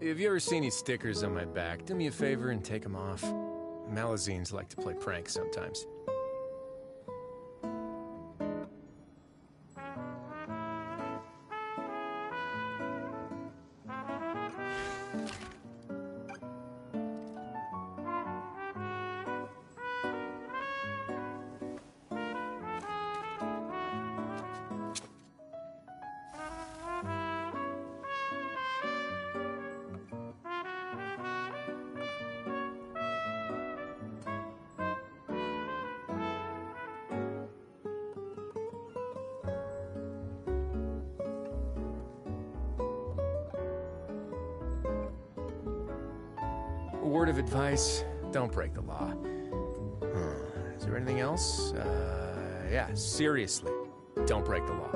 If you ever see any stickers on my back, do me a favor and take them off. Malazines like to play pranks sometimes. A word of advice, don't break the law. Is there anything else? Yeah, seriously, don't break the law.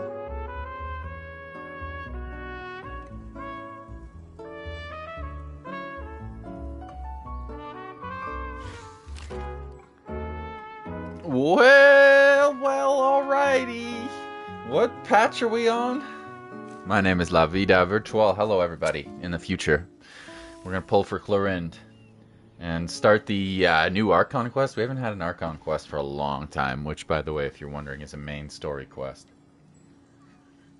Well, alrighty. What patch are we on? My name is La Vida Virtual. Hello, everybody. In the future, we're gonna pull for Clorinde and start the new Archon quest. We haven't had an Archon quest for a long time, which, by the way, if you're wondering, is a main story quest.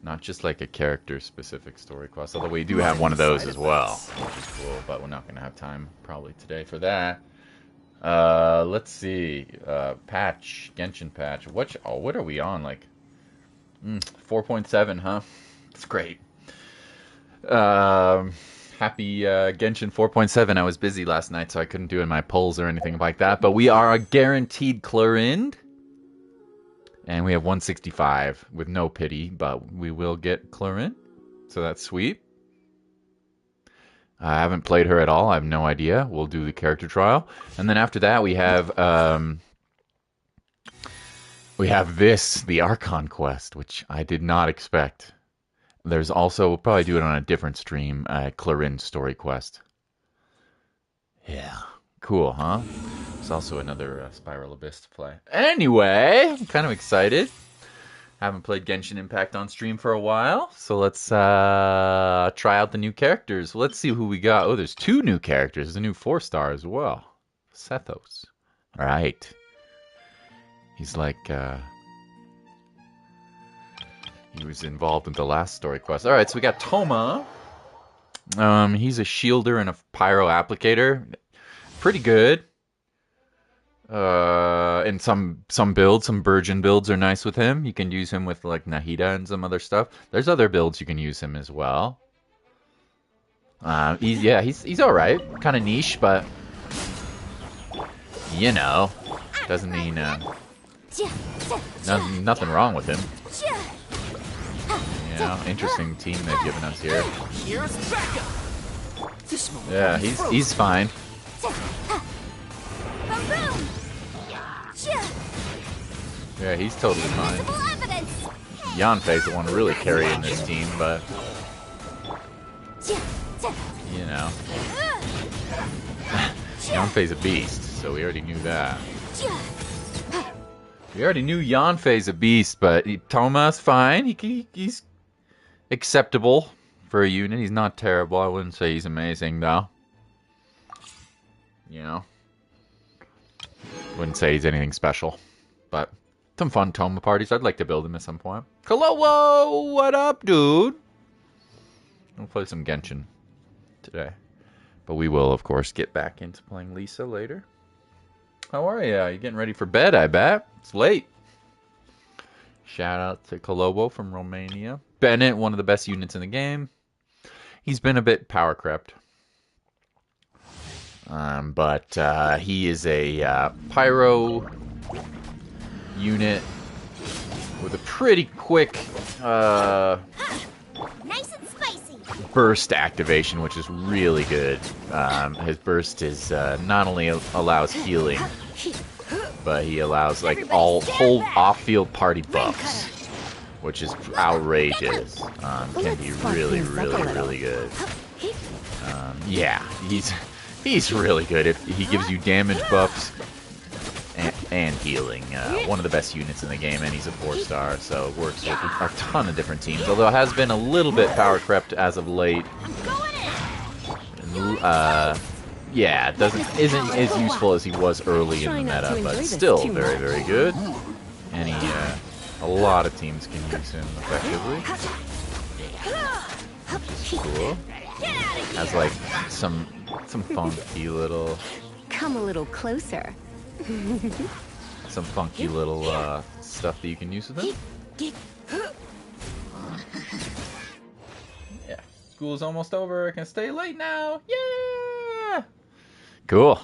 Not just like a character-specific story quest, although we do have one of those as well, which is cool, but we're not going to have time probably today for that. Let's see. Patch. Genshin patch. What are we on? Like 4.7, huh? That's great. Happy Genshin 4.7. I was busy last night, so I couldn't do my polls or anything like that. But we are a guaranteed Clorinde. And we have 165 with no pity, but we will get Clorinde. So that's sweet. I haven't played her at all. I have no idea. We'll do the character trial. And then after that, we have the Archon quest, which I did not expect. There's also, we'll probably do it on a different stream, Clorinde story quest. Yeah. Cool, huh? There's also another Spiral Abyss to play. Anyway, I'm kind of excited. Haven't played Genshin Impact on stream for a while, so let's try out the new characters. Let's see who we got. Oh, there's 2 new characters. There's a new 4-star as well. Sethos. All right. He's like... he was involved in the last story quest. All right, so we got Toma. He's a shielder and a pyro applicator. Pretty good. And some builds, some Burgeon builds are nice with him. You can use him with like Nahida and some other stuff. There's other builds you can use him as well. He's all right. Kind of niche, but you know, doesn't mean nothing wrong with him. You know, interesting team they've given us here. Yeah, he's fine. Yeah, he's totally fine. Yanfei's the one really carrying this team, but you know, Yanfei's a beast, so we already knew that. We already knew Yanfei's a beast, but Toma's fine. He's acceptable for a unit. He's not terrible. I wouldn't say he's amazing, though. You know, wouldn't say he's anything special, but some fun Toma parties. I'd like to build him at some point. Hello, what up, dude? We'll play some Genshin today, but we will, of course, get back into playing Lisa later. How are you? You getting ready for bed, I bet? It's late. Shout out to Kolobo from Romania. Bennett, one of the best units in the game. He's been a bit power crept. But he is a pyro unit with a pretty quick Nice and spicy. burst activation, which is really good. His burst is not only allows healing, but he allows like whole off-field party buffs, which is outrageous. Can be really good. Yeah, he's really good. If he gives you damage buffs and healing, one of the best units in the game, and he's a 4-star, so it works with a ton of different teams. Although it has been a little bit power crept as of late. Yeah, isn't as useful as he was early in the meta, but still very, very good. And a lot of teams can use him effectively. Which is cool. Has like some funky little. Come a little closer. Some funky little stuff that you can use with him. Yeah, school's almost over. I can stay late now. Yeah. Cool.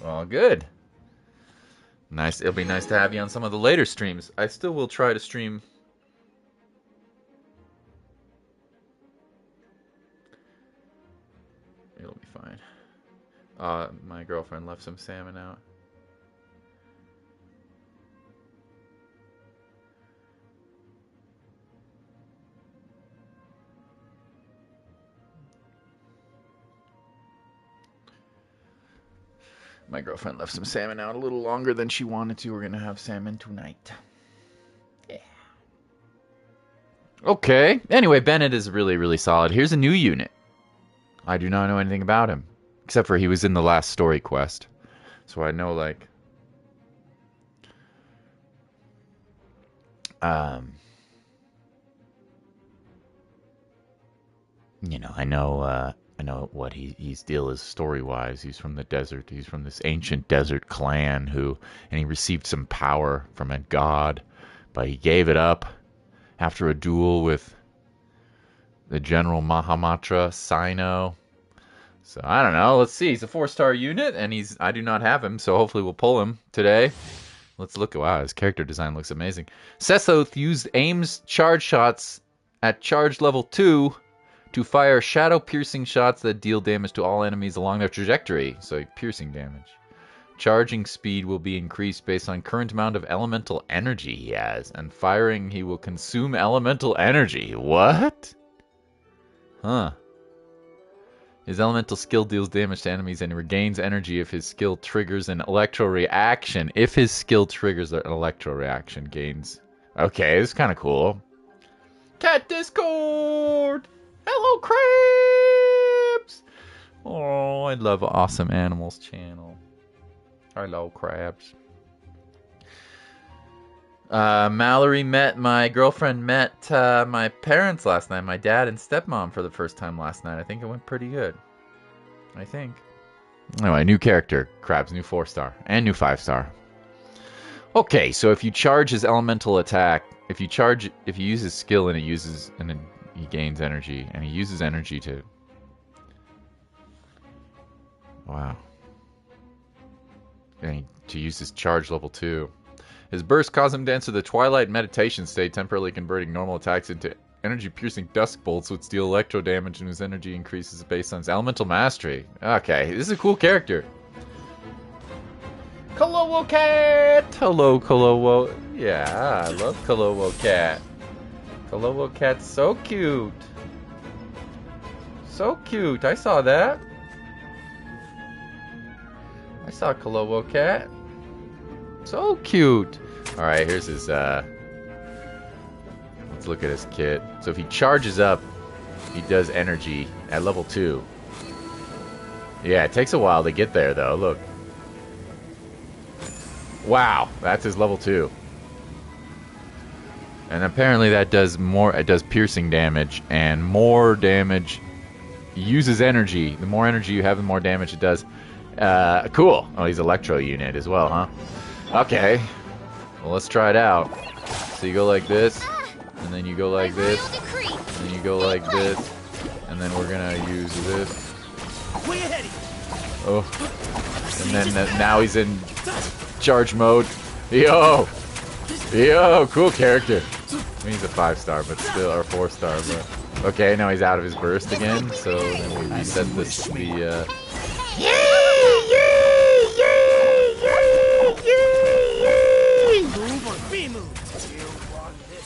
Well, good. Nice. It'll be nice to have you on some of the later streams. I still will try to stream. It'll be fine. My girlfriend left some salmon out. My girlfriend left some salmon out a little longer than she wanted to. We're going to have salmon tonight. Yeah. Okay. Anyway, Bennett is really, really solid. Here's a new unit. I do not know anything about him. Except for he was in the last story quest. So I know, like... you know, I know what his deal is story-wise. He's from the desert. He's from this ancient desert clan and he received some power from a god, but he gave it up after a duel with the General Mahamatra Sino. So I don't know. Let's see. He's a 4-star unit, and I do not have him, so hopefully we'll pull him today. Let's look. Wow, his character design looks amazing. Sessoth aims charge shots at charge level 2 to fire shadow-piercing shots that deal damage to all enemies along their trajectory. So piercing damage. Charging speed will be increased based on current amount of elemental energy he has. And firing, he will consume elemental energy. What? Huh. His elemental skill deals damage to enemies and regains energy if his skill triggers an electro reaction. If his skill triggers an electro reaction, gains... Okay, this is kind of cool. Cat Discord! Hello, crabs! Oh, I love Awesome Animals channel. Hello, crabs. My girlfriend met my parents last night, my dad and stepmom, for the first time last night. I think it went pretty good. I think. Anyway, new character. Crabs, new 4-star. And new 5-star. Okay, so if you charge his elemental attack, if you use his skill and he gains energy, and he uses energy to... Wow. And to use his charge level 2. His burst caused him to enter the twilight meditation state, temporarily converting normal attacks into energy-piercing dusk bolts which deal electro damage, and his energy increases based on his elemental mastery. Okay, this is a cool character. Kolowo Cat! Hello, Kolowo. Yeah, I love Kolowo Cat. Kolowo Cat's so cute. So cute. I saw that. I saw Kolowo Cat. So cute. Alright, here's his, let's look at his kit. So if he charges up, he does energy at level 2. Yeah, it takes a while to get there, though. Look. Wow, that's his level 2. And apparently that does more, it does piercing damage, and more damage uses energy. The more energy you have, the more damage it does. Cool. Oh, he's electro unit as well, huh? Okay. Well, let's try it out. So you go like this, and then you go like this, and then you go like this, and then we're gonna use this. Oh. And then now he's in charge mode. Yo! Yo, cool character. I mean, he's a 5-star, but still, or 4-star, but... Okay, now he's out of his burst again, so then we reset this to the,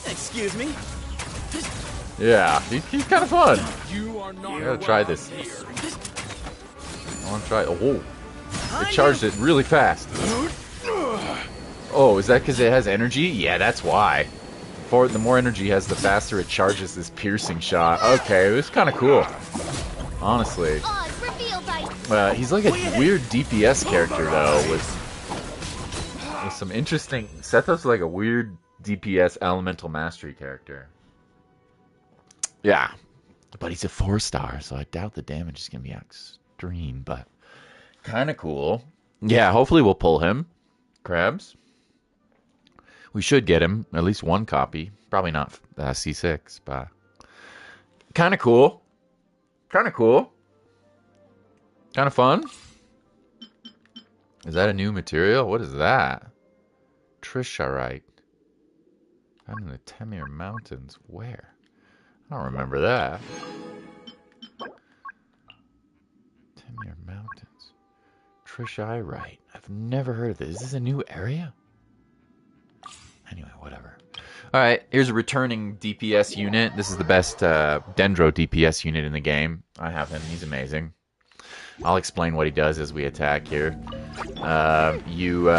Excuse me? Yeah, he's kind of fun. I gotta try this. I wanna try... Oh! It charged it really fast. Oh, is that because it has energy? Yeah, that's why. The more energy it has, the faster it charges this piercing shot. Okay, this is kind of cool. Honestly. He's like a weird DPS character, though, with some interesting... Sethos like a weird DPS elemental mastery character. Yeah. But he's a 4-star, so I doubt the damage is going to be extreme, but kind of cool. Yeah, hopefully we'll pull him. Crabs. We should get him, at least one copy. Probably not C6, but kind of cool. Kind of cool. Kind of fun. Is that a new material? What is that? Trisharite. Found in the Temir Mountains. Where? I don't remember that. Temir Mountains. Trisharite. I've never heard of this. Is this a new area? Anyway, whatever. Alright, here's a returning DPS unit. This is the best Dendro DPS unit in the game. I have him. He's amazing. I'll explain what he does as we attack here. You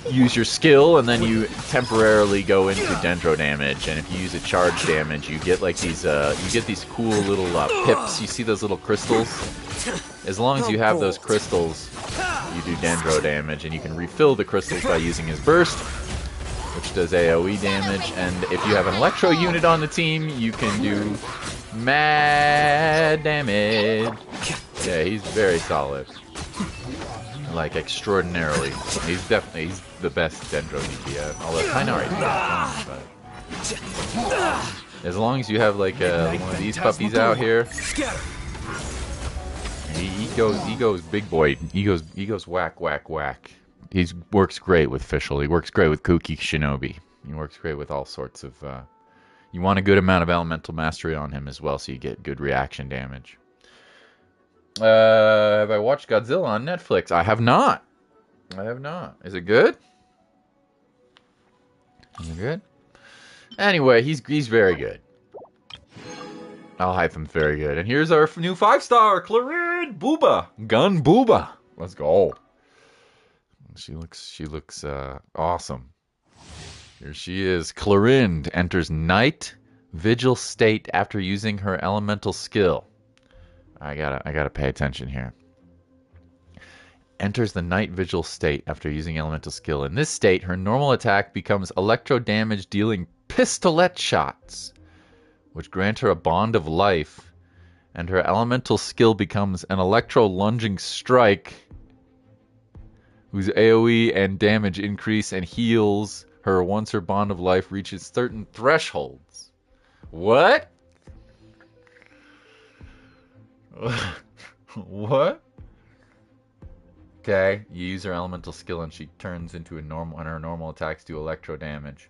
use your skill, and then you temporarily go into Dendro damage. And if you use a charge damage, you get like these cool little pips. You see those little crystals? As long as you have those crystals, you do Dendro damage, and you can refill the crystals by using his burst, which does AoE damage. And if you have an Electro unit on the team, you can do mad damage. Yeah, he's very solid. Like, extraordinarily. He's the best Dendro DPS. Although Kainari is not fun, but as long as you have like one of these puppies out here, he goes big boy. He goes whack whack whack. He works great with Fischl. He works great with Kuki Shinobi. He works great with all sorts of. You want a good amount of elemental mastery on him as well, so you get good reaction damage. Have I watched Godzilla on Netflix? I have not. I have not. Is it good? Is it good? Anyway, he's very good. I'll hype him very good. And here's our new 5-star, Clorinde Booba. Gun Booba. Let's go. She looks awesome. Here she is. Clorinde enters night vigil state after using her elemental skill. I gotta pay attention here. Enters the night vigil state after using elemental skill. In this state, her normal attack becomes electro damage, dealing pistolet shots, which grant her a bond of life, and her elemental skill becomes an electro lunging strike, whose AoE and damage increase and heals her once her bond of life reaches certain thresholds. What? What? Okay, you use her elemental skill and she turns into a normal, and her normal attacks do electro damage.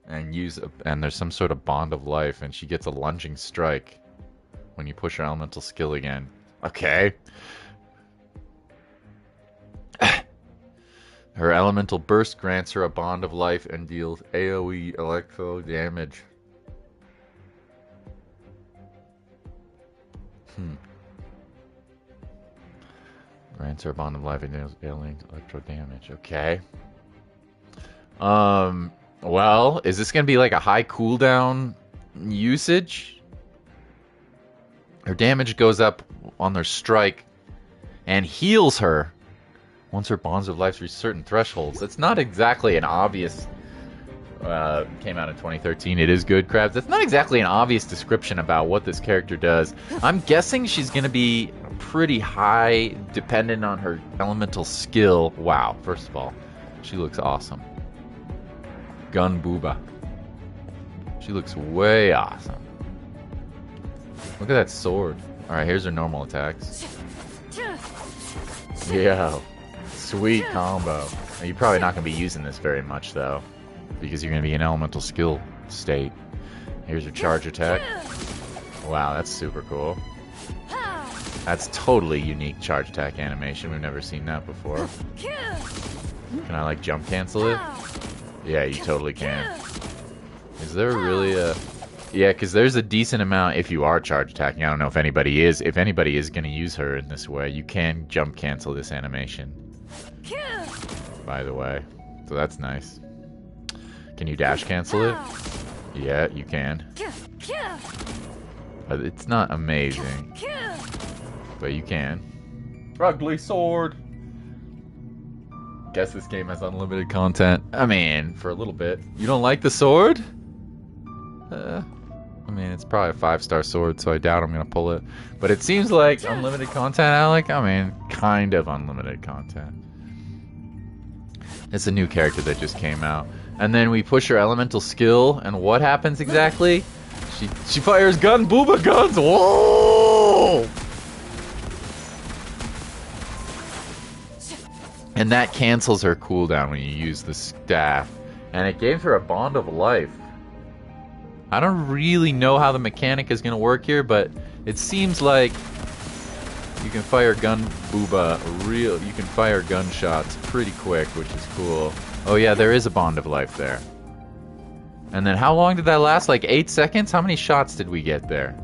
And there's some sort of bond of life, and she gets a lunging strike when you push her elemental skill again. Okay. Her elemental burst grants her a bond of life and deals AoE electro damage. Grants her a bond of life and deals AoE electro damage. Okay. Well, is this going to be like a high cooldown usage? Her damage goes up on their strike and heals her once her bonds of life reach certain thresholds. That's not exactly an obvious... came out in 2013. It is good, Krabs. That's not exactly an obvious description about what this character does. I'm guessing she's going to be pretty high, dependent on her elemental skill. Wow, first of all, she looks awesome. Gun Booba. She looks way awesome. Look at that sword. Alright, here's her normal attacks. Yeah. Sweet combo. You're probably not going to be using this very much, though, because you're going to be in elemental skill state. Here's her charge attack. Wow, that's super cool. That's totally unique charge attack animation. We've never seen that before. Can I, like, jump cancel it? Yeah, you totally can. Is there really a... Yeah, because there's a decent amount if you are charge attacking. I don't know if anybody is. If anybody is going to use her in this way, you can jump cancel this animation. By the way. So that's nice. Can you dash cancel it? Yeah, you can. But it's not amazing. but you can. Ugly sword. Guess this game has unlimited content. I mean, for a little bit. You don't like the sword? I mean, it's probably a 5-star sword, so I doubt I'm going to pull it. But it seems like unlimited content, Alec. I mean, kind of unlimited content. It's a new character that just came out. And then we push her elemental skill, and what happens exactly? She fires gun booba guns! Whoa! And that cancels her cooldown when you use the staff. And it gave her a bond of life. I don't really know how the mechanic is going to work here, but it seems like you can fire gun booba you can fire gunshots pretty quick, which is cool. Oh yeah, there is a bond of life there. And then how long did that last? Like 8 seconds? How many shots did we get there?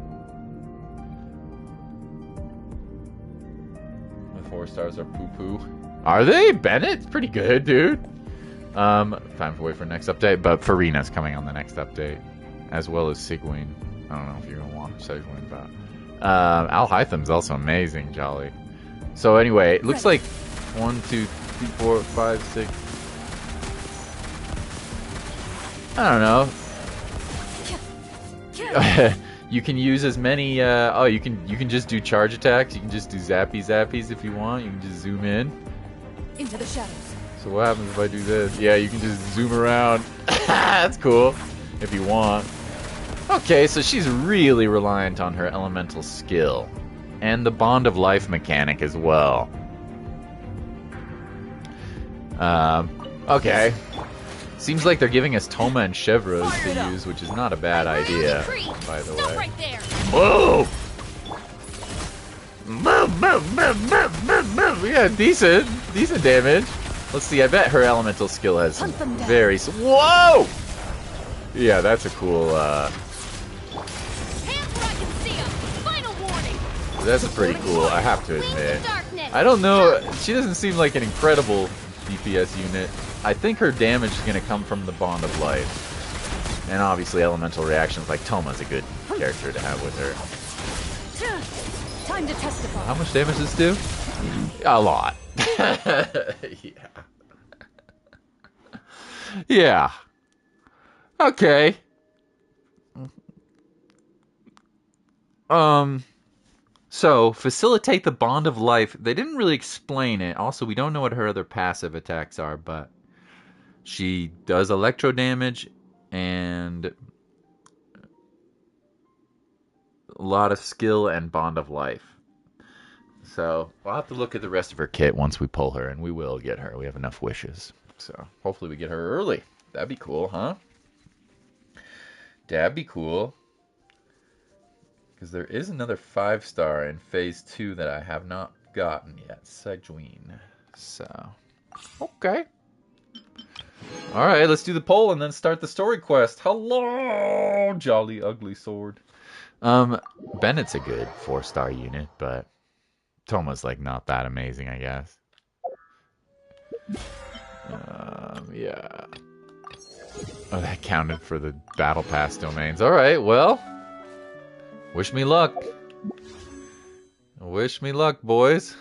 The 4 stars are poo-poo. Are they? Bennett's pretty good, dude. Time to wait for the next update, but Farina's coming on the next update. As well as Sigwin. I don't know if you're going to watch Sigwin, but... Al Hytham's also amazing, Jolly. So anyway, it looks like 1, 2, 3, 4, 5, 6... I don't know. You can use as many... oh, you can just do charge attacks. You can just do zappies if you want. You can just zoom in. Into the shadows. So what happens if I do this? Yeah, you can just zoom around. That's cool. If you want. Okay, so she's really reliant on her elemental skill. And the bond of life mechanic as well. Okay. Seems like they're giving us Toma and Chevros to use, which is not a bad idea, by the way. Right there. Whoa! Yeah, decent damage. Let's see, I bet her elemental skill has some very... Whoa! Yeah, that's a cool, That's pretty cool, I have to admit. I don't know, she doesn't seem like an incredible DPS unit. I think her damage is going to come from the Bond of Life. And obviously elemental reactions, like Toma's a good character to have with her. Time to testify. How much damage does this do? A lot. Yeah. Yeah. Okay. So, facilitate the Bond of Life. They didn't really explain it. Also, we don't know what her other passive attacks are, but she does electro damage and a lot of skill and Bond of Life. So, we'll have to look at the rest of her kit once we pull her, and we will get her. We have enough wishes. So, hopefully we get her early. That'd be cool, huh? That'd be cool. Because there is another 5-star in Phase 2 that I have not gotten yet. Sigwin. So, okay. Alright, let's do the poll and then start the story quest. Hello, Jolly Ugly Sword. Bennett's a good 4-star unit, but Toma's like not that amazing, I guess. Yeah. Oh, that counted for the Battle Pass domains. Alright, well... Wish me luck. Wish me luck, boys.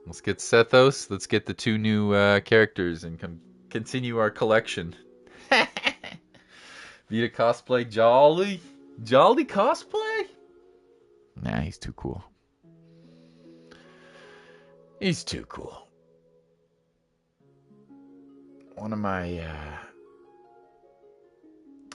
Let's get Sethos. Let's get the 2 new characters and continue our collection. Vita cosplay Jolly? Jolly cosplay? Nah, he's too cool. He's too cool. One of my...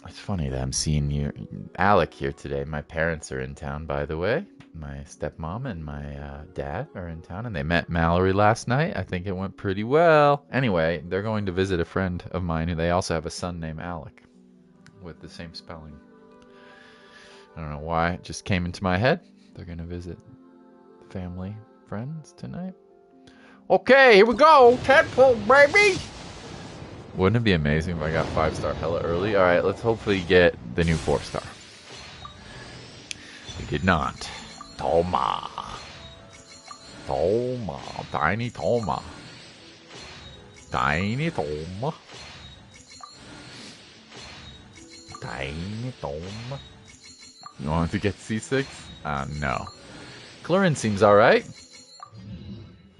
It's funny that I'm seeing you, Alec here today. My parents are in town, by the way. My stepmom and my dad are in town, and they met Mallory last night. I think it went pretty well. Anyway, they're going to visit a friend of mine, who they also have a son named Alec, with the same spelling. I don't know why, it just came into my head. They're going to visit family, friends tonight. Okay, here we go! Tadpole, baby! Wouldn't it be amazing if I got 5-star hella early? Alright, let's hopefully get the new 4-star. We did not. Toma. Toma. Tiny Toma. Tiny Toma. Tiny Toma. You want to get C6? No. Clorinde seems alright.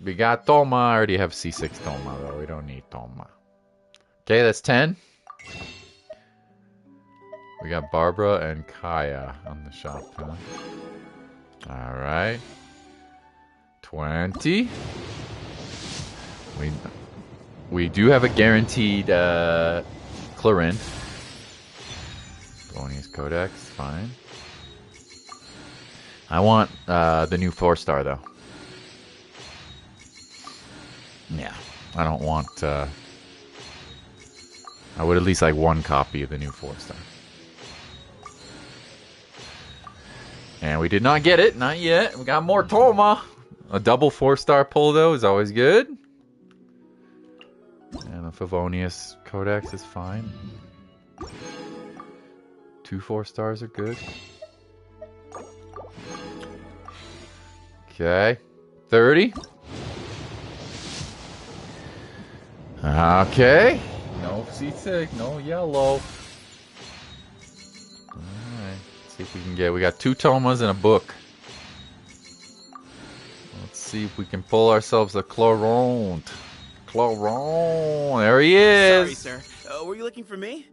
We got Toma. I already have C6 Toma, though. We don't need Toma. Okay, that's 10. We got Barbara and Kaya on the shop, huh? Alright. 20. We do have a guaranteed Clorinde. Bonus Codex, fine. I want the new 4-star, though. Yeah, I don't want... I would at least like one copy of the new 4-star. And we did not get it, not yet. We got more Toma. A double 4-star pull, though, is always good. And the Favonius Codex is fine. 2 4-stars are good. Okay. 30. Okay. No C6, no yellow. Alright. Let's see if we can get... We got 2 Tomas and a book. Let's see if we can pull ourselves a Clorinde. Clorinde. There he is. Sorry, sir. Were you looking for me?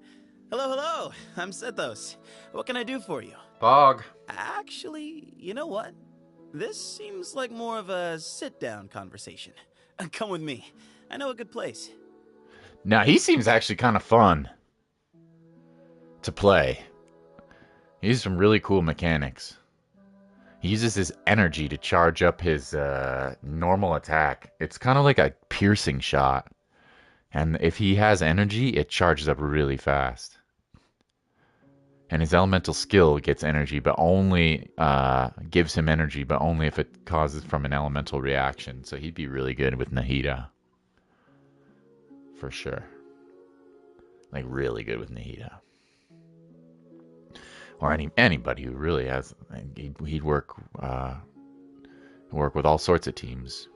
Hello, hello. I'm Sethos. What can I do for you? Bog. Actually, you know what? This seems like more of a sit-down conversation. Come with me. I know a good place. Now, he seems actually kind of fun to play. He has some really cool mechanics. He uses his energy to charge up his normal attack. It's kind of like a piercing shot. And if he has energy, it charges up really fast. And his elemental skill gets energy, but only gives him energy, but only if it causes from an elemental reaction. So he'd be really good with Nahida. For sure. Like, really good with Nahida. Or anybody who really has... He'd work with all sorts of teams.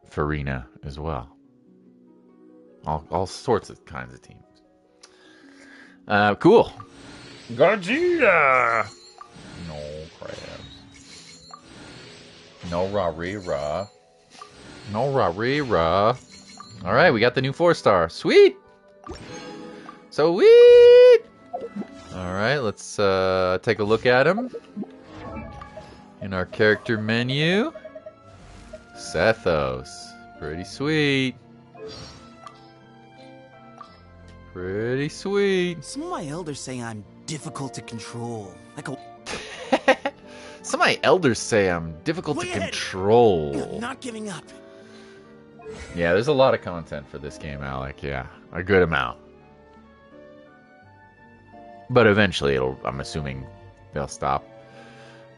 Farina as well. All sorts of kinds of teams. Cool. Gogeta! No crabs. No rah-ree-rah. No rah-ree-rah. Alright, we got the new 4-star. Sweet! Sweet! Alright, let's take a look at him. In our character menu. Sethos. Pretty sweet. Pretty sweet. Some of my elders say I'm difficult to control. Like a... Some of my elders say I'm difficult to control. I'm not giving up. Yeah, there's a lot of content for this game, Alec. Yeah, a good amount. But eventually, I'm assuming they'll stop.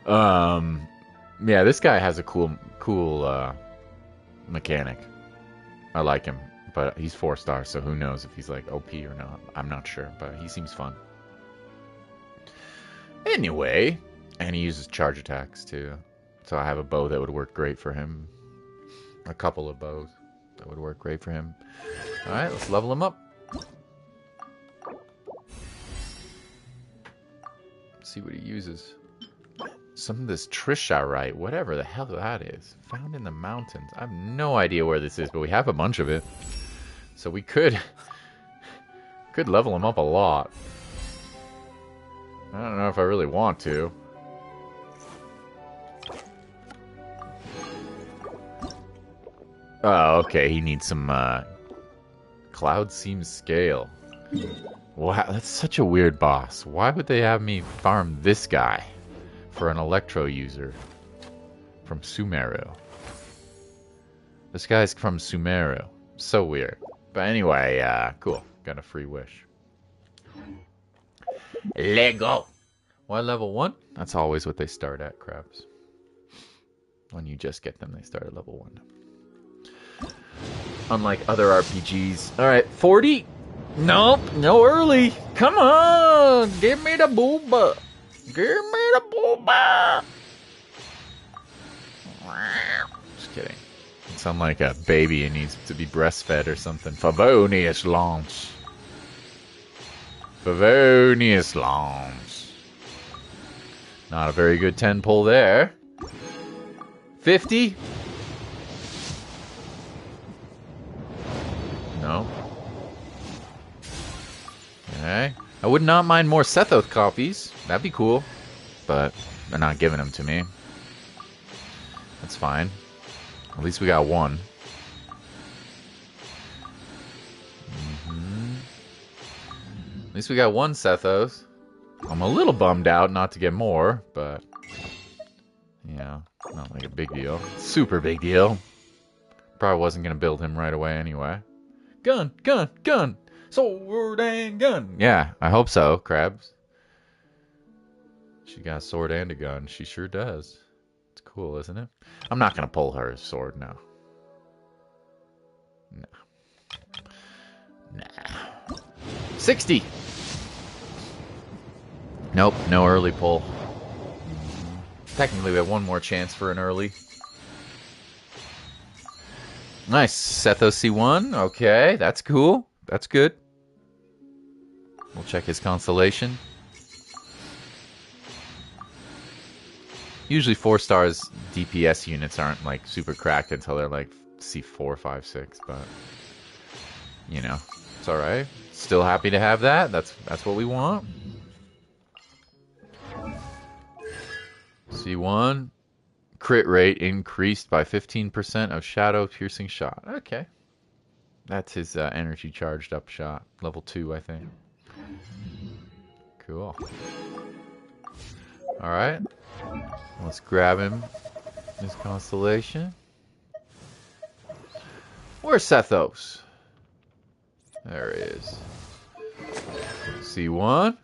Yeah, this guy has a cool mechanic. I like him, but he's 4-star, so who knows if he's like OP or not. I'm not sure, but he seems fun. Anyway, and he uses charge attacks too. So I have a bow that would work great for him. A couple of bows that would work great for him. Alright, let's level him up. Let's see what he uses. Some of this Trisharite, whatever the hell that is. Found in the mountains. I have no idea where this is, but we have a bunch of it. So we could level him up a lot. I don't know if I really want to. Oh, okay. He needs some Cloud Seam Scale. Wow, that's such a weird boss. Why would they have me farm this guy for an Electro user from Sumeru? This guy's from Sumeru. So weird. But anyway, cool. Got a free wish. Lego. Why level 1? That's always what they start at, crabs. When you just get them, they start at level 1. Unlike other RPGs. Alright, 40? Nope, no early. Come on, give me the booba. Give me the booba. Just kidding. You sound like a baby who needs to be breastfed or something. Favonius launch. Favonius launch. Not a very good 10 pull there. 50? No. Okay. I would not mind more Sethoth copies. That'd be cool. But they're not giving them to me. That's fine. At least we got one. At least we got one Sethos. I'm a little bummed out not to get more, but yeah, not like a big deal. Super big deal. Probably wasn't going to build him right away anyway. Gun, gun, gun! Sword and gun! Yeah, I hope so, Krabs. She got a sword and a gun. She sure does. It's cool, isn't it? I'm not going to pull her sword now. No. Nah. 60! Nope, no early pull. Technically, we have one more chance for an early. Nice. Sethos C1. Okay, that's cool. That's good. We'll check his constellation. Usually 4 stars DPS units aren't like super cracked until they're like C4, 5, 6, but you know, it's alright. Still happy to have that. That's what we want. C1. Crit rate increased by 15% of shadow piercing shot. Okay. That's his energy charged up shot. Level 2, I think. Cool. Alright. Let's grab him. His constellation. Where's Sethos? There he is. C1.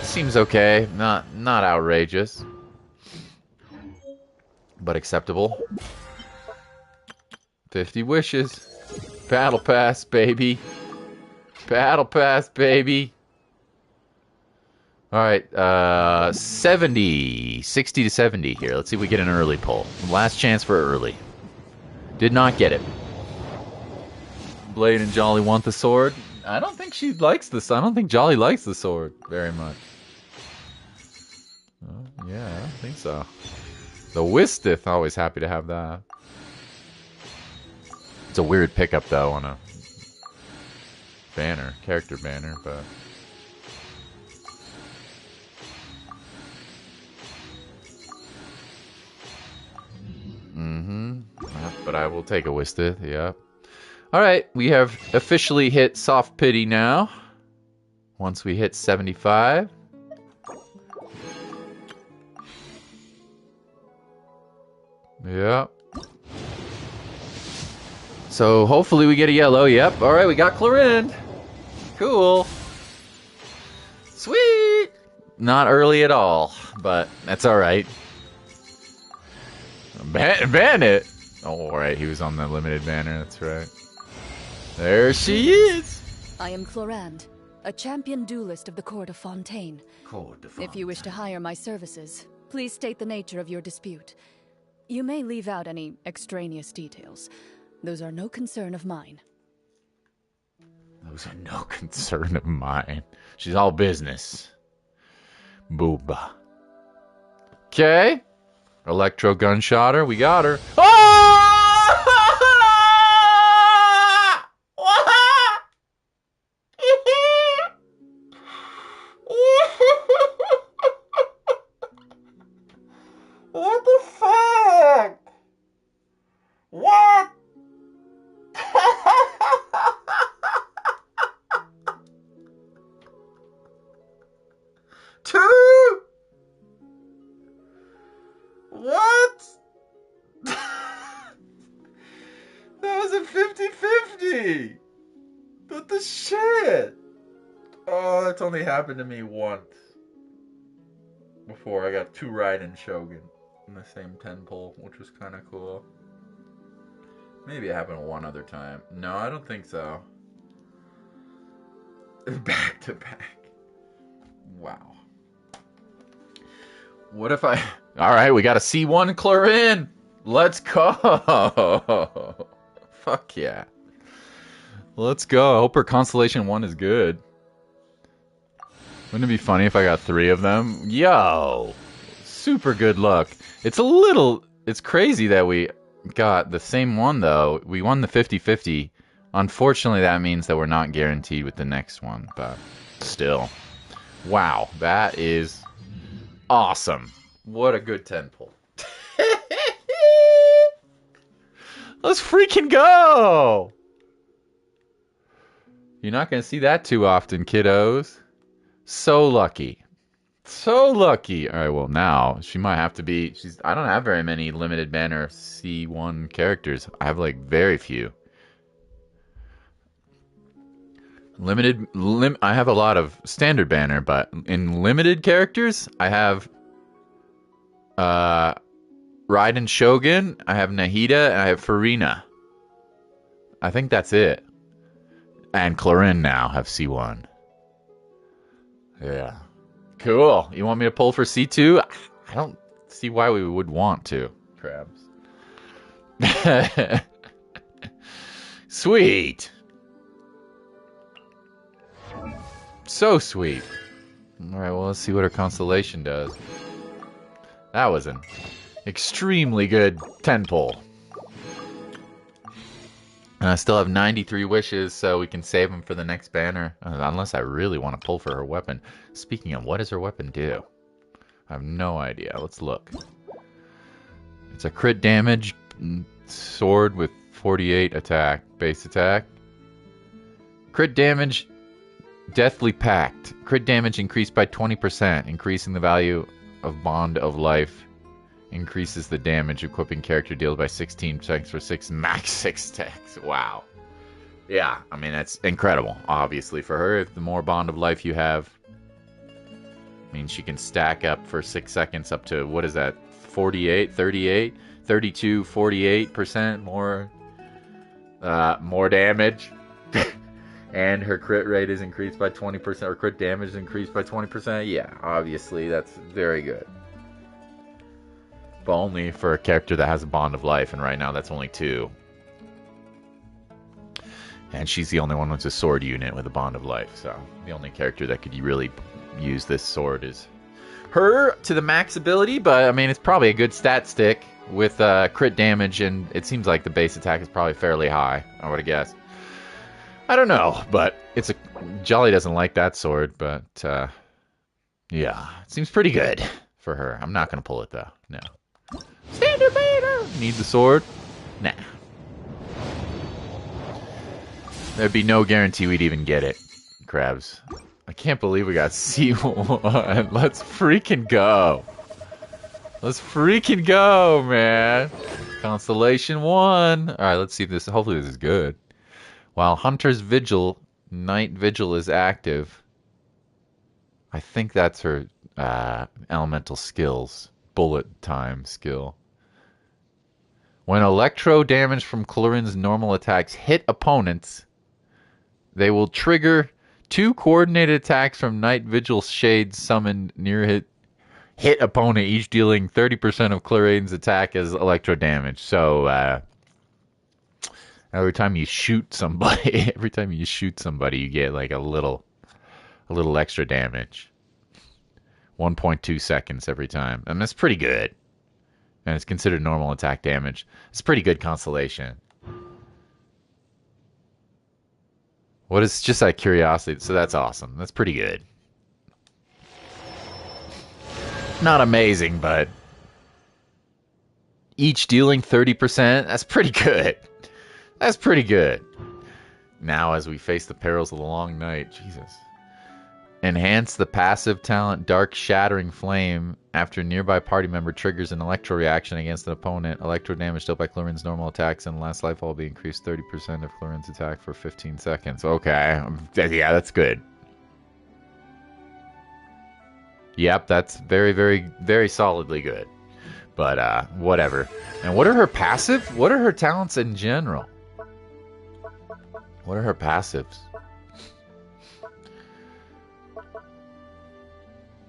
Seems okay. Not outrageous. But acceptable. 50 wishes. Battle pass, baby. Battle pass, baby. Alright, 70. 60 to 70 here. Let's see if we get an early pull. Last chance for early. Did not get it. Blade and Jolly want the sword. I don't think she likes this. I don't think Jolly likes the sword very much. Yeah, I don't think so. The Wistith, always happy to have that. It's a weird pickup though on a banner, character banner, but but I will take a Wistith, yeah. Alright, we have officially hit soft pity now. Once we hit 75. Yep. So hopefully we get a yellow. Yep. Alright, we got Clorinde. Cool. Sweet. Not early at all, but that's alright. Ban it. Oh, alright, he was on the limited banner, that's right. There she is. I am Clorinde, a champion duelist of the Court of Fontaine. If you wish to hire my services, please state the nature of your dispute. You may leave out any extraneous details. Those are no concern of mine. Those are no concern of mine. She's all business. Booba. Okay. Electro gunshotter. We got her. Oh! What the fuck? What? Two? What? That was a 50-50. What the shit? Oh, that's only happened to me once. Before I got 2 Raiden Shogun in the same 10 pull, which was kind of cool. Maybe it happened one other time. No, I don't think so. Back to back. Wow. What if I... Alright, we got a C1 Clorinde! Let's go! Fuck yeah. Let's go. I hope her Constellation 1 is good. Wouldn't it be funny if I got 3 of them? Yo! Super good luck. It's crazy that we got the same one, though. We won the 50-50. Unfortunately, that means that we're not guaranteed with the next one, but still. Wow, that is awesome. What a good 10 pull. Let's freaking go! You're not going to see that too often, kiddos. So lucky. So lucky. All right, well, now she might have to be... I don't have very many limited banner C1 characters. I have, like, very few. I have a lot of standard banner, but in limited characters, I have Raiden Shogun, I have Nahida, and I have Farina. I think that's it. And Clorinde now have C1. Yeah. Cool. You want me to pull for C2? I don't see why we would want to. Crabs. Sweet. So sweet. Alright, well, let's see what her constellation does. That was an extremely good 10 pull. And I still have 93 wishes, so we can save them for the next banner. Unless I really want to pull for her weapon. Speaking of, what does her weapon do? I have no idea. Let's look. It's a crit damage sword with 48 attack, base attack. Crit damage, deathly pact. Crit damage increased by 20%, increasing the value of bond of life. Increases the damage equipping character deals by 16 checks for 6 max 6 attacks. Wow. Yeah, I mean, that's incredible, obviously, for her. If the more bond of life you have, means she can stack up for 6 seconds up to, what is that, 48, 38, 32, 48% more damage. And her crit rate is increased by 20%, or crit damage is increased by 20%. Yeah, obviously, that's very good. But only for a character that has a bond of life, and right now that's only 2. And she's the only one with a sword unit with a bond of life, so the only character that could really use this sword is her to the max ability, but I mean, it's probably a good stat stick with crit damage, and it seems like the base attack is probably fairly high, I would guess. I don't know, but it's a... Jolly doesn't like that sword, but yeah, it seems pretty good for her. I'm not going to pull it, though. No. Standard banner! Need the sword? Nah. There'd be no guarantee we'd even get it. Crabs. I can't believe we got C1. Let's freaking go. Let's freaking go, man. Constellation 1. Alright, let's see if this... Hopefully this is good. While Hunter's Vigil, Night Vigil is active. I think that's her elemental skills. Bullet time skill. When electro damage from Clorinde's normal attacks hit opponents, they will trigger 2 coordinated attacks from Night Vigil shades summoned near hit opponent, each dealing 30% of Clorinde's attack as electro damage. So every time you shoot somebody, you get like a little extra damage. 1.2 seconds every time. And that's pretty good. And it's considered normal attack damage. It's pretty good constellation. What is just out of curiosity? So that's awesome. That's pretty good. Not amazing, but each dealing 30%, that's pretty good. That's pretty good. Now as we face the perils of the long night, Jesus. Enhance the passive talent Dark Shattering Flame after a nearby party member triggers an electro reaction against an opponent. Electro damage dealt by Clorinde's normal attacks and last life will be increased 30% of Clorinde's attack for 15 seconds. Okay. Yeah, that's good. Yep, that's very, very, very solidly good. But, whatever. And what are her passive? What are her talents in general? What are her passives?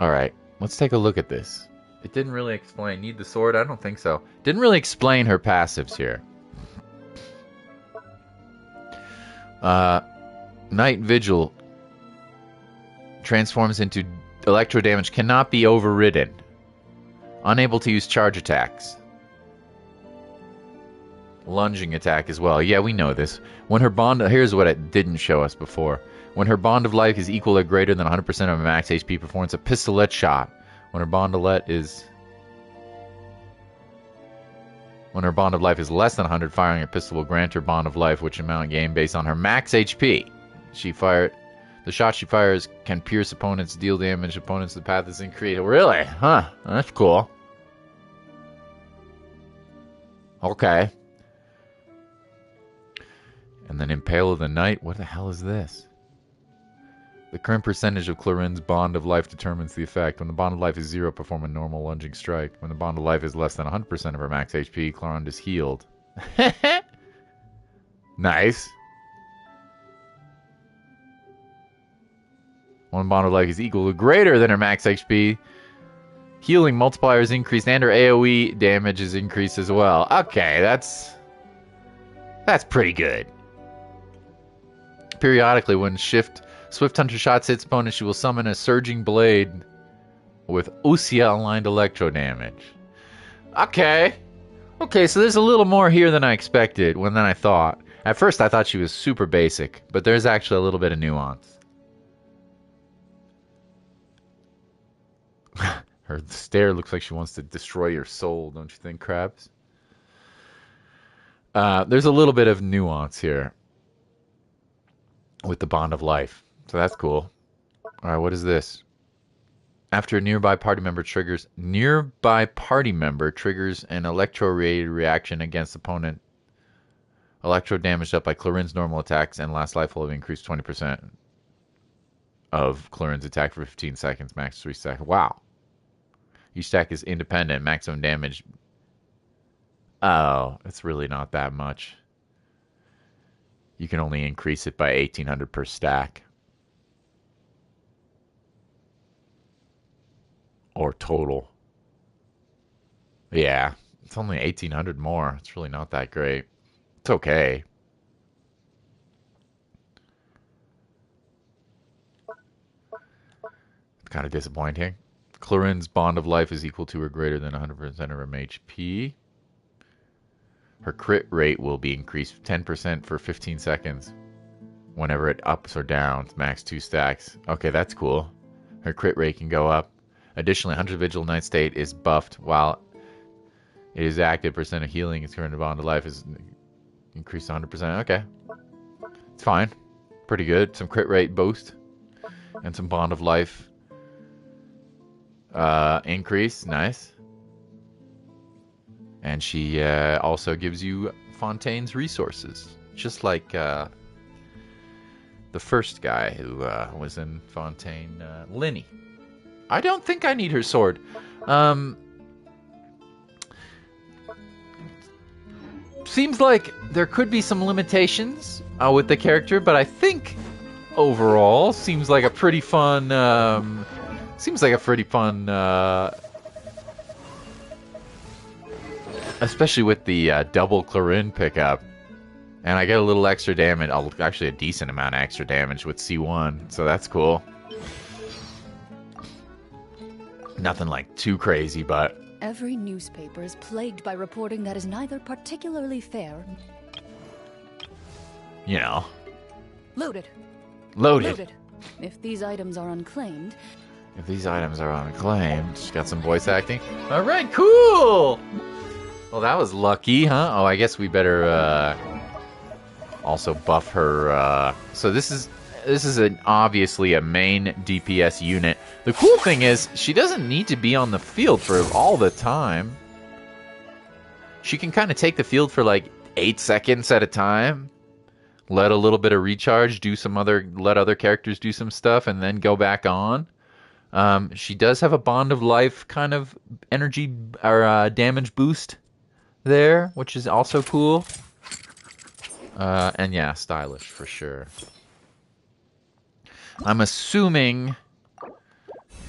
Alright, let's take a look at this. It didn't really explain. Need the sword? I don't think so. Didn't really explain her passives here. Night Vigil transforms into electro damage. Cannot be overridden. Unable to use charge attacks. Lunging attack as well. Yeah, we know this. When her bond... Here's what it didn't show us before. When her bond of life is equal or greater than 100% of her max HP, performs a pistolet shot. When her bond of life is... When her bond of life is less than 100, firing a pistol will grant her bond of life, which amount gained based on her max HP. The shot she fires can pierce opponents, deal damage opponents. The path is increased. Really? Huh. That's cool. Okay. And then Impale of the Night. What the hell is this? The current percentage of Clorinde's bond of life determines the effect. When the bond of life is 0, perform a normal lunging strike. When the bond of life is less than 100% of her max HP, Clorinde is healed. Nice. When the bond of life is equal or greater than her max HP, healing multiplier is increased and her AoE damage is increased as well. Okay, that's pretty good. Periodically, when Swift Hunter shots hits opponent, she will summon a Surging Blade with Usia-aligned electro damage. Okay. Okay, so there's a little more here than I expected, than I thought. At first, I thought she was super basic, but there's actually a little bit of nuance. Her stare looks like she wants to destroy your soul, don't you think, Krabs? There's a little bit of nuance here with the bond of life. So that's cool. All right, what is this? After a nearby party member triggers an electro-related reaction against opponent. Electro damage up by Clorinde's normal attacks and last life will have increased 20% of Clorinde's attack for 15 seconds, max 3 seconds. Wow. Each attack is independent, maximum damage. Oh, it's really not that much. You can only increase it by 1,800 per stack. Or total. Yeah, it's only 1,800 more. It's really not that great. It's okay. It's kind of disappointing. Clorinde's bond of life is equal to or greater than 100% of her HP. Her crit rate will be increased 10% for 15 seconds. Whenever it ups or downs, max 2 stacks. Okay, that's cool. Her crit rate can go up. Additionally, 100 Vigil Night State is buffed while it is active. Percent of healing its current bond of life is increased 100%. Okay. It's fine. Pretty good. Some crit rate boost. And some bond of life increase. Nice. And she also gives you Fontaine's resources. Just like the first guy who was in Fontaine, Linny. I don't think I need her sword. Seems like there could be some limitations with the character, but I think overall seems like a pretty fun. Especially with the double Clorinde pickup, and I get a little extra damage. Actually, a decent amount of extra damage with C1, so that's cool. Nothing like too crazy, but... Every newspaper is plagued by reporting that is neither particularly fair... You know. Loaded. Loaded. If these items are unclaimed... She's got some voice acting. Alright, cool! Well, that was lucky, huh? Oh, I guess we better also buff her. So this is obviously a main DPS unit. The cool thing is, she doesn't need to be on the field for all the time. She can kind of take the field for like 8 seconds at a time. Let a little bit of recharge, let other characters do some stuff, and then go back on. She does have a bond of life kind of energy or damage boost there, which is also cool. And yeah, stylish for sure. I'm assuming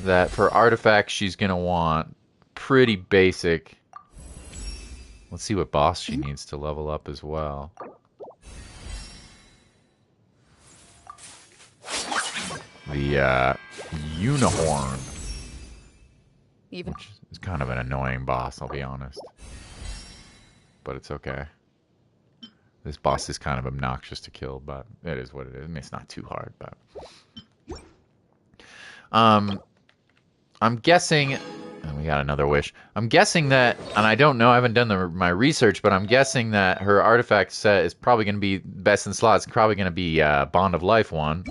that for artifacts she's gonna want pretty basic. Let's see what boss she needs to level up as well. The Unihorn. Even... Which is kind of an annoying boss, I'll be honest. But it's okay. This boss is kind of obnoxious to kill, but it is what it is. I mean, it's not too hard, but... I'm guessing... And we got another wish. I'm guessing that... And I don't know, I haven't done my research, but I'm guessing that her artifact set is probably going to be... Best in slot, it's probably going to be Bond of Life one.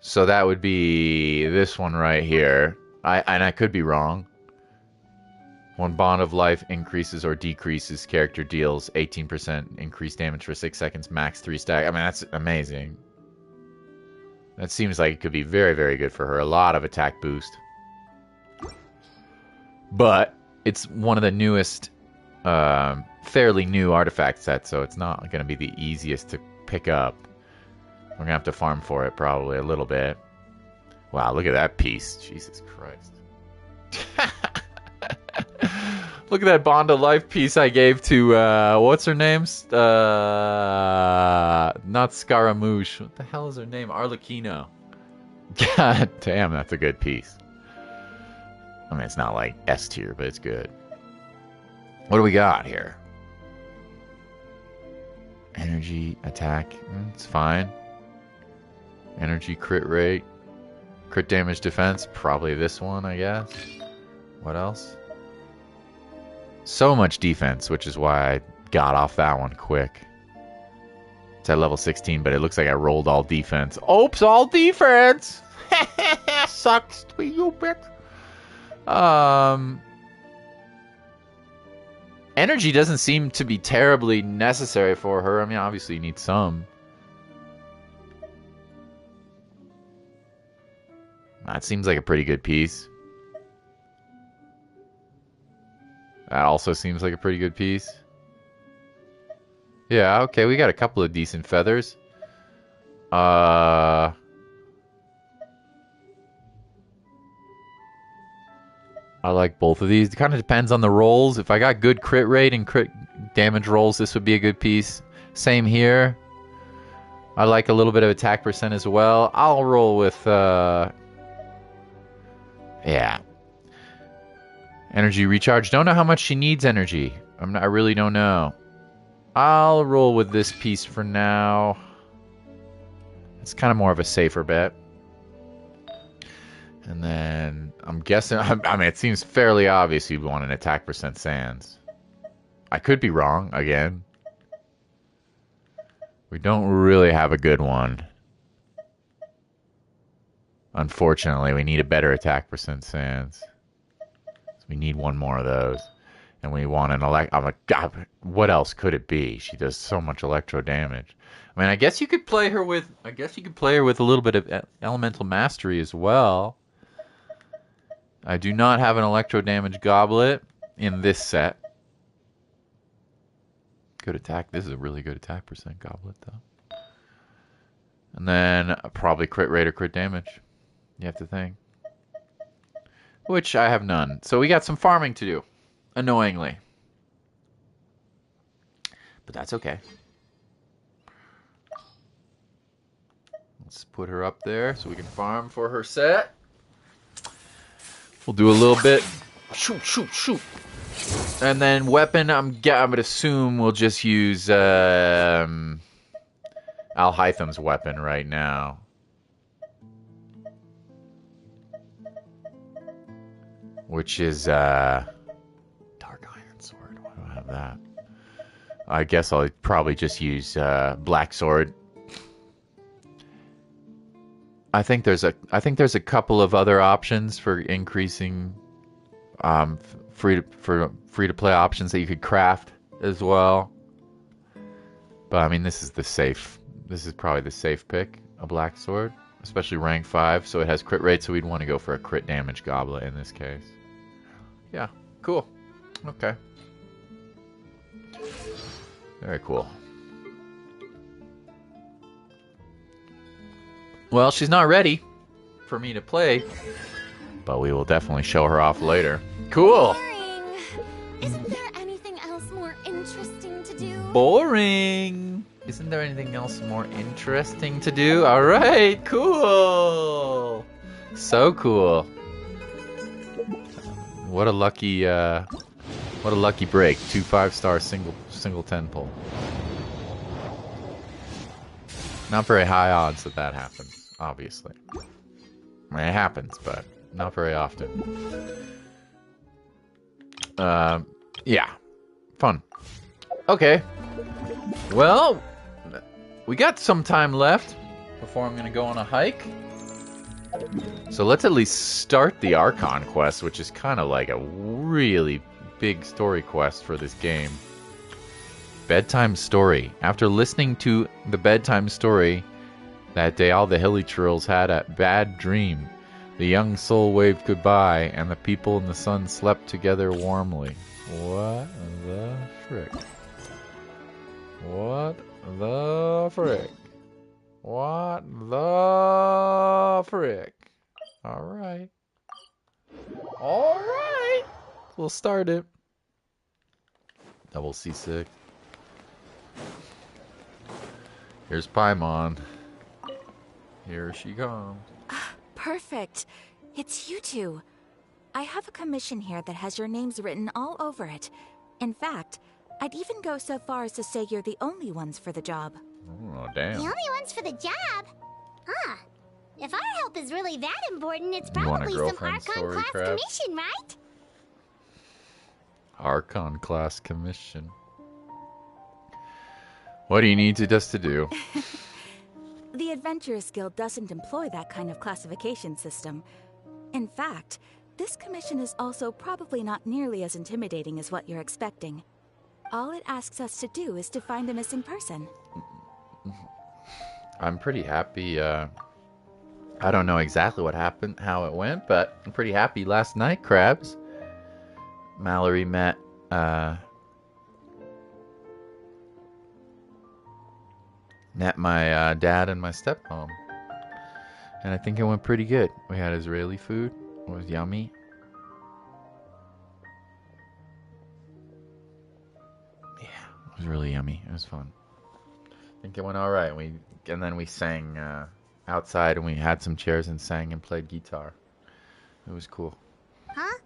So that would be this one right here. And I could be wrong. When Bond of Life increases or decreases, character deals 18% increased damage for 6 seconds, max 3 stack. I mean, that's amazing. That seems like it could be very, very good for her. A lot of attack boost. But it's one of the newest, fairly new artifact sets, so it's not going to be the easiest to pick up. We're going to have to farm for it probably a little bit. Wow, look at that piece. Jesus Christ. Look at that Bond of Life piece I gave to, what's her name? Not Scaramouche. What the hell is her name? Arlecchino. God damn, that's a good piece. I mean, it's not like S tier, but it's good. What do we got here? Energy, attack. It's fine. Energy, crit rate. Crit damage, defense. Probably this one, I guess. What else? So much defense, which is why I got off that one quick. It's at level 16, but it looks like I rolled all defense. Oops, all defense! Sucks to be you, bitch. Energy doesn't seem to be terribly necessary for her. I mean, obviously you need some. That seems like a pretty good piece. That also seems like a pretty good piece. Yeah, okay, we got a couple of decent feathers. I like both of these. It kind of depends on the rolls. If I got good crit rate and crit damage rolls, this would be a good piece. Same here. I like a little bit of attack percent as well. I'll roll with... yeah. Energy recharge. Don't know how much she needs energy. I really don't know. I'll roll with this piece for now. It's kind of more of a safer bet. And then I'm guessing... I mean, it seems fairly obvious you'd want an attack percent sans. I could be wrong, again. We don't really have a good one. Unfortunately, we need a better attack percent sans. We need one more of those. And we want an I'm like, God, what else could it be? She does so much electro damage. I mean, I guess you could play her with a little bit of elemental mastery as well. I do not have an electro damage goblet in this set. Good attack. This is a really good attack percent goblet, though. And then probably crit rate or crit damage. You have to think. Which I have none. So we got some farming to do. Annoyingly. But that's okay. Let's put her up there so we can farm for her set. We'll do a little bit. Shoot, shoot, shoot. And then weapon, I'm gonna assume we'll just use Alhaitham's weapon right now. Which is Dark Iron Sword. Why do I have that? I guess I'll probably just use Black Sword. I think there's a couple of other options for increasing free to play options that you could craft as well. But I mean, this is probably the safe pick, a Black Sword, especially rank 5, so it has crit rate, so we'd want to go for a crit damage goblet in this case. Yeah, cool. Okay. Very cool. Well, she's not ready for me to play, but we will definitely show her off later. Cool! Boring. Isn't there anything else more interesting to do? Boring! Isn't there anything else more interesting to do? Alright, cool! So cool. What a lucky break. 2 5-star single 10 pull. Not very high odds that happens, obviously. I mean, it happens, but not very often. Yeah. Fun. Okay. Well, we got some time left before I'm going to go on a hike. So let's at least start the Archon quest, which is kind of like a really big story quest for this game. Bedtime story. After listening to the bedtime story that day, all the hilly trolls had a bad dream. The young soul waved goodbye, and the people in the sun slept together warmly. What the frick? What the frick? What the frick? Alright. Alright! We'll start it. Double C6. Here's Paimon. Here she comes. Perfect. It's you two. I have a commission here that has your names written all over it. In fact, I'd even go so far as to say you're the only ones for the job. Oh, damn. The only ones for the job? Huh. If our help is really that important, it's You want a probably some girlfriend Archon story, class Crab? commission, right? Archon class commission. What do you need us to do? The Adventurers Guild doesn't employ that kind of classification system. In fact, this commission is also probably not nearly as intimidating as what you're expecting. All it asks us to do is to find a missing person. I'm pretty happy. I don't know exactly what happened, how it went, but I'm pretty happy last night, Krabs. Mallory met my dad and my stepmom. And I think it went pretty good. We had Israeli food. It was yummy. Yeah, it was really yummy. It was fun. I think it went all right. And then we sang outside, and we had some chairs and sang and played guitar. It was cool. Huh?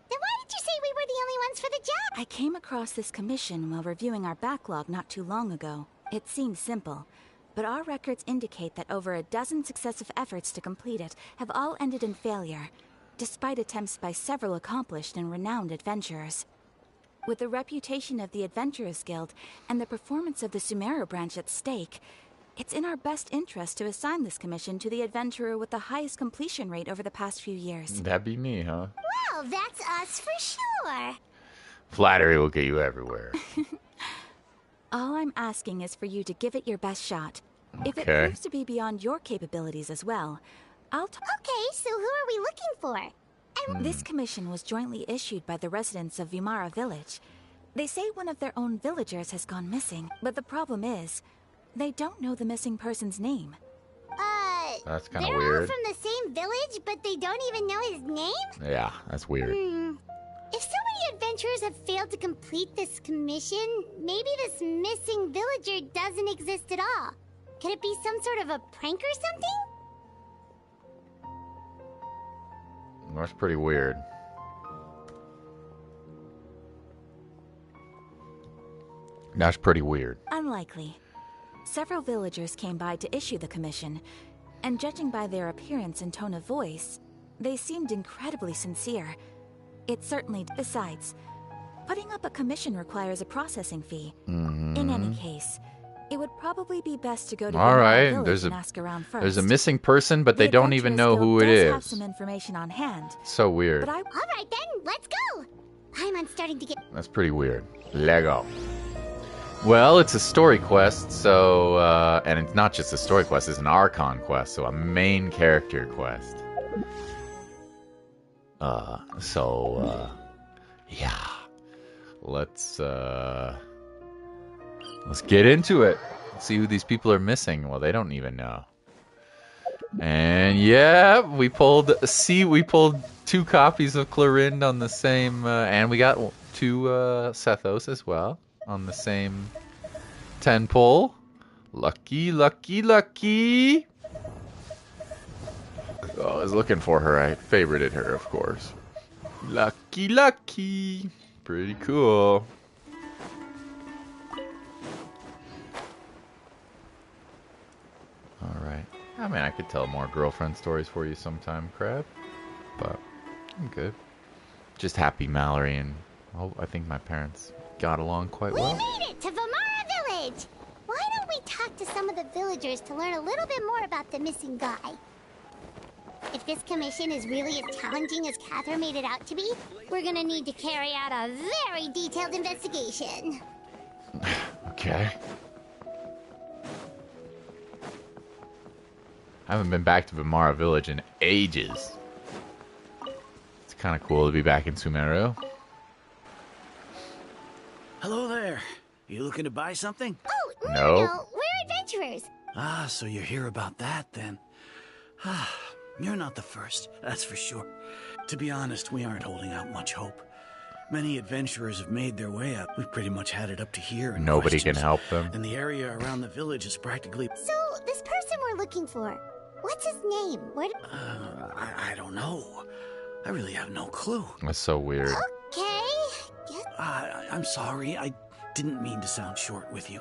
Then why did you say we were the only ones for the job? I came across this commission while reviewing our backlog not too long ago. It seems simple, but our records indicate that over a dozen successive efforts to complete it have all ended in failure, despite attempts by several accomplished and renowned adventurers. With the reputation of the Adventurers Guild and the performance of the Sumeru branch at stake, it's in our best interest to assign this commission to the adventurer with the highest completion rate over the past few years. That'd be me, huh? Well, that's us for sure. Flattery will get you everywhere. All I'm asking is for you to give it your best shot. If it Okay. proves to be beyond your capabilities as well, I'll Okay, so who are we looking for? This commission was jointly issued by the residents of Vimara Village. They say one of their own villagers has gone missing, but the problem is, they don't know the missing person's name. That's kind of they're all weird. from the same village, but they don't even know his name? Yeah, that's weird. If so many adventurers have failed to complete this commission, maybe this missing villager doesn't exist at all. Could it be some sort of a prank or something? That's pretty weird. That's pretty weird. Unlikely. Several villagers came by to issue the commission, and judging by their appearance and tone of voice, they seemed incredibly sincere. It certainly... Besides, putting up a commission requires a processing fee. In any case, it would probably be best to go to All Vimara right, Village and ask around first. There's a missing person, but they The don't even know Adventurers who it Guild does have is. some information on hand, So weird. but I... All right then, let's go. I'm starting to get... That's pretty weird. Lego. Well, it's a story quest, so and it's not just a story quest; it's an Archon quest, so a main character quest. Yeah. Let's get into it. Let's see who these people are missing. Well, they don't even know. And yeah, we pulled 2 copies of Clorinde on the same, and we got 2 Sethos as well on the same 10 pull. Lucky, lucky, lucky. Oh, I was looking for her. I favorited her, of course. Lucky. Lucky, lucky. Pretty cool. Alright. I mean, I could tell more girlfriend stories for you sometime, Crab. But I'm good. Just happy Mallory and I think my parents got along quite well. We made it to Vamara Village! Why don't we talk to some of the villagers to learn a little bit more about the missing guy? If this commission is really as challenging as Catherine made it out to be, we're gonna need to carry out a very detailed investigation. Okay. I haven't been back to Vamara Village in ages. It's kind of cool to be back in Sumeru. Hello there. You looking to buy something? Oh, No. no, we're adventurers. Ah, so you're here about that then. Ah, you're not the first, that's for sure. To be honest, we aren't holding out much hope. Many adventurers have made their way up. We've pretty much had it up to here. Nobody can help them. And the area around the village is practically... So, this person we're looking for, what's his name? I don't know. I really have no clue. That's so weird. Okay. Guess... I'm sorry. I didn't mean to sound short with you.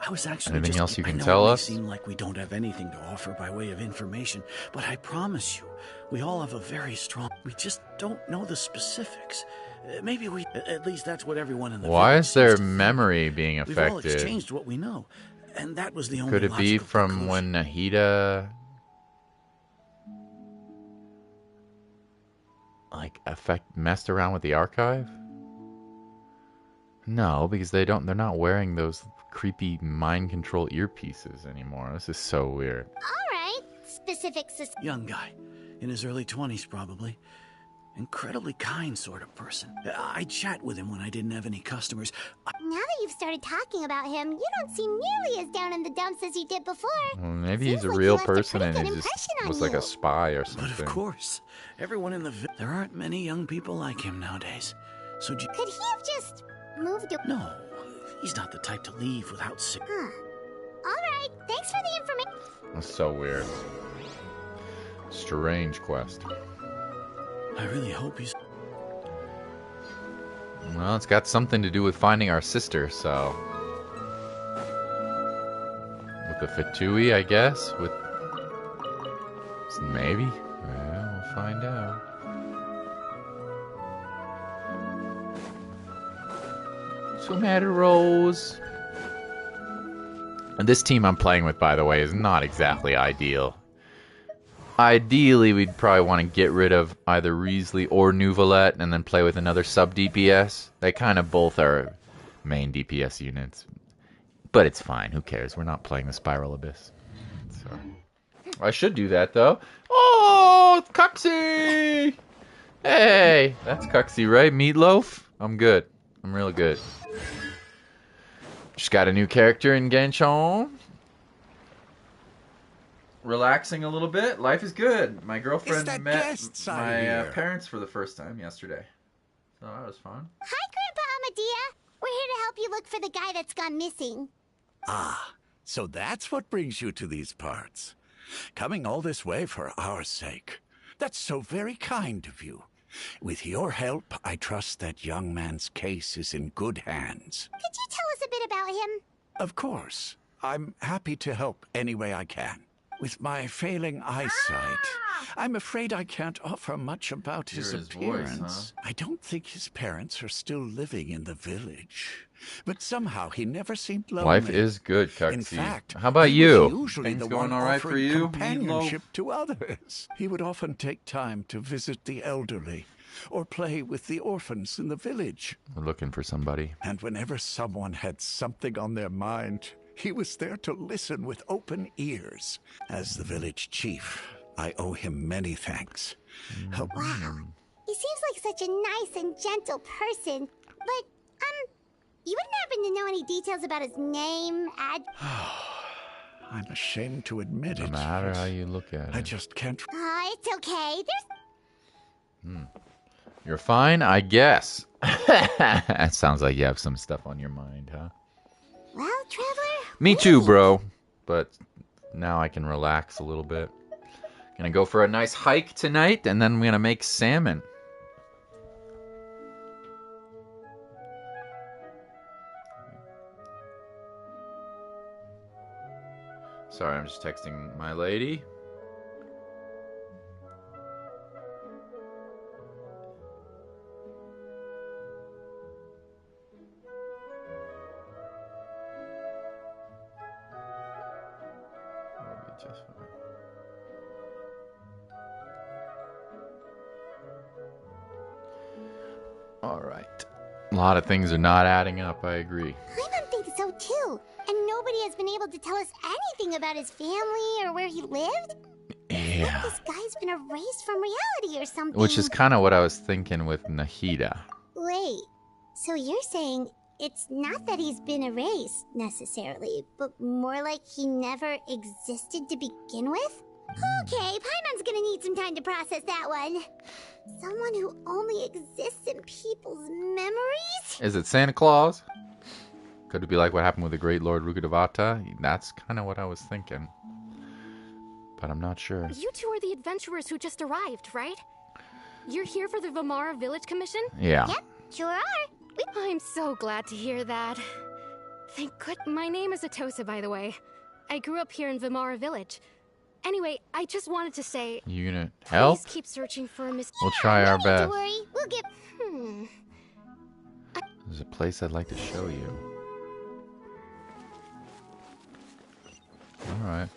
I was actually Anything just... else you can I know tell it may us? seem like we don't have anything to offer by way of information, but I promise you, we all have a very strong... We just don't know the specifics. Maybe we... At least that's what everyone in the Why village is their seems to think. memory being We've all affected? exchanged what we know, and that was the only Could it be logical from conclusion. when Nahida messed around with the archive? No, because they're not wearing those creepy mind control earpieces anymore. This is so weird. All right. Specifics. Young guy, in his early 20s probably. Incredibly kind sort of person. I'd chat with him when I didn't have any customers. Now that you've started talking about him, you don't seem nearly as down in the dumps as you did before. Well, maybe Seems he's a like he real left a person pretty and good he just impression on was like you. a spy or But something. of course, everyone in the there aren't many young people like him nowadays. So Could he have just moved away? no, he's not the type to leave without Huh. All right. Thanks for the information. That's so weird. Strange quest. I really hope he's... Well, it's got something to do with finding our sister, so... With the Fatui, I guess? With... Maybe? Well, we'll find out. Tomatoes! And this team I'm playing with, by the way, is not exactly ideal. Ideally, we'd probably want to get rid of either Riesli or Nuvolette and then play with another sub-DPS. They kind of both are main DPS units. But it's fine. Who cares? We're not playing the Spiral Abyss. So. I should do that, though. Oh, Cuxy! Hey! That's Cuxy, right? Meatloaf? I'm good. I'm real good. Just got a new character in Genshin. Relaxing a little bit. Life is good. My girlfriend met my parents for the first time yesterday. So that was fun. Hi, Grandpa Amadea. We're here to help you look for the guy that's gone missing. Ah, so that's what brings you to these parts. Coming all this way for our sake. That's so very kind of you. With your help, I trust that young man's case is in good hands. Could you tell us a bit about him? Of course. I'm happy to help any way I can. With my failing eyesight, I'm afraid I can't offer much about his Hear his appearance. voice, huh? I don't think his parents are still living in the village. But somehow he never seemed lonely. Life is good, Cuxy. In fact, how about he was you? usually Things the going one all right for offering you? companionship Meatloaf? to others. He would often take time to visit the elderly or play with the orphans in the village. We're looking for somebody. And whenever someone had something on their mind, he was there to listen with open ears. As the village chief, I owe him many thanks. Wow. He seems like such a nice and gentle person. But, you wouldn't happen to know any details about his name, I'm ashamed to admit No it. matter how you look at I it. just can't... It's okay. There's... You're fine, I guess. That sounds like you have some stuff on your mind, huh? Well, Traveler... Me too, bro. But now I can relax a little bit. Gonna go for a nice hike tonight, and then I'm gonna make salmon. Sorry, I'm just texting my lady. That'll be just fine. All right. A lot of things are not adding up, I agree. I don't think so too. And nobody has been able to tell us anything about his family or where he lived. Yeah. This guy's been erased from reality or something. Which is kind of what I was thinking with Nahida. Wait, so you're saying it's not that he's been erased, necessarily, but more like he never existed to begin with? Okay, Paimon's gonna need some time to process that one. Someone who only exists in people's memories? Is it Santa Claus? Could it be like what happened with the great Lord Rukkhadevata? That's kind of what I was thinking. But I'm not sure. You two are the adventurers who just arrived, right? You're here for the Vamara Village Commission? Yeah. Yep, sure are. I'm so glad to hear that. Thank good. My name is Atosa, by the way. I grew up here in Vamara Village. Anyway, I just wanted to say... You gonna help? Please keep searching for a We'll try our best. Don't worry, we'll get... There's a place I'd like to show you. Alright.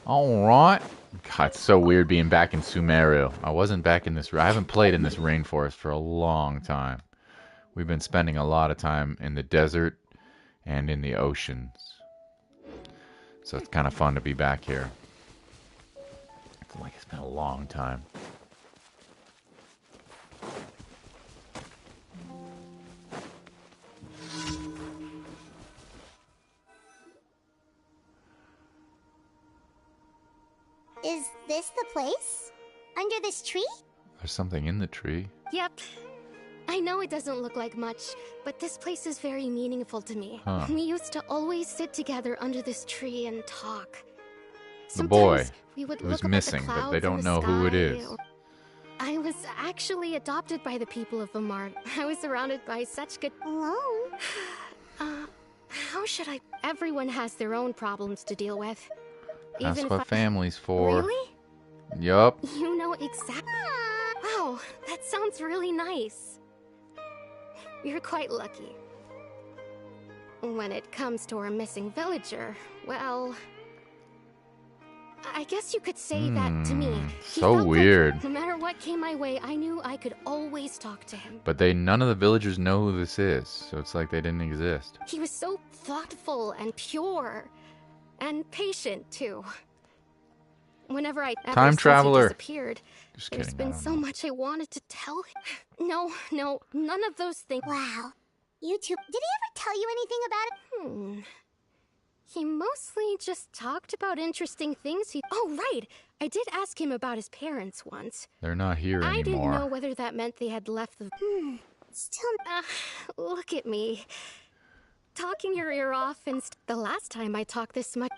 Alright. God, it's so weird being back in Sumeru. I wasn't back in this... I haven't played in this rainforest for a long time. We've been spending a lot of time in the desert and in the oceans. So it's kind of fun to be back here. It's like it's been a long time. Is this the place? Under this tree? There's something in the tree. Yep. I know it doesn't look like much, but this place is very meaningful to me. Huh. We used to always sit together under this tree and talk. The boy Sometimes we would who's look up missing, at the but they clouds don't in know the who it sky, is. or- I was actually adopted by the people of Vamar. I was surrounded by such good... Alone? How should I... Everyone has their own problems to deal with. That's Even what if family's for. Really? Yup. You know exactly... Wow, that sounds really nice. You're quite lucky. When it comes to our missing villager, well... I guess you could say that to me. He So felt like weird. no matter what came my way, I knew I could always talk to him. But none of the villagers know who this is, so it's like they didn't exist. He was so thoughtful and pure. And patient, too. Whenever Time since he traveler. disappeared, Just there's kidding, I been don't so know. much I wanted to tell him. No, none of those things. Wow. You two... Did he ever tell you anything about it? He mostly just talked about interesting things Oh, right! I did ask him about his parents once. They're not here I didn't know anymore. whether that meant they had left the... Still... Look at me. Talking your ear off and... The last time I talked this much...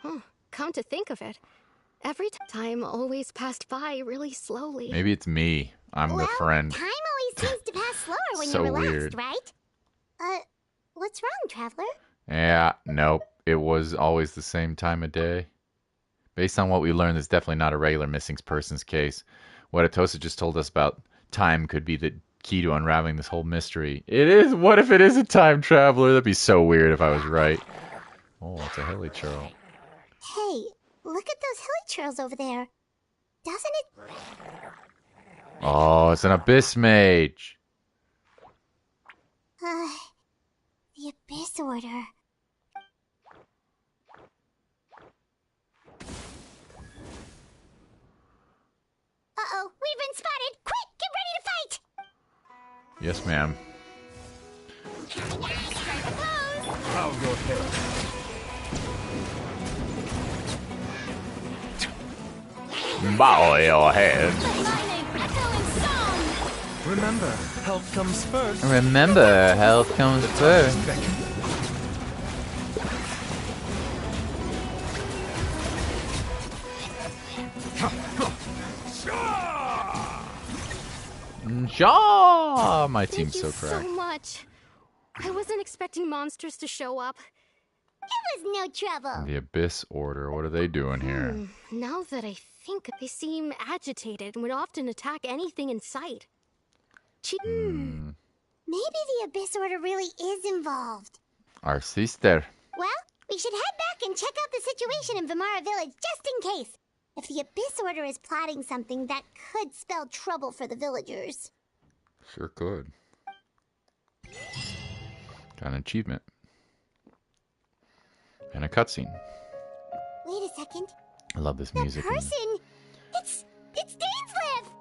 come to think of it. Every time always passed by really slowly. Maybe it's me. I'm the friend. Time always seems to pass slower when So you're relaxed, weird. right? What's wrong, Traveler? Yeah, nope. It was always the same time of day. Based on what we learned, it's definitely not a regular missing persons case. What Atosa just told us about time could be the key to unraveling this whole mystery. It is? What if it is a time traveler? That'd be so weird if I was right. Oh, it's a hilly churl. Hey, look at those hilly churls over there. Doesn't it... Oh, it's an abyss mage. The Abyss Order. Uh-oh, we've been spotted! Quick, get ready to fight! Yes, ma'am. Strike a pose! I'll go ahead. Bow your head. Remember, health comes first. Remember, health comes first. Ja! My Thank team's you so cracked. so much. I wasn't expecting monsters to show up. It was no trouble. The Abyss Order. What are they doing here? Now that I think, they seem agitated and would often attack anything in sight. Maybe the Abyss Order really is involved. Our sister. Well, we should head back and check out the situation in Vimara Village just in case. If the Abyss Order is plotting something, that could spell trouble for the villagers. Sure could. Got an achievement. And a cutscene. Wait a second. I love this music. The person! It's Dainslev!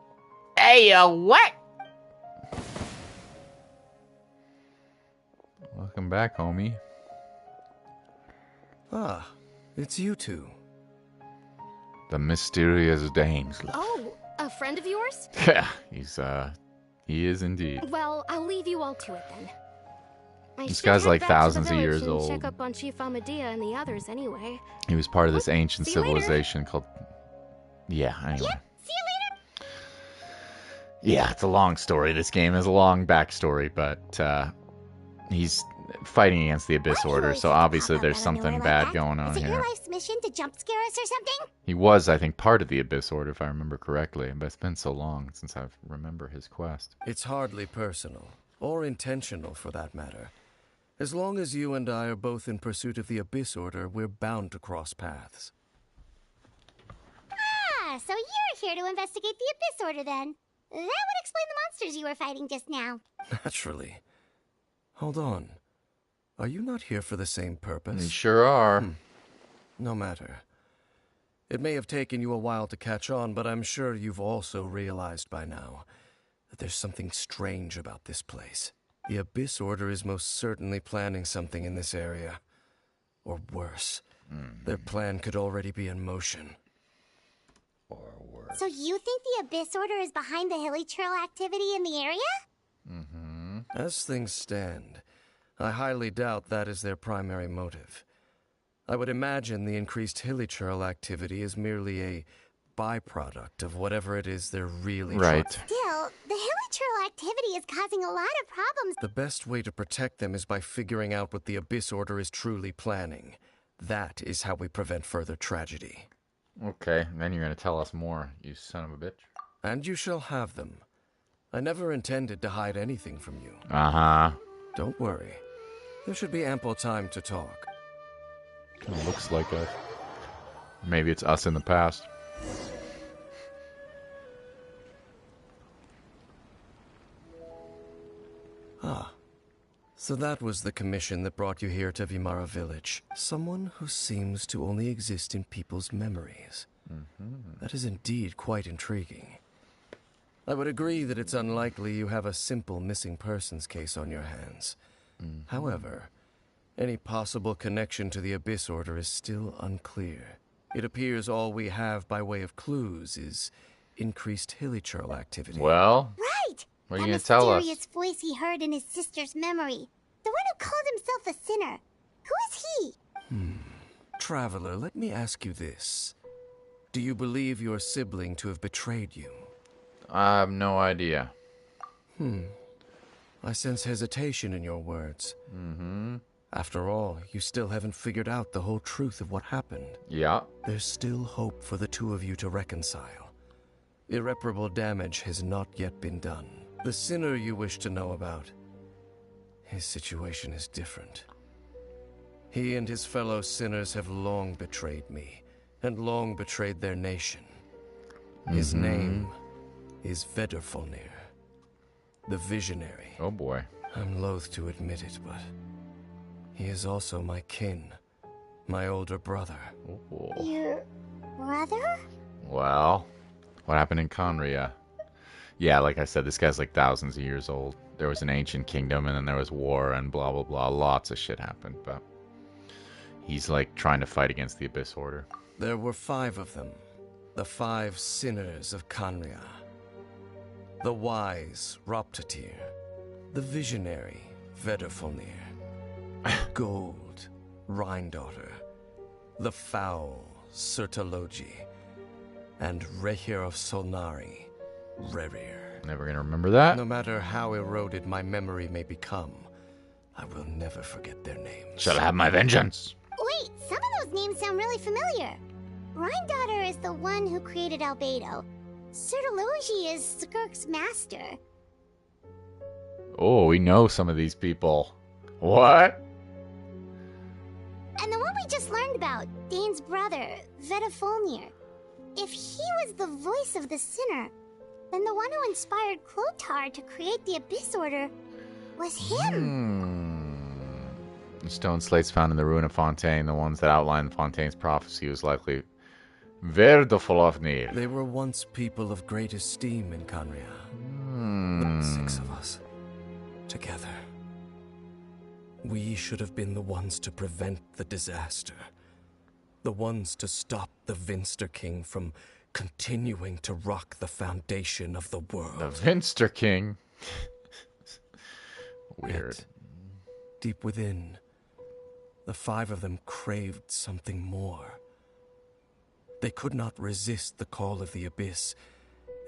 Hey, what? Welcome back, homie. Ah, it's you two. The mysterious Dainslev. Oh, a friend of yours? Yeah, he is indeed. Well, I'll leave you all to it then. This guy's like thousands of years old. Check up on Chief Amadea and the others anyway. He was part of this ancient civilization called... Yeah, anyway. Yep, see you later! Yeah, it's a long story. This game has a long backstory, but he's fighting against the Abyss Order, so obviously there's something bad going on here. Is it here. your life's mission to jump scare us or something? He was, I think, part of the Abyss Order, if I remember correctly, but it's been so long since I remember his quest. It's hardly personal, or intentional for that matter. As long as you and I are both in pursuit of the Abyss Order, we're bound to cross paths. Ah, so you're here to investigate the Abyss Order then. That would explain the monsters you were fighting just now. Naturally. Hold on. Are you not here for the same purpose? You sure are. No matter. It may have taken you a while to catch on, but I'm sure you've also realized by now that there's something strange about this place. The Abyss Order is most certainly planning something in this area. Or worse, their plan could already be in motion. Or worse. So you think the Abyss Order is behind the hilly trail activity in the area? As things stand, I highly doubt that is their primary motive. I would imagine the increased hilly trail activity is merely a byproduct of whatever it is they're really right. Still, the hilly trail activity is causing a lot of problems. The best way to protect them is by figuring out what the Abyss Order is truly planning. That is how we prevent further tragedy. Okay, then you're going to tell us more, you son of a bitch. And you shall have them. I never intended to hide anything from you. Uh-huh. Don't worry. There should be ample time to talk. Kind of looks like us. Maybe it's us in the past. Ah. So that was the commission that brought you here to Vimara Village. Someone who seems to only exist in people's memories. That is indeed quite intriguing. I would agree that it's unlikely you have a simple missing persons case on your hands. However, any possible connection to the Abyss Order is still unclear. It appears all we have by way of clues is increased hilly trail activity. Well, Right! what are you going to tell us? That mysterious voice he heard in his sister's memory. The one who called himself a sinner. Who is he? Traveler, let me ask you this. Do you believe your sibling to have betrayed you? I have no idea. I sense hesitation in your words. After all, you still haven't figured out the whole truth of what happened. Yeah. There's still hope for the two of you to reconcile. Irreparable damage has not yet been done. The sinner you wish to know about, his situation is different. He and his fellow sinners have long betrayed me, and long betrayed their nation. His name is Vedrfolnir, the Visionary. Oh boy. I'm loath to admit it, but he is also my kin, my older brother. Oh. Your brother? Well, what happened in Conria? Yeah, like I said, this guy's like thousands of years old. There was an ancient kingdom, and then there was war, and blah, blah, blah. Lots of shit happened, but he's like trying to fight against the Abyss Order. There were 5 of them, the 5 sinners of Conria. The wise Roptatir, the visionary Vedrfolnir, Gold Rhindaughter, the foul Sertalogi, and Rehir of Solnari, Rerir. Never gonna remember that. No matter how eroded my memory may become, I will never forget their names. Shall I have my vengeance? Wait, some of those names sound really familiar. Rhyndaughter is the one who created Albedo. Sertologi is Skirk's master. Oh, we know some of these people. What? And the one we just learned about, Dane's brother, Vetafolnir. If he was the voice of the sinner, then the one who inspired Clothar to create the Abyss Order was him. The stone slates found in the ruin of Fontaine, the ones that outline Fontaine's prophecy, was likely Vetafolnir. They were once people of great esteem in Canria. The 6 of us. Together. We should have been the ones to prevent the disaster. The ones to stop the Vinster King from continuing to rock the foundation of the world. The Vinster King? Weird. Yet, deep within, the 5 of them craved something more. They could not resist the call of the Abyss,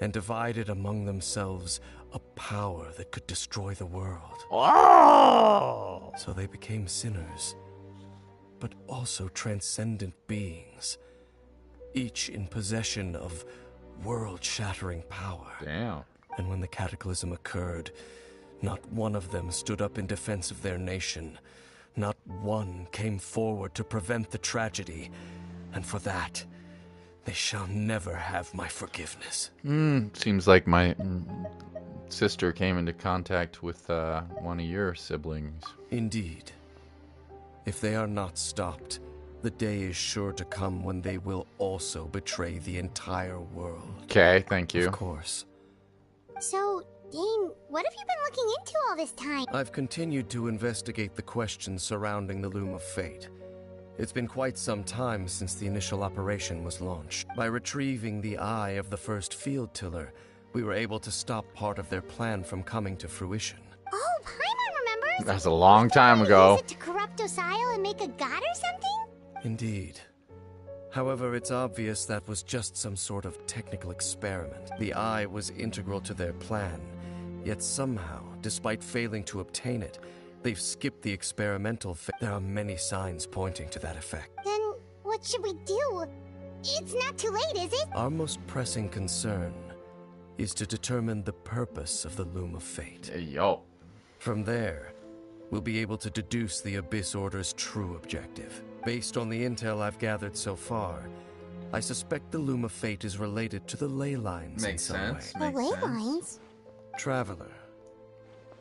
and divided among themselves a power that could destroy the world. Oh! So they became sinners, but also transcendent beings, each in possession of world-shattering power. Damn. And when the cataclysm occurred, not one of them stood up in defense of their nation. Not one came forward to prevent the tragedy, and for that, they shall never have my forgiveness. Seems like my sister came into contact with one of your siblings. Indeed. If they are not stopped, the day is sure to come when they will also betray the entire world. Okay, thank you. Of course. So, Dane, what have you been looking into all this time? I've continued to investigate the questions surrounding the Loom of Fate. It's been quite some time since the initial operation was launched. By retrieving the eye of the first field tiller, we were able to stop part of their plan from coming to fruition. Oh, Paimon remembers? That's a long time ago. Use it to corrupt Osial and make a god or something? Indeed. However, it's obvious that was just some sort of technical experiment. The eye was integral to their plan, yet somehow, despite failing to obtain it, they've skipped the experimental phase. There are many signs pointing to that effect. Then, what should we do? It's not too late, is it? Our most pressing concern is to determine the purpose of the Loom of Fate. Hey, yo. From there, we'll be able to deduce the Abyss Order's true objective. Based on the intel I've gathered so far, I suspect the Loom of Fate is related to the ley lines in some way. The ley lines? Traveler,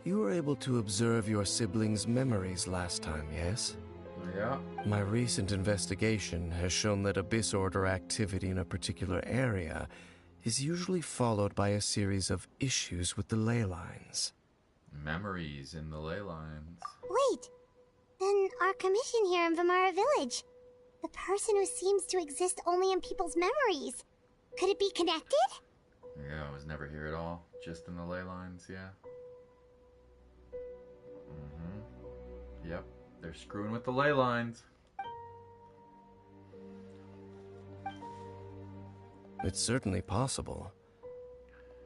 you were able to observe your siblings' memories last time, yes? Yeah. My recent investigation has shown that Abyss Order activity in a particular area is usually followed by a series of issues with the ley lines. Memories in the ley lines. Wait, then our commission here in Vimara Village, the person who seems to exist only in people's memories, could it be connected? Yeah, I was never here at all. Just in the ley lines, yeah. Yep, they're screwing with the ley lines. It's certainly possible.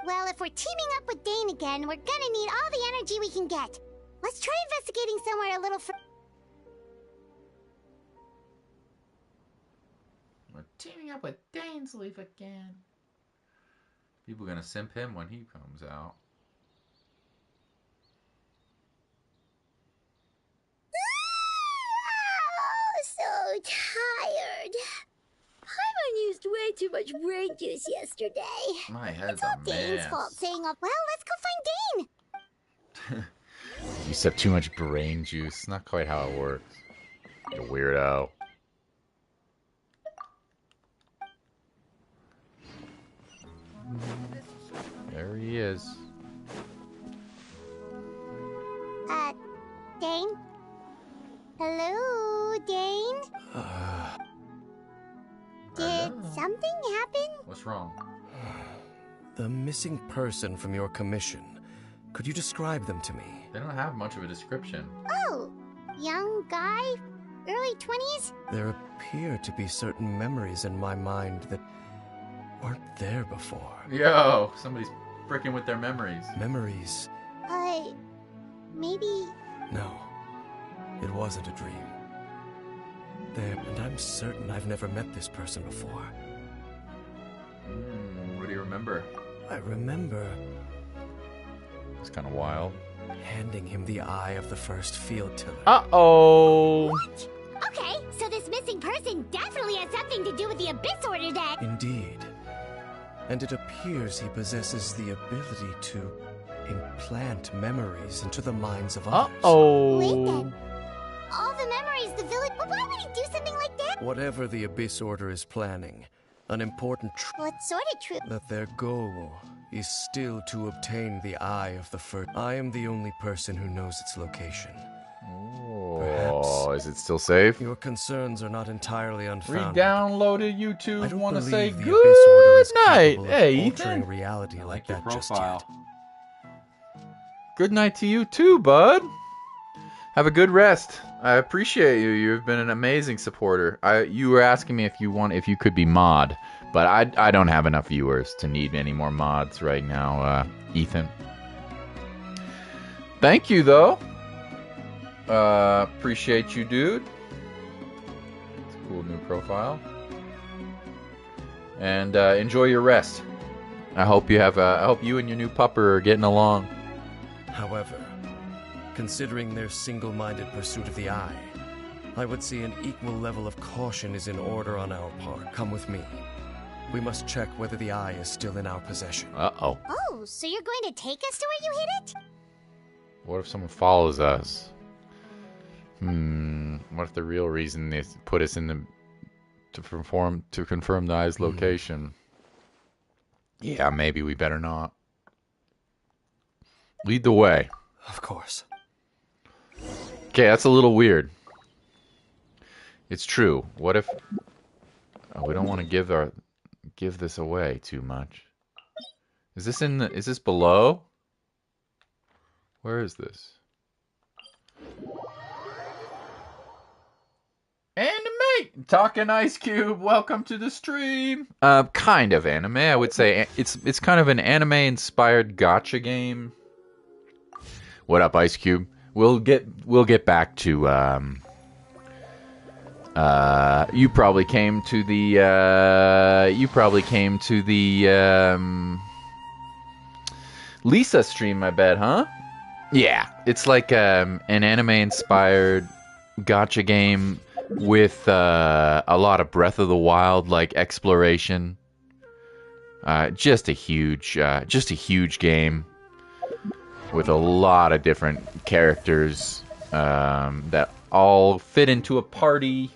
Well, if we're teaming up with Dane again, we're gonna need all the energy we can get. Let's try investigating somewhere a little We're teaming up with Dainsleif again. People are gonna simp him when he comes out. so tired. Paimon used way too much brain juice yesterday. My head's It's all a Dane's mess. fault saying, well, let's go find Dane. You said too much brain juice. Not quite how it works. You weirdo. There he is. Dane? Hello, Dane? Did something happen? What's wrong? The missing person from your commission. Could you describe them to me? They don't have much of a description. Oh, young guy? Early 20s? There appear to be certain memories in my mind that weren't there before. Yo, somebody's freaking with their memories. Memories? Maybe... No, it wasn't a dream. there, and I'm certain I've never met this person before. What do you remember? I remember... It's kind of wild. Handing him the eye of the first field tiller. Uh-oh! What? Okay, so this missing person definitely has something to do with the Abyss Order then. Indeed. And it appears he possesses the ability to implant memories into the minds of others. Uh-oh! Wait then. All the memories the village... But why would he do something like that? Whatever the Abyss Order is planning, an important What sort of truth? that their goal is still to obtain the eye of the first. I am the only person who knows its location. Oh, is it still safe? Your concerns are not entirely unfounded. Re-downloaded I YouTube. don't Want to say believe the Abyss Order good is night. capable of Hey, altering Ethan. reality like that just profile. yet. Good night to you too, bud. Have a good rest. I appreciate you. You've been an amazing supporter. You were asking me if you could be mod, but I don't have enough viewers to need any more mods right now, Ethan. Thank you though. Appreciate you, dude. It's a cool new profile. And enjoy your rest. I hope you and your new pupper are getting along. However, considering their single-minded pursuit of the eye, I would say an equal level of caution is in order on our part. Come with me. We must check whether the eye is still in our possession. Uh-oh. Oh, so you're going to take us to where you hid it? What if someone follows us? What if the real reason they put us in to confirm the eye's location? Yeah, maybe we better not. Lead the way. Of course. Okay, that's a little weird. It's true. What if we don't want to give this away too much? Is this below? Where is this? Anime! Talking Ice Cube, welcome to the stream. Kind of anime, I would say. It's kind of an anime-inspired gacha game. What up, Ice Cube? We'll get back to you probably came to the Lisa stream, I bet, huh? Yeah, it's like an anime-inspired gacha game with a lot of Breath of the Wild like exploration. Just a huge game with a lot of different characters that all fit into a party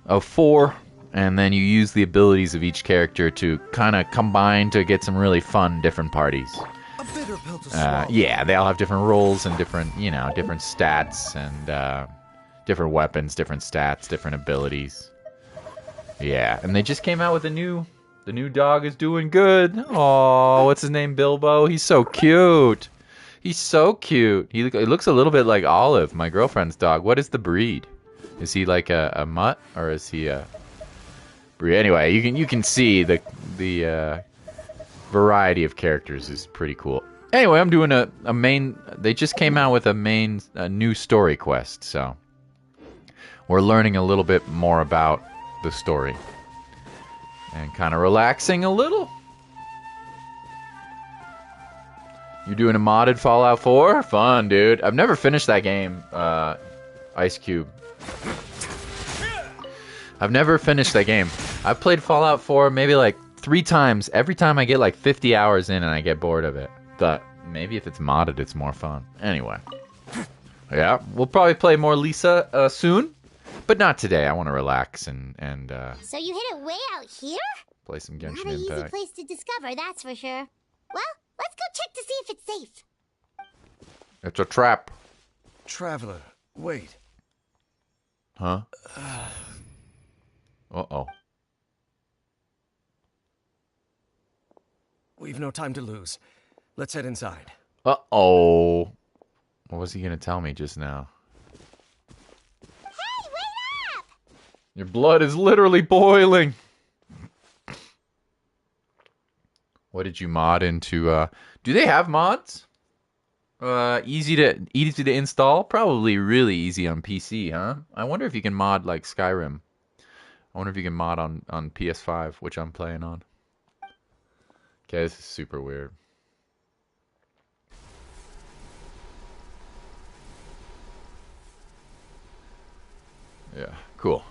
of 4, and then you use the abilities of each character to kind of combine to get some really fun different parties. Yeah, they all have different roles and different stats and different weapons, different stats, different abilities. Yeah, and they just came out with the new dog is doing good. Oh, what's his name? Bilbo. He's so cute. He's so cute. He looks a little bit like Olive, my girlfriend's dog. What is the breed? Is he like a mutt or is he a breed? Anyway, you can see the variety of characters is pretty cool. Anyway, I'm doing a main. They just came out with a new story quest, so we're learning a little bit more about the story and kind of relaxing a little. You're doing a modded Fallout 4? Fun, dude. I've never finished that game, Ice Cube. I've never finished that game. I've played Fallout 4 maybe like 3 times. Every time I get like 50 hours in and I get bored of it. But maybe if it's modded, it's more fun. Anyway. Yeah, we'll probably play more Lisa soon. But not today. I want to relax and So you hid it way out here? play some Genshin Not an easy Impact. place to discover, that's for sure. Well, let's go check to see if it's safe. It's a trap. Traveler, wait. Huh? Uh-oh. We've no time to lose. Let's head inside. Uh-oh. What was he going to tell me just now? Hey, wait up! Your blood is literally boiling. What did you mod into? Do they have mods? Easy to install. Probably really easy on PC, huh? I wonder if you can mod like Skyrim. I wonder if you can mod on PS5, which I'm playing on. Okay, this is super weird. Yeah, cool.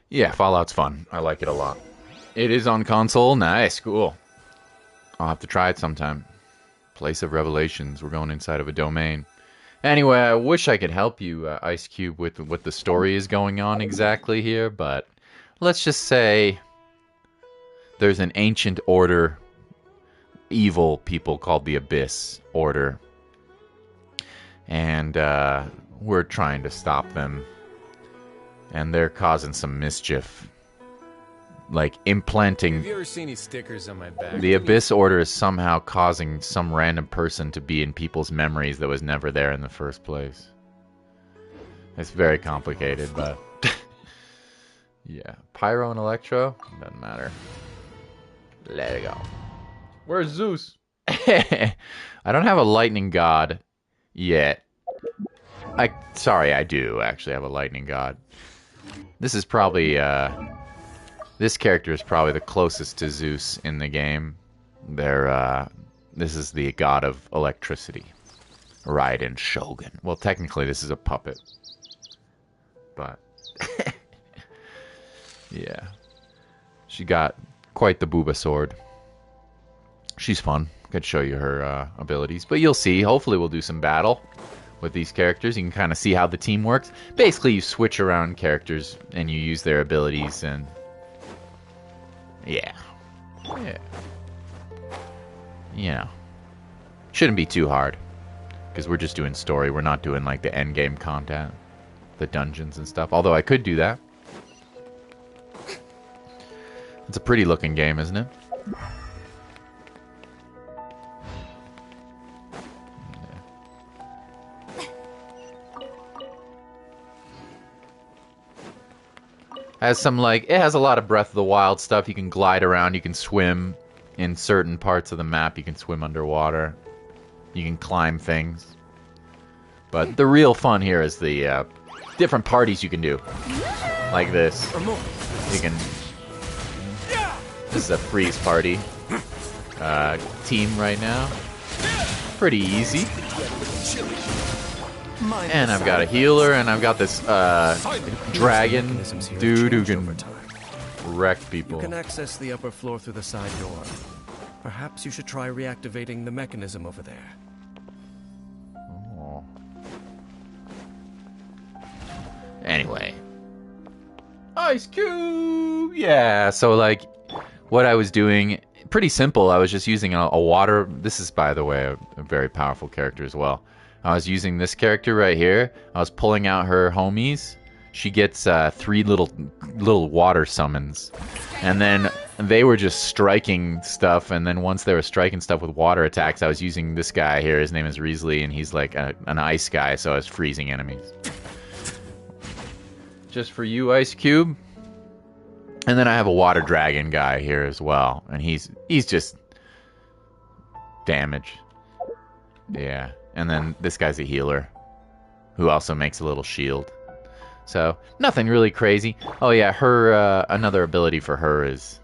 Yeah, Fallout's fun. I like it a lot. It is on console. Nice, cool. I'll have to try it sometime. Place of Revelations. We're going inside of a domain. Anyway, I wish I could help you, Ice Cube, with what the story is going on exactly here, but let's just say there's an ancient order, evil people called the Abyss Order, and we're trying to stop them, and they're causing some mischief. Like implanting. Have you ever seen any stickers on my back? The Abyss Order is somehow causing some random person to be in people's memories that was never there in the first place. It's very complicated, but yeah. Pyro and Electro? Doesn't matter. Let it go. Where's Zeus? I don't have a lightning god yet. Sorry, I do actually have a lightning god. This is probably this character is probably the closest to Zeus in the game. This is the god of electricity. Raiden Shogun. Well, technically this is a puppet. But yeah. She got quite the booba sword. She's fun. Could show you her abilities. But you'll see. Hopefully we'll do some battle with these characters. You can kind of see how the team works. Basically, you switch around characters and you use their abilities and... Yeah. You know. Shouldn't be too hard. Because we're just doing story. We're not doing like the end game content. The dungeons and stuff. Although I could do that. It's a pretty looking game, isn't it? Has some like it has a lot of Breath of the Wild stuff. You can glide around, you can swim in certain parts of the map, you can swim underwater, you can climb things. But the real fun here is the different parties you can do, like this. You can. This is a freeze party team right now. Pretty easy. And I've got a healer, and I've got this dragon dude who can wreck people. You can access the upper floor through the side door. Perhaps you should try reactivating the mechanism over there. Oh. Anyway. Ice Cube! Yeah, so like, what I was doing, pretty simple. I was just using a water... This is, by the way, a very powerful character as well. I was using this character right here. I was pulling out her homies. She gets 3 little water summons. And then they were just striking stuff. And then once they were striking stuff with water attacks, I was using this guy here. His name is Riesly, and he's like an ice guy, so I was freezing enemies. Just for you, Ice Cube. And then I have a water dragon guy here as well. And he's just damage. Yeah. And then this guy's a healer who also makes a little shield. So, nothing really crazy. Oh yeah, her another ability for her is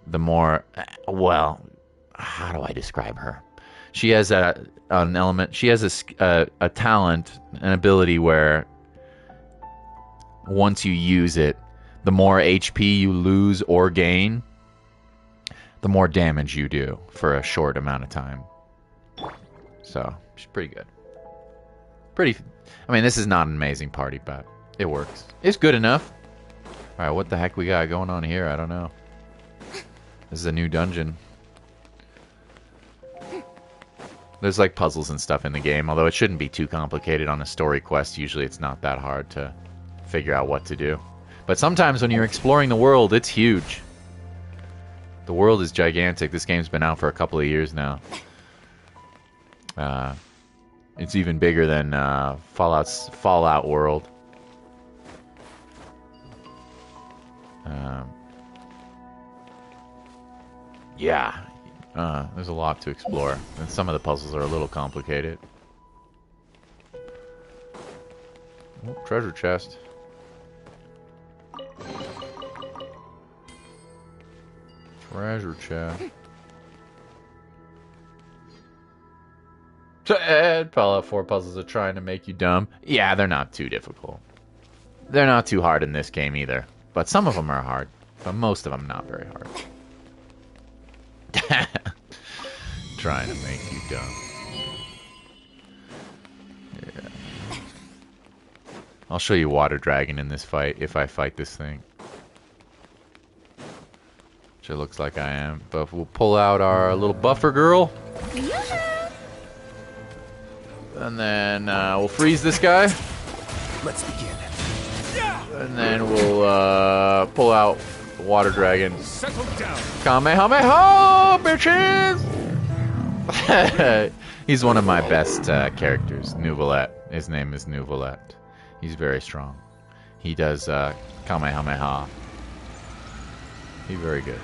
the more... Well, how do I describe her? She has an element... She has a talent, an ability where once you use it, the more HP you lose or gain, the more damage you do for a short amount of time. So, she's pretty good. I mean, this is not an amazing party, but it works. It's good enough. Alright, what the heck we got going on here? I don't know. This is a new dungeon. There's like puzzles and stuff in the game, although it shouldn't be too complicated on a story quest. Usually it's not that hard to figure out what to do. But sometimes when you're exploring the world, it's huge. The world is gigantic. This game's been out for a couple of years now. It's even bigger than Fallout world. Yeah, There's a lot to explore, and some of the puzzles are a little complicated. Oh, treasure chest. Treasure chest. Fallout 4 puzzles are trying to make you dumb. Yeah, they're not too difficult. They're not too hard in this game either. But some of them are hard. But most of them not very hard. Trying to make you dumb. Yeah. I'll show you Water Dragon in this fight if I fight this thing. Which it looks like I am. But we'll pull out our little buffer girl. And then we'll freeze this guy. Let's begin. And then we'll pull out the Water Dragon. Settle down. Kamehameha, bitches! He's one of my best characters, Nouvelette. His name is Nouvelette. He's very strong. He does Kamehameha. He's very good.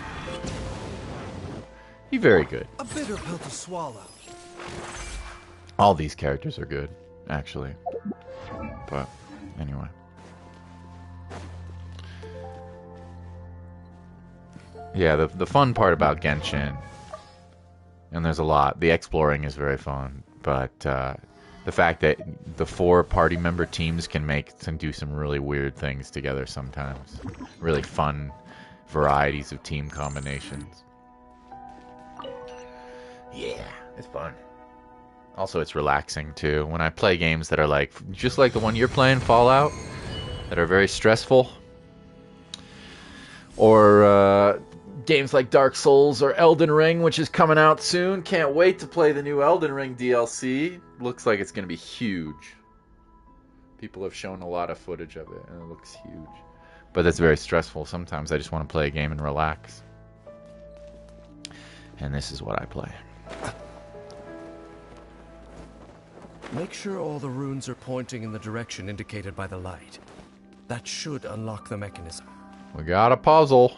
He's very good. A bitter pill to swallow. All these characters are good, actually. But, anyway. Yeah, the fun part about Genshin, and there's a lot, the exploring is very fun, but the fact that the 4 party member teams can do some really weird things together sometimes. Really fun varieties of team combinations. Yeah, it's fun. Also, it's relaxing, too. When I play games that are like, just like the one you're playing, Fallout, that are very stressful, or games like Dark Souls or Elden Ring, which is coming out soon. Can't wait to play the new Elden Ring DLC. Looks like it's going to be huge. People have shown a lot of footage of it, and it looks huge. But that's very stressful. Sometimes I just want to play a game and relax. And this is what I play. Make sure all the runes are pointing in the direction indicated by the light. That should unlock the mechanism. We got a puzzle.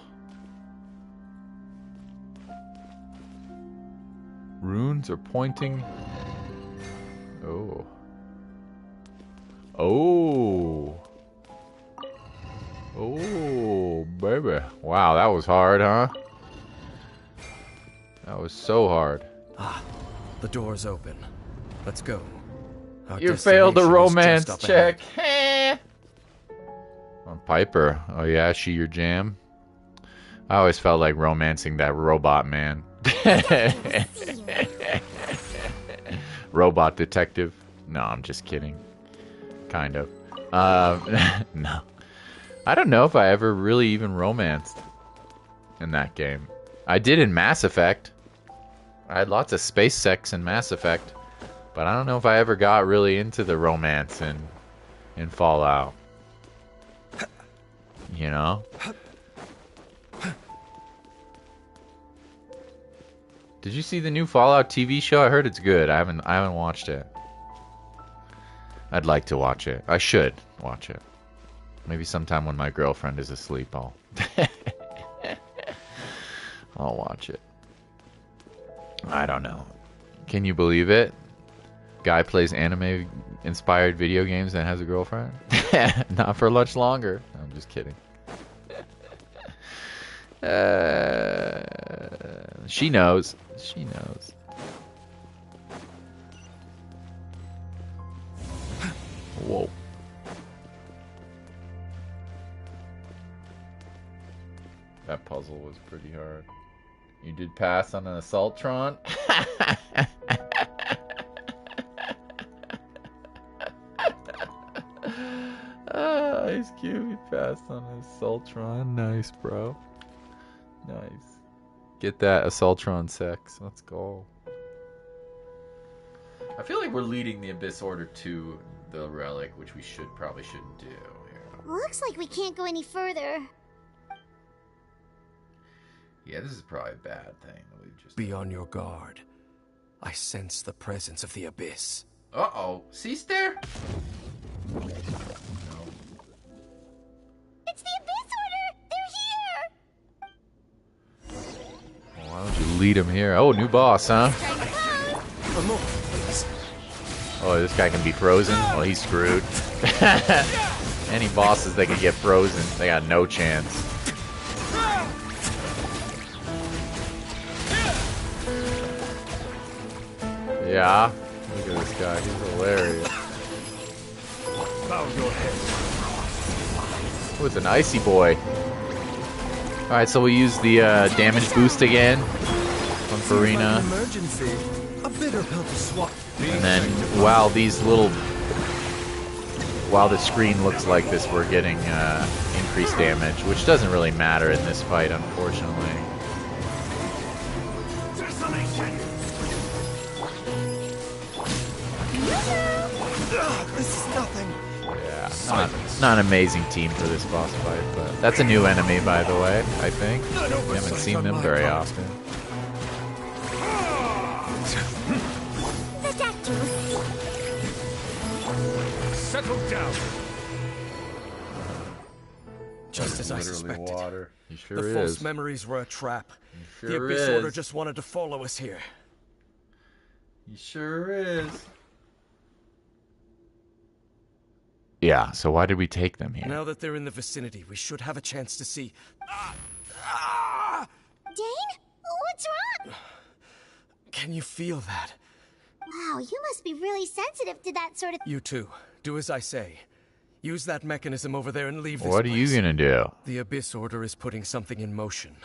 Runes are pointing. Oh. Oh. Oh, baby. Wow, that was hard, huh? That was so hard. Ah, the door's open. Let's go. Our You failed the destination is romance just up check. ahead. On Piper. Oh yeah, she your jam? I always felt like romancing that robot man. Robot detective. No, I'm just kidding. Kind of. No. I don't know if I ever really even romanced in that game. I did in Mass Effect. I had lots of space sex in Mass Effect. But I don't know if I ever got really into the romance in Fallout. You know? Did you see the new Fallout TV show? I heard it's good. I haven't watched it. I'd like to watch it. I should watch it. Maybe sometime when my girlfriend is asleep, I'll watch it. I don't know. Can you believe it? Guy plays anime-inspired video games and has a girlfriend? Not for much longer. I'm just kidding. She knows. She knows. Whoa. That puzzle was pretty hard. You did pass on an Assaultron? Ice Cube, you passed on an Assaultron. Nice, bro. Nice. Get that Assaultron sex. Let's go. I feel like we're leading the Abyss Order to the relic, which we probably shouldn't do here. Looks like we can't go any further. Yeah, this is probably a bad thing that we've just Be on your guard. I sense the presence of the Abyss. Uh-oh. Sister? No. It's the Abyss Order! They're here! Why don't you lead him here. Oh, new boss, huh? Oh, this guy can be frozen? Well, he's screwed. Any bosses that can get frozen, they got no chance. Yeah. Look at this guy. He's hilarious. Oh, it's an icy boy. Alright, so we'll use the damage boost again on Farina. And then while the screen looks like this, we're getting increased damage, which doesn't really matter in this fight, unfortunately. This is nothing. Yeah, not an amazing team for this boss fight, but that's a new enemy, by the way, I think. We haven't seen them very often. Settle down. Just as I suspected. Water. He sure the is. false memories were a trap. He the sure Abyss is. Order just wanted to follow us here. He sure is. Yeah, so why did we take them here? Now that they're in the vicinity, we should have a chance to see. Dane? What's wrong? Can you feel that? Wow, you must be really sensitive to that sort of... You too. Do as I say. Use that mechanism over there and leave this What are you place. gonna do? The Abyss Order is putting something in motion.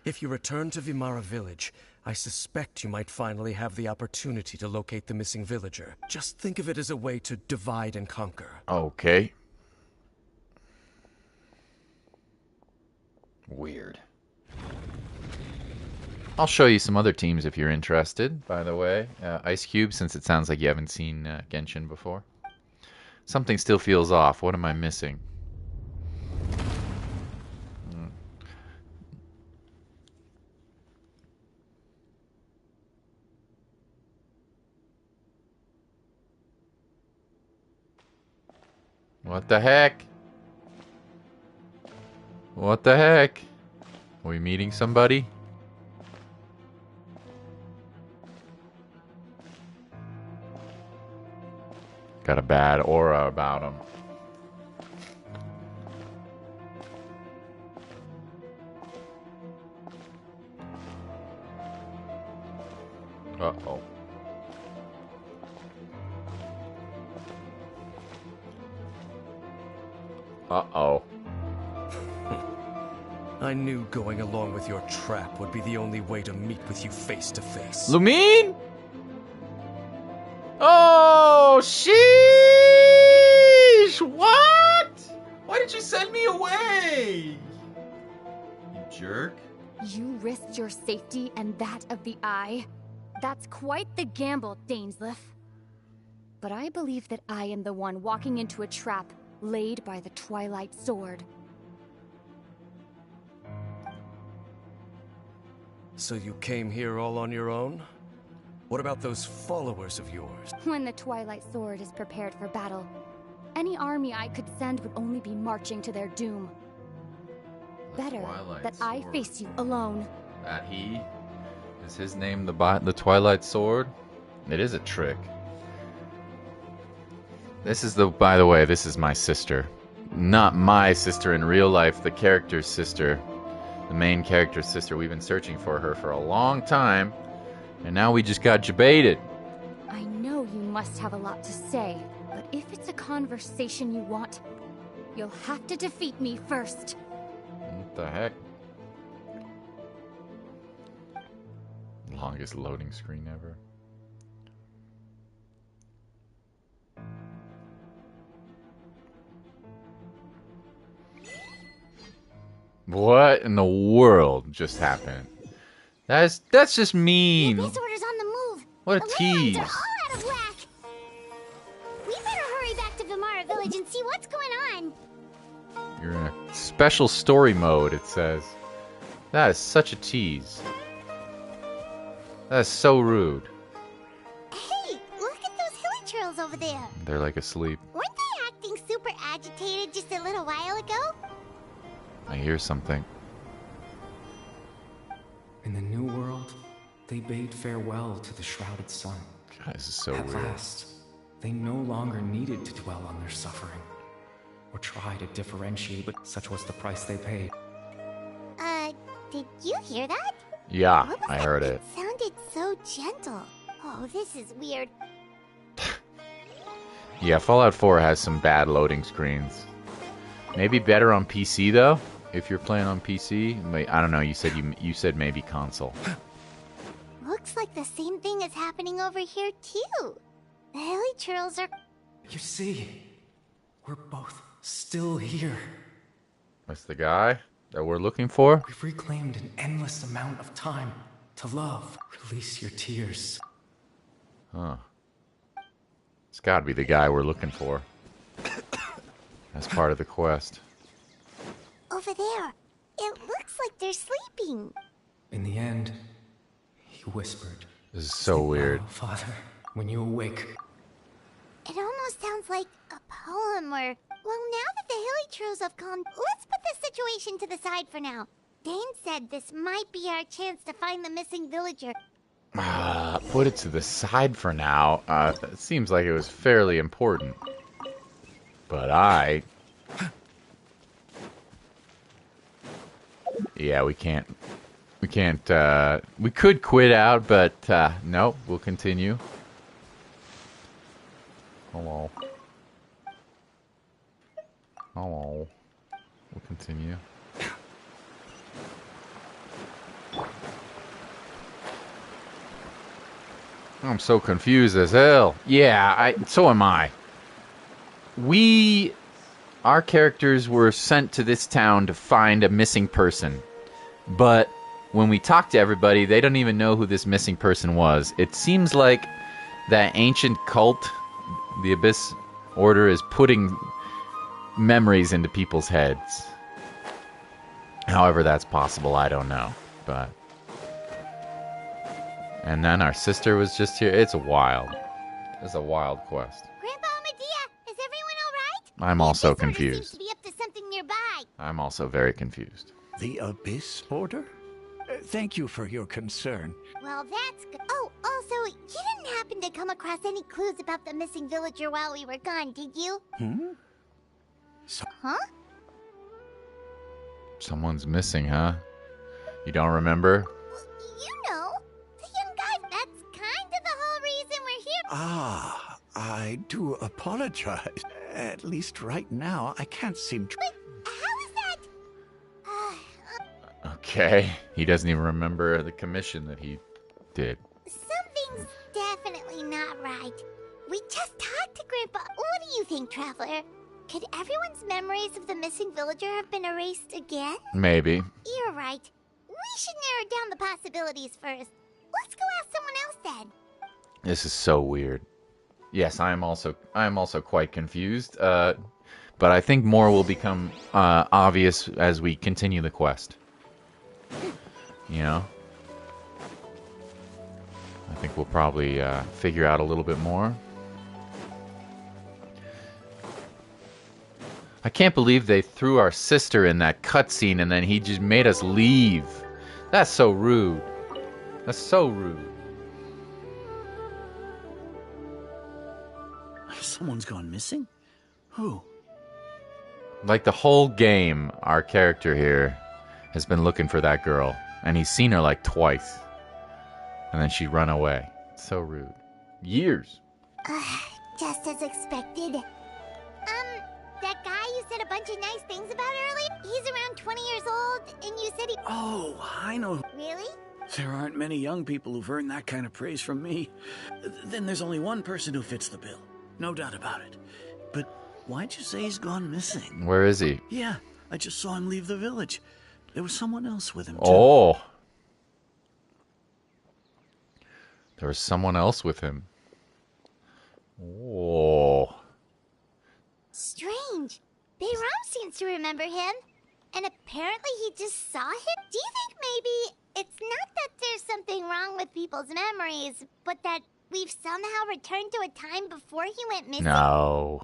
If you return to Vimara Village, I suspect you might finally have the opportunity to locate the missing villager. Just think of it as a way to divide and conquer. Okay. Weird. I'll show you some other teams if you're interested, by the way. Ice Cube, since it sounds like you haven't seen Genshin before. Something still feels off. What am I missing? What the heck? What the heck? Are we meeting somebody? Got a bad aura about him. Uh-oh. Uh-oh. I knew going along with your trap would be the only way to meet with you face to face. Lumine? Oh, sheesh! What? Why did you send me away? You jerk. You risked your safety and that of the Eye? That's quite the gamble, Dainsleif. But I believe that I am the one walking into a trap laid by the Twilight Sword. So you came here all on your own? What about those followers of yours? When the Twilight Sword is prepared for battle, any army I could send would only be marching to their doom. Better that I face you alone. That he? Is his name the Twilight Sword? It is a trick. This is by the way, this is my sister. Not my sister in real life, the character's sister. The main character's sister. We've been searching for her for a long time. And now we just got debated. I know you must have a lot to say, but if it's a conversation you want, you'll have to defeat me first. What the heck? Longest loading screen ever. What in the world just happened? That's just mean. The Abyss Order's on the move. What a the tease. ley lines are all out of whack. We better hurry back to Vimara Village and see what's going on. You're in a special story mode, it says. That is such a tease. That is so rude. Hey, look at those hilly trails over there. They're like asleep. Weren't they acting super agitated just a little while ago? I hear something. In the new world, They bade farewell to the shrouded sun. God, this is so At weird. last, they no longer needed to dwell on their suffering, or try to differentiate, but such was the price they paid. Did you hear that? Yeah, What was I that? heard it. It sounded so gentle. Oh, this is weird. Yeah, Fallout 4 has some bad loading screens. Maybe better on PC though. If you're playing on PC, I don't know. You said maybe console. Looks like the same thing is happening over here too. The hilly churls are. You see, we're both still here. That's the guy that we're looking for. We've reclaimed an endless amount of time to love. Release your tears. Huh. It's gotta be the guy we're looking for. That's part of the quest. Over there. It looks like they're sleeping. In the end, he whispered. This is so weird. Well, Father, when you awake. It almost sounds like a poem or... Well, now that the hilly churls have gone, let's put this situation to the side for now. Dane said this might be our chance to find the missing villager. Put it to the side for now. It seems like it was fairly important. But yeah, we can't, we could quit out, but, nope, we'll continue. Hello. Hello. We'll continue. I'm so confused as hell. Yeah, so am I. Our characters were sent to this town to find a missing person. But when we talk to everybody, they don't even know who this missing person was. It seems like that ancient cult, the Abyss Order, is putting memories into people's heads. However that's possible, I don't know. But... And then our sister was just here. It's wild. It's a wild quest. Grandpa Medea, is everyone all right? I'm also This order confused. seems to be up to something nearby. I'm also very confused. The Abyss Order? Thank you for your concern. Well, that's good. Oh, also, you didn't happen to come across any clues about the missing villager while we were gone, did you? Huh? Someone's missing, huh? You don't remember? Well, you know, the young guy. That's kind of the whole reason we're here. Ah, I do apologize. At least right now, I can't seem to... But how is that? Okay. He doesn't even remember the commission that he did. Something's definitely not right. We just talked to Grandpa. What do you think, Traveler? Could everyone's memories of the missing villager have been erased again? Maybe. You're right. We should narrow down the possibilities first. Let's go ask someone else then. This is so weird. Yes, I am also quite confused. But I think more will become obvious as we continue the quest. You know? I think we'll probably figure out a little bit more. I can't believe they threw our sister in that cutscene and then he just made us leave. That's so rude. That's so rude. Someone's gone missing? Who? Like the whole game, our character here has been looking for that girl. And he's seen her like twice. And then she'd run away. It's so rude. Years. Just as expected. That guy you said a bunch of nice things about earlier, he's around 20 years old, and you said he... Oh, I know. Really? There aren't many young people who've earned that kind of praise from me. Then there's only one person who fits the bill. No doubt about it. But why'd you say he's gone missing? Where is he? Yeah, I just saw him leave the village. There was someone else with him, too. Oh. There was someone else with him. Oh. Strange. Bayram seems to remember him. And apparently he just saw him? Do you think maybe it's not that there's something wrong with people's memories, but that we've somehow returned to a time before he went missing? No.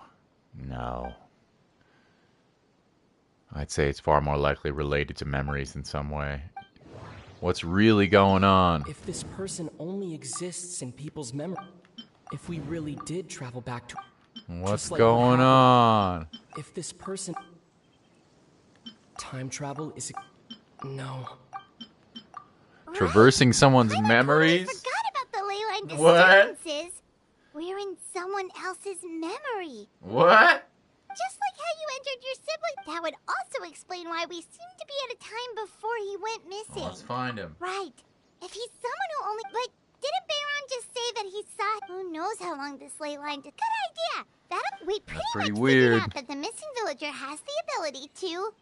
No. I'd say it's far more likely related to memories in some way. What's really going on? If this person only exists in people's memory, if we really did travel back to... What's going on? If this person... Time travel is... No. Traversing someone's memories? I forgot about the ley line disturbances. We're in someone else's memory. What? Just like how you entered your sibling. That would also explain why we seem to be at a time before he went missing. Let's find him. Right. If he's someone who only... But didn't Bayron just say that he saw... Who knows how long this ley line... Good idea. We pretty much figured out that the missing villager has the ability to...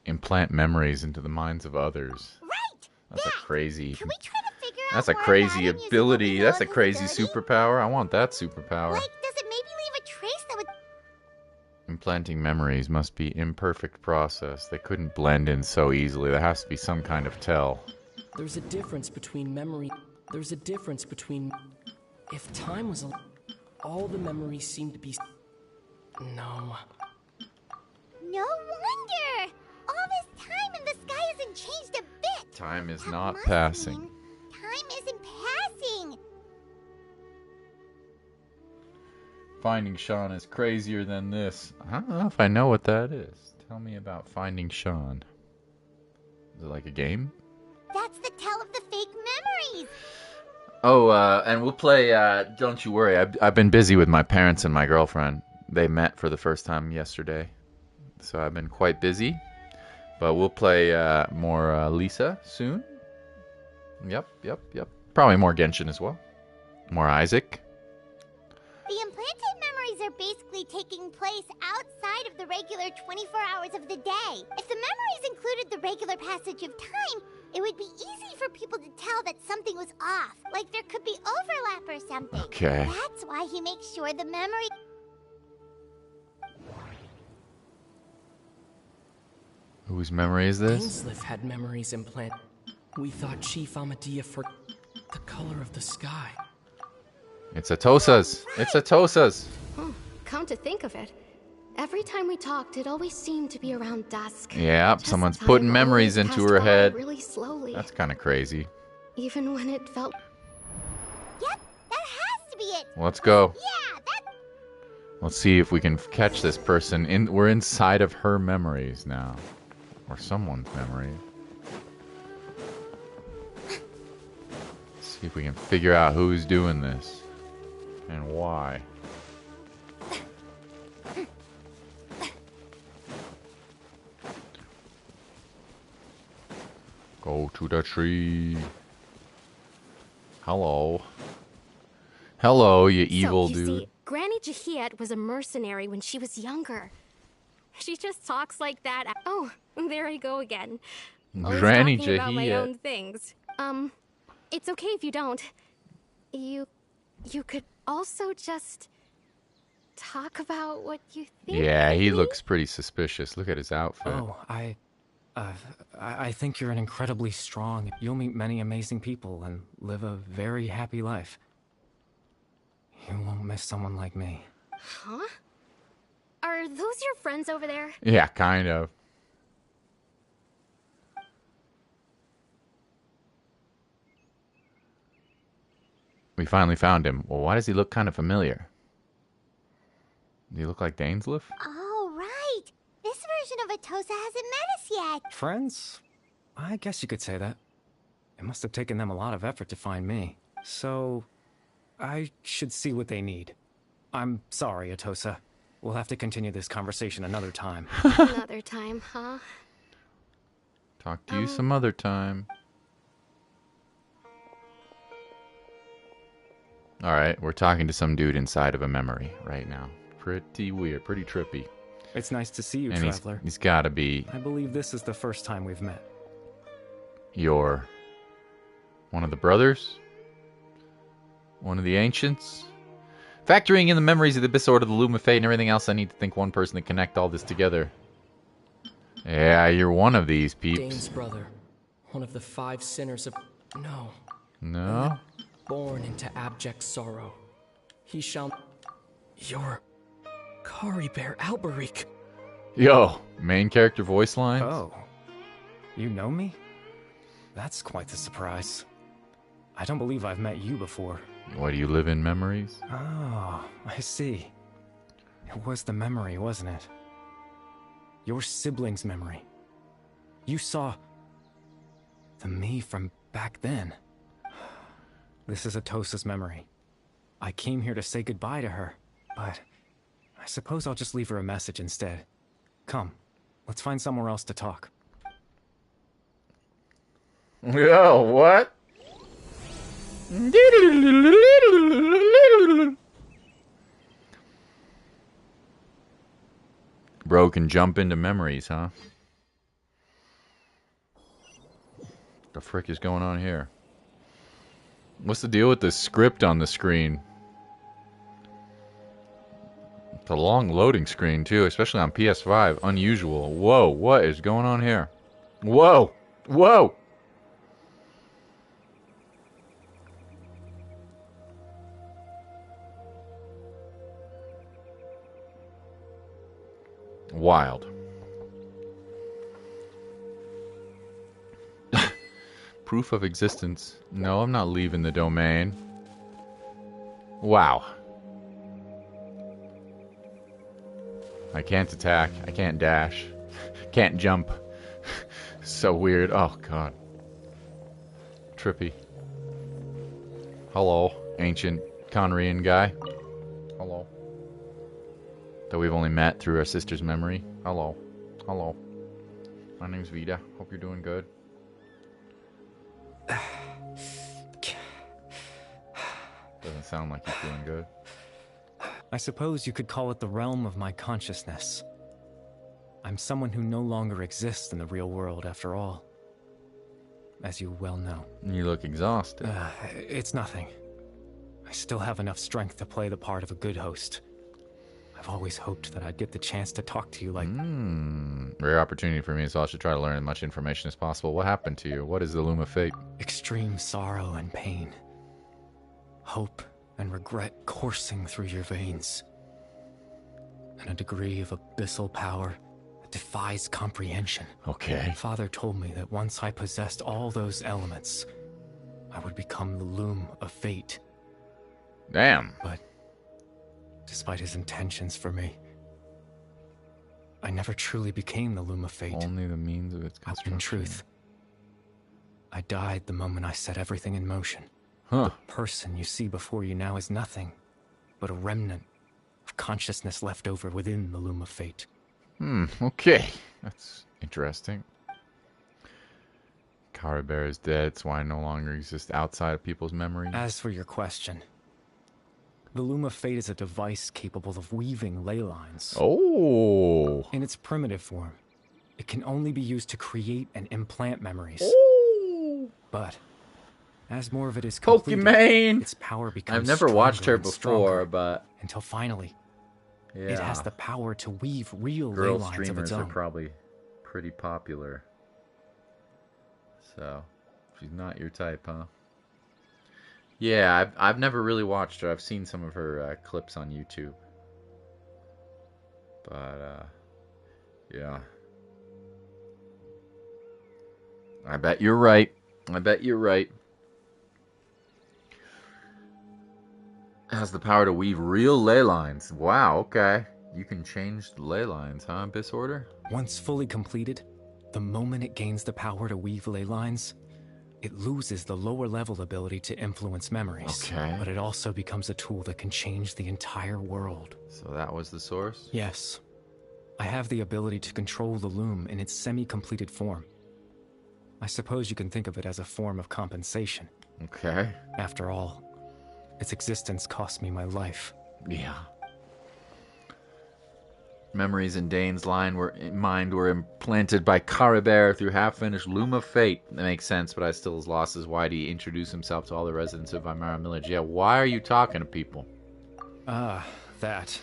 implant memories into the minds of others. Right. That's a crazy... Can we try to figure out That's a crazy ability. That's a crazy superpower. I want that superpower. Like, does it maybe leave a trace that would... Implanting memories must be imperfect process. They couldn't blend in so easily. There has to be some kind of tell. There's a difference between memory... There's a difference between... If time was... All the memories seem to be... No. No wonder! All this time and the sky hasn't changed a bit! Time is not passing. Time isn't passing! Finding Sean is crazier than this. I don't know if I know what that is. Tell me about Finding Sean. Is it like a game? That's the tell of the fake memories! Oh, and we'll play, don't you worry, I've been busy with my parents and my girlfriend. They met for the first time yesterday. So I've been quite busy. But we'll play more Lisa soon. Yep. Probably more Genshin as well. More Isaac. The implanted memories are basically taking place outside of the regular 24 hours of the day. If the memories included the regular passage of time, it would be easy for people to tell that something was off. Like there could be overlap or something. Okay. That's why he makes sure the memory... Whose memory is this? Dainsleif had memories implanted. We thought Chief Amadea for the color of the sky. It's Atosa's. Right. It's Atosa's. Come to think of it, every time we talked, it always seemed to be around dusk. Yeah, someone's putting memories into her head. Really slowly. That's kind of crazy. Even when it felt... Yep, that has to be it. Let's go. Yeah, that... Let's see if we can catch this person. We're inside of her memories now. Or someone's memory. Let's see if we can figure out who's doing this. And why. Go to the tree. Hello. Hello, you evil dude. See, Granny Jahiet was a mercenary when she was younger. She just talks like that. Oh, there I go again. Granny Jahiet. About my own Jahiet. things. It's okay if you don't. You could also just talk about what you think. Yeah, he looks pretty suspicious. Look at his outfit. Oh, I think you're an incredibly strong. You'll meet many amazing people and live a very happy life. You won't miss someone like me. Huh? Are those your friends over there? Yeah, kind of. We finally found him. Well, why does he look kind of familiar? Does he look like Dainsleif? Oh, right. This version of Atosa hasn't met us yet. Friends? I guess you could say that. It must have taken them a lot of effort to find me. So, I should see what they need. I'm sorry, Atosa. We'll have to continue this conversation another time. Another time, huh? Talk to you some other time. Alright, we're talking to some dude inside of a memory right now. Pretty weird, pretty trippy. It's nice to see you, and Traveler. He's gotta be... I believe this is the first time we've met. You're... one of the brothers? One of the ancients? Factoring in the memories of the Abyss Order, the Loom of Fate, and everything else, I need to think one person to connect all this together. Yeah, you're one of these peeps. Dane's brother. One of the 5 sinners of... No. No? Born into abject sorrow. He shall... You're... Kari Bear Alberich. Yo, main character voice lines? Oh. You know me? That's quite the surprise. I don't believe I've met you before. What, do you live in memories? Oh, I see. It was the memory, wasn't it? Your sibling's memory. You saw the me from back then. This is Atosa's memory. I came here to say goodbye to her, but I suppose I'll just leave her a message instead. Come, let's find somewhere else to talk. Yo, what? Bro can jump into memories, huh? The frick is going on here? What's the deal with the script on the screen? It's a long loading screen, too, especially on PS5. Unusual. Whoa, what is going on here? Whoa! Whoa! Wild. Proof of existence. No, I'm not leaving the domain. Wow. I can't attack. I can't dash. Can't jump. So weird. Oh, God. Trippy. Hello, ancient Conrian guy. Hello. That we've only met through our sister's memory. Hello. Hello. My name's Vida. Hope you're doing good. Doesn't sound like he's doing good. I suppose you could call it the realm of my consciousness. I'm someone who no longer exists in the real world, after all. As you well know. You look exhausted. It's nothing. I still have enough strength to play the part of a good host. I've always hoped that I'd get the chance to talk to you like... Rare opportunity for me, so I should try to learn as much information as possible. What happened to you? What is the Loom of Fate? Extreme sorrow and pain. Hope and regret coursing through your veins. And a degree of abyssal power that defies comprehension. Okay. Father told me that once I possessed all those elements, I would become the Loom of Fate. Damn. But despite his intentions for me, I never truly became the Loom of Fate. Only the means of its construction. In truth, I died the moment I set everything in motion. Huh. The person you see before you now is nothing but a remnant of consciousness left over within the Loom of Fate. Okay. That's interesting. Caribear is dead, that's why I no longer exist outside of people's memories. As for your question, the Loom of Fate is a device capable of weaving ley lines. Oh! In its primitive form, it can only be used to create and implant memories. Oh! But as more of it is completed, Pokemon! Its power becomes I've never watched her stronger and before, stronger, but... until finally, yeah. it has the power to weave real ley Girl lines of its streamers own. are probably pretty popular. So, she's not your type, huh? Yeah, I've never really watched her. I've seen some of her clips on YouTube. But, yeah. I bet you're right. I bet you're right. Has the power to weave real ley lines. Wow, okay. You can change the ley lines, huh, Abyss Order? Once fully completed, the moment it gains the power to weave ley lines, it loses the lower level ability to influence memories. Okay. But it also becomes a tool that can change the entire world. So that was the source? Yes. I have the ability to control the loom in its semi-completed form. I suppose you can think of it as a form of compensation. Okay. After all, its existence cost me my life. Yeah. Memories in Dane's mind were implanted by Caribear through half-finished Loom of Fate. That makes sense, but I still was lost as why did he introduce himself to all the residents of Vimara Village? Yeah, why are you talking to people? That.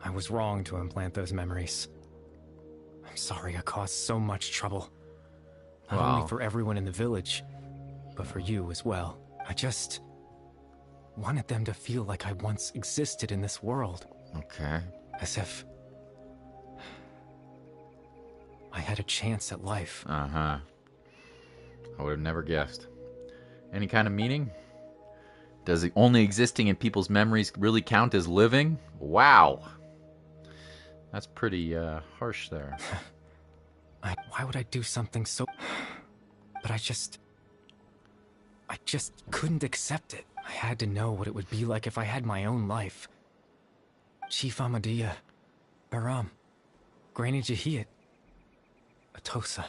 I was wrong to implant those memories. I'm sorry I caused so much trouble. Not only for everyone in the village, but for you as well. I just wanted them to feel like I once existed in this world. Okay. As if I had a chance at life. Uh-huh. I would have never guessed. Any kind of meaning? Does it only existing in people's memories really count as living? Wow. That's pretty harsh there. Why would I do something so... But I just couldn't accept it. I had to know what it would be like if I had my own life. Chief Ahmadiyya, Baram, Granny Jahiyat, Atosa.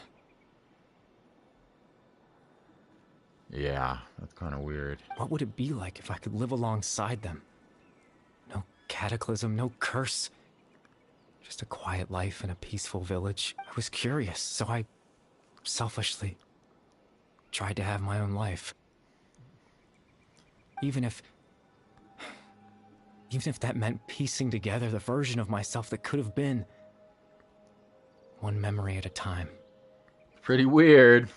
Yeah, that's kind of weird. What would it be like if I could live alongside them? No cataclysm, no curse. Just a quiet life in a peaceful village. I was curious, so I selfishly tried to have my own life. Even if that meant piecing together the version of myself that could have been. One memory at a time. Pretty weird.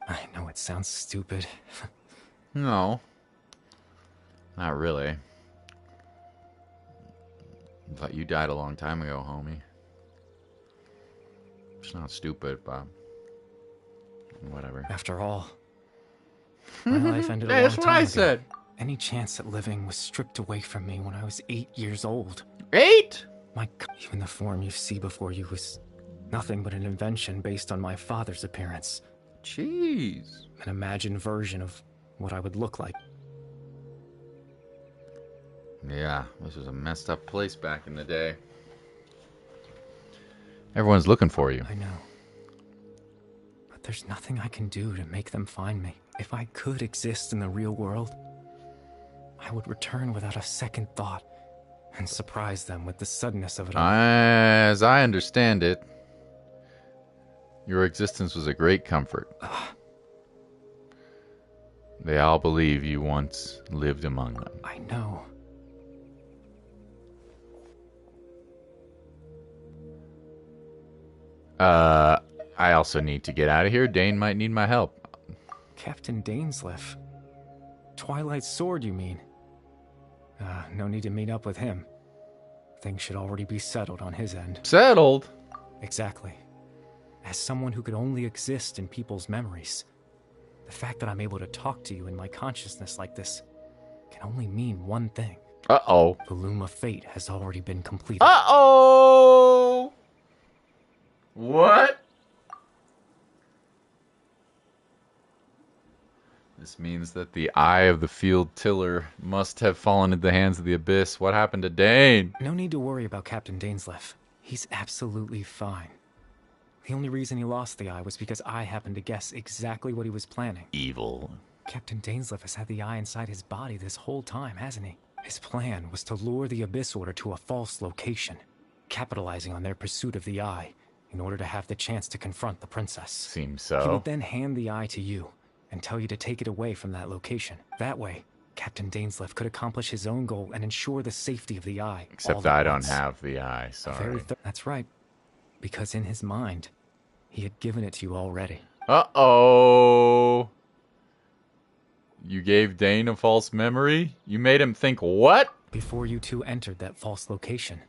I know it sounds stupid. No. Not really. But you died a long time ago, homie. It's not stupid, but... whatever. After all, my life ended a long That's time what I ago. said. Any chance at living was stripped away from me when I was 8 years old. 8? Even the form you see before you was nothing but an invention based on my father's appearance. Jeez. An imagined version of what I would look like. Yeah, this was a messed up place back in the day. Everyone's looking for you. I know. But there's nothing I can do to make them find me. If I could exist in the real world, I would return without a second thought and surprise them with the suddenness of it all. As I understand it, your existence was a great comfort. They all believe you once lived among them. I know. I also need to get out of here. Dane might need my help. Captain Dainsleif. Twilight's sword, you mean? No need to meet up with him. Things should already be settled on his end. Settled? Exactly. As someone who could only exist in people's memories, the fact that I'm able to talk to you in my consciousness like this can only mean one thing. Uh-oh. The Loom of Fate has already been completed. Uh-oh! What? This means that the eye of the field tiller must have fallen into the hands of the abyss. What happened to Dane? No need to worry about Captain Dainsleif. He's absolutely fine. The only reason he lost the eye was because I happened to guess exactly what he was planning. Evil. Captain Dainsleif has had the eye inside his body this whole time, hasn't he? His plan was to lure the Abyss Order to a false location, capitalizing on their pursuit of the eye in order to have the chance to confront the princess. Seems He so. would then hand the eye to you and tell you to take it away from that location. That way, Captain Dainsleif could accomplish his own goal and ensure the safety of the eye. Except I don't have the eye, sorry. That's right. Because in his mind, he had given it to you already. Uh-oh. You gave Dane a false memory? You made him think what? Before you two entered that false location.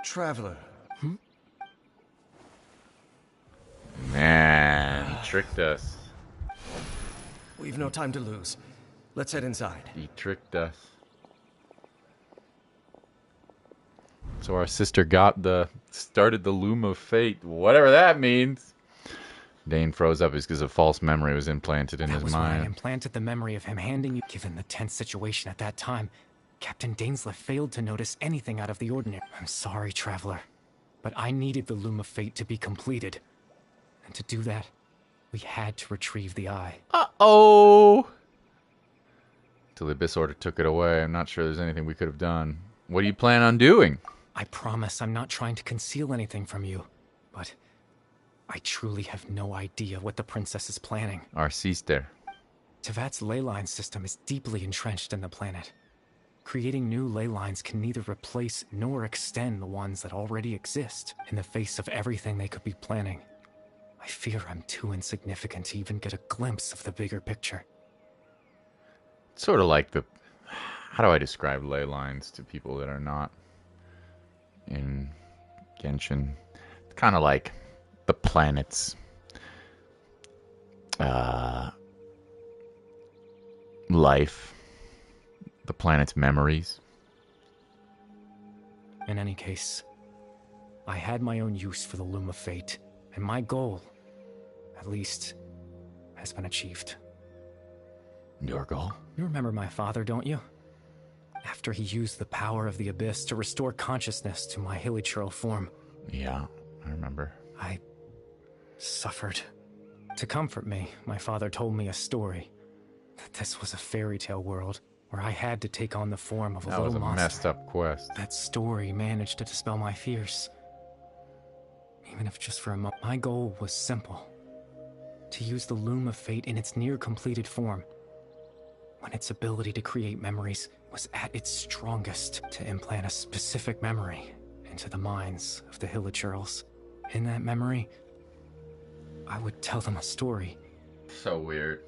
Traveler. Man, he tricked us. We've no time to lose. Let's head inside. He tricked us. So our sister started the Loom of Fate, whatever that means. Dane froze up because a false memory was implanted in his That was why I mind. implanted the memory of him handing you. Given the tense situation at that time, Captain Dainsleif failed to notice anything out of the ordinary. I'm sorry, Traveler, but I needed the Loom of Fate to be completed. And to do that, we had to retrieve the eye. Uh-oh! Till the Abyss Order took it away. I'm not sure there's anything we could have done. What do you plan on doing? I promise I'm not trying to conceal anything from you, but I truly have no idea what the princess is planning. Our sister. Tevat's ley line system is deeply entrenched in the planet. Creating new ley lines can neither replace nor extend the ones that already exist. In the face of everything they could be planning, I fear I'm too insignificant to even get a glimpse of the bigger picture. Sort of like the... How do I describe ley lines to people that are not in Genshin? Kind of like the planets life, the planet's memories. In any case, I had my own use for the Loom of Fate, and my goal, at least, has been achieved. Your goal? You remember my father, don't you? After he used the power of the Abyss to restore consciousness to my hilichurl form. Yeah, I remember. I suffered. To comfort me, my father told me a story. That this was a fairy tale world, where I had to take on the form of a little monster. That was a messed up quest. That story managed to dispel my fears. Even if just for a moment. My goal was simple. To use the Loom of Fate in its near-completed form. When its ability to create memories was at its strongest, to implant a specific memory into the minds of the hilichurls. In that memory, I would tell them a story. So weird.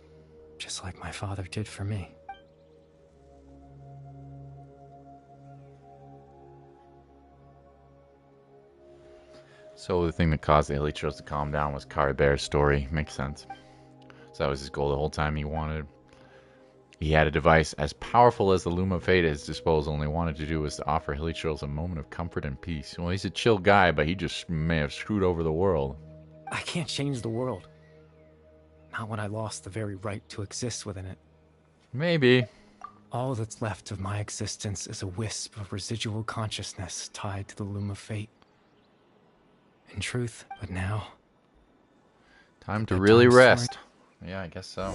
Just like my father did for me. So the thing that caused the hilichurls to calm down was Caribear's story. Makes sense. So that was his goal the whole time. He had a device as powerful as the Loom of Fate at his disposal, and he wanted to do was to offer hilichurls a moment of comfort and peace. Well, he's a chill guy, but he just may have screwed over the world. I can't change the world. Not when I lost the very right to exist within it. Maybe. All that's left of my existence is a wisp of residual consciousness tied to the Loom of Fate. In truth, but now... Time to really rest. Yeah, I guess so.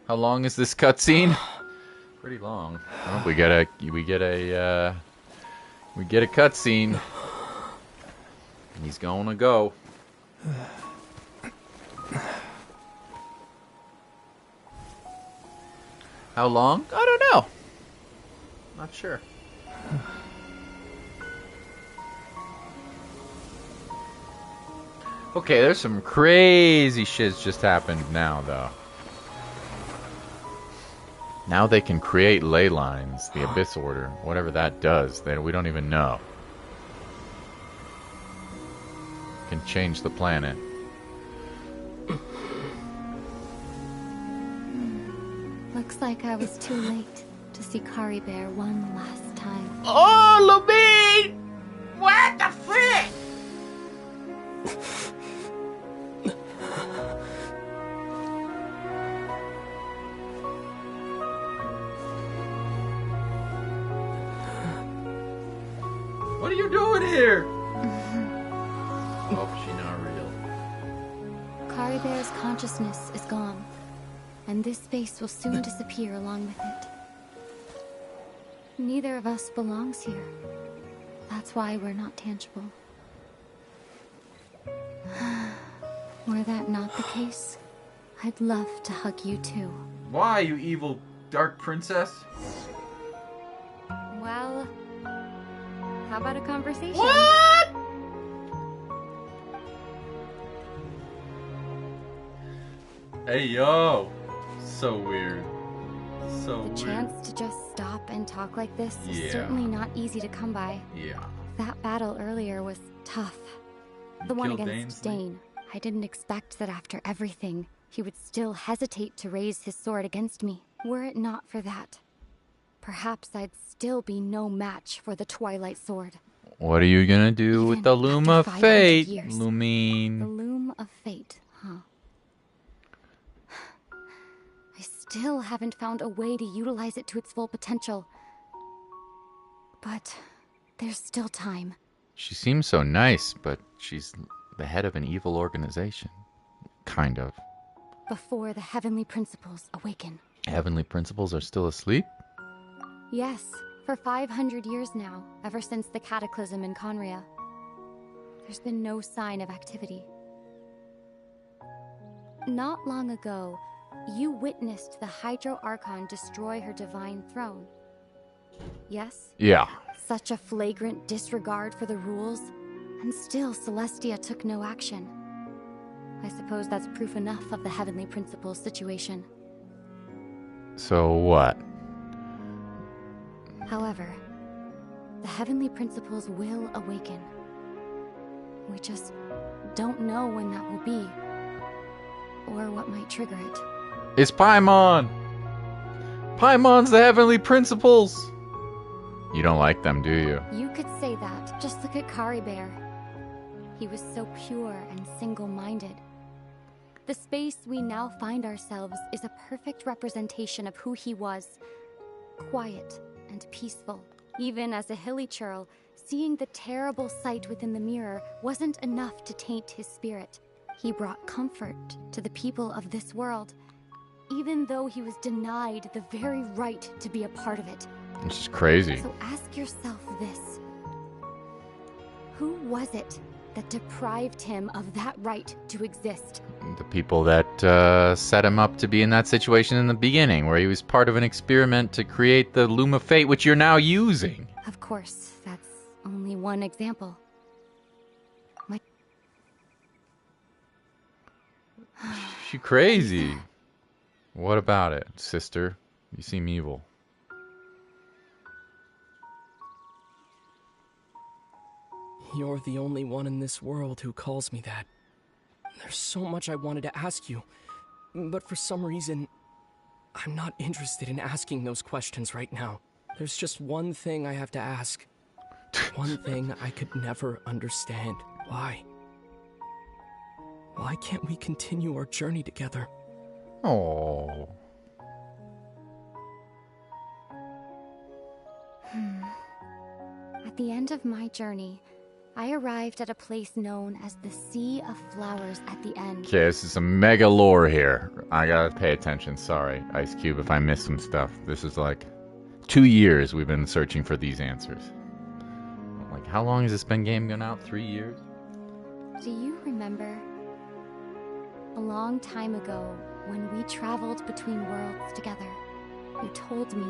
How long is this cutscene? Pretty long. Oh, we get a cutscene. He's gonna go. How long? I don't know. Not sure. Okay, there's some crazy shit's just happened now, though. Now they can create ley lines, the Abyss Order, whatever that does, we don't even know. Can change the planet. Looks like I was too late to see Caribear one last time. Oh, Lubin! What the frick? What are you doing here? Hope she's not real. Caribear's consciousness is gone, and this space will soon disappear along with it. Neither of us belongs here. That's why we're not tangible. Were that not the case, I'd love to hug you too. Why, you evil dark princess? Well, how about a conversation? What? Hey, yo. So weird. So The weird. chance to just stop and talk like this is Yeah. certainly not easy to come by. Yeah. That battle earlier was tough. The one killed against Dainsley? Dane. I didn't expect that after everything, he would still hesitate to raise his sword against me. Were it not for that, perhaps I'd still be no match for the Twilight Sword. What are you gonna do with the Loom of 500 Fate, years. Lumine? The Loom of Fate, huh? I still haven't found a way to utilize it to its full potential. But there's still time. She seems so nice, but she's the head of an evil organization. Kind of. Before the heavenly principles awaken. Heavenly principles are still asleep? Yes, for 500 years now, ever since the cataclysm in Conria. There's been no sign of activity. Not long ago, you witnessed the Hydro Archon destroy her divine throne. Yes? Yeah. Such a flagrant disregard for the rules, and still Celestia took no action. I suppose that's proof enough of the Heavenly Principles situation. So what? However, the Heavenly Principles will awaken. We just don't know when that will be. or what might trigger it. It's Paimon! Paimon's the heavenly principles! You don't like them, do you? You could say that. Just look at Bear. He was so pure and single-minded. The space we now find ourselves is a perfect representation of who he was. Quiet and peaceful. Even as a hilly churl, seeing the terrible sight within the mirror wasn't enough to taint his spirit. He brought comfort to the people of this world, even though he was denied the very right to be a part of it. This is crazy. So ask yourself this. Who was it that deprived him of that right to exist? The people that set him up to be in that situation in the beginning, where he was part of an experiment to create the Loom of Fate, which you're now using. Of course, that's only one example. She crazy. What about it, sister? You seem evil. You're the only one in this world who calls me that. There's so much I wanted to ask you, but for some reason, I'm not interested in asking those questions right now. There's just one thing I have to ask. One thing I could never understand. Why? Why can't we continue our journey together? Oh. At the end of my journey, I arrived at a place known as the Sea of Flowers at the end. Okay, this is some mega lore here. I gotta pay attention. Sorry, Ice Cube, if I missed some stuff. This is like 2 years we've been searching for these answers. Like, how long has this been game gone out? 3 years? Do you remember? A long time ago, when we traveled between worlds together, you told me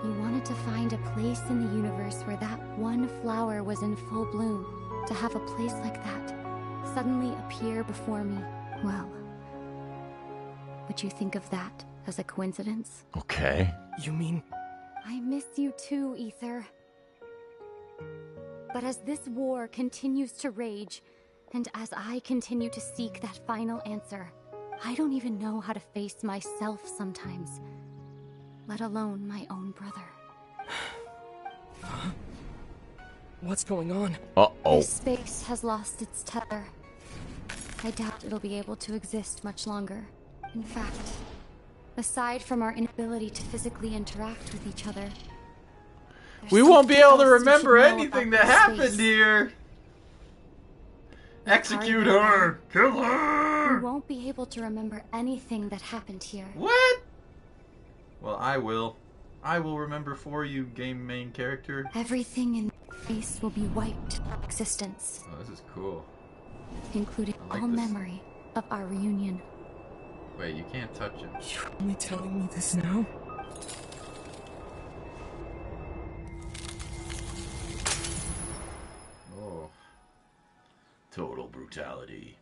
you wanted to find a place in the universe where that one flower was in full bloom. To have a place like that suddenly appear before me, well, would you think of that as a coincidence? Okay. You mean... I miss you too, Ether. But as this war continues to rage, and as I continue to seek that final answer, I don't even know how to face myself sometimes, let alone my own brother. What's going on? Uh-oh. This space has lost its tether. I doubt it'll be able to exist much longer. In fact, aside from our inability to physically interact with each other, we won't be able to remember anything that happened here. Execute her! Kill her! We won't be able to remember anything that happened here. What? Well, I will. I will remember for you, game main character. Everything in space will be wiped from existence. Oh, this is cool. Including like all this. memory of our reunion. Wait, you can't touch it. You're only telling me this now? Oh. Total brutality.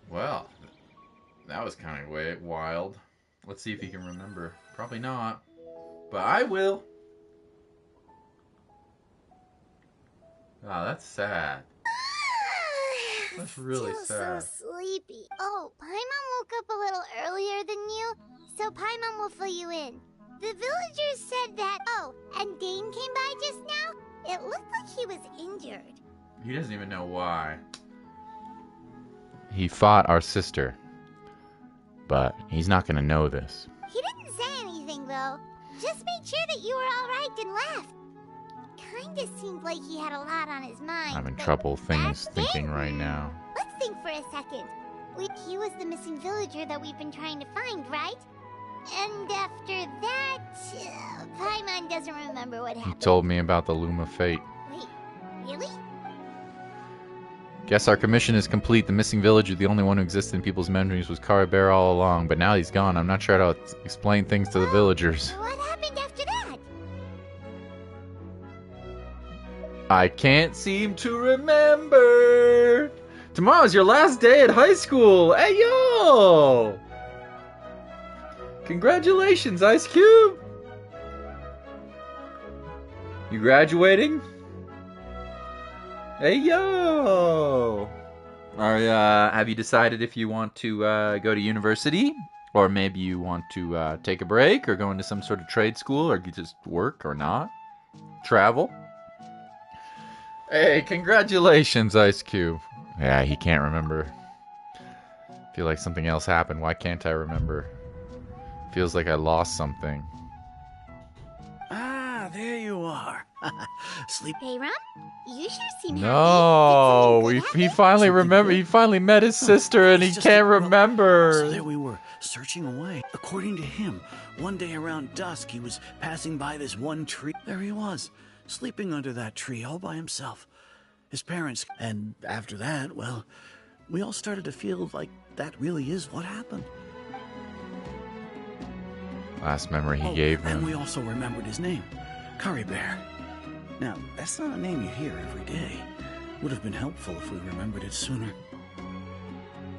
Well, that was kind of wild. Let's see if he can remember. Probably not. But I will. Wow, that's sad. That's really sad. So sleepy. Oh, Paimon woke up a little earlier than you, so Paimon will fill you in. The villagers said that... Oh, and Dane came by just now? It looked like he was injured. He doesn't even know why. He fought our sister. But he's not going to know this. He didn't say anything, though. Just made sure that you were alright and left. Kinda seemed like he had a lot on his mind. I'm having trouble thinking right now. Let's think for a second. He was the missing villager that we've been trying to find, right? And after that, Paimon doesn't remember what He happened. told me about the Loom of Fate. Wait, really? Guess our commission is complete. The missing villager, the only one who existed in people's memories, was Bear all along. But now he's gone. I'm not sure how to explain things to the villagers. What happened after that? I can't seem to remember. Tomorrow's your last day at high school. Hey, yo! Congratulations, Ice Cube! You graduating? Hey, yo! Have you decided if you want to go to university? Or maybe you want to take a break or go into some sort of trade school or you just work or not? Travel? Hey, congratulations, Ice Cube. Yeah, he can't remember. Feel like something else happened. Why can't I remember? Feels like I lost something. Ah, there you are. Sleep. Hey, Ron? You sure seem No, he finally remembered. He finally met his sister, and he can't remember. So there we were, searching away. According to him, one day around dusk, he was passing by this one tree. There he was, sleeping under that tree all by himself. His parents, and after that, well, we all started to feel like that really is what happened. Last memory he gave him. And we also remembered his name, Curry Bear. Now, that's not a name you hear every day. Would have been helpful if we remembered it sooner.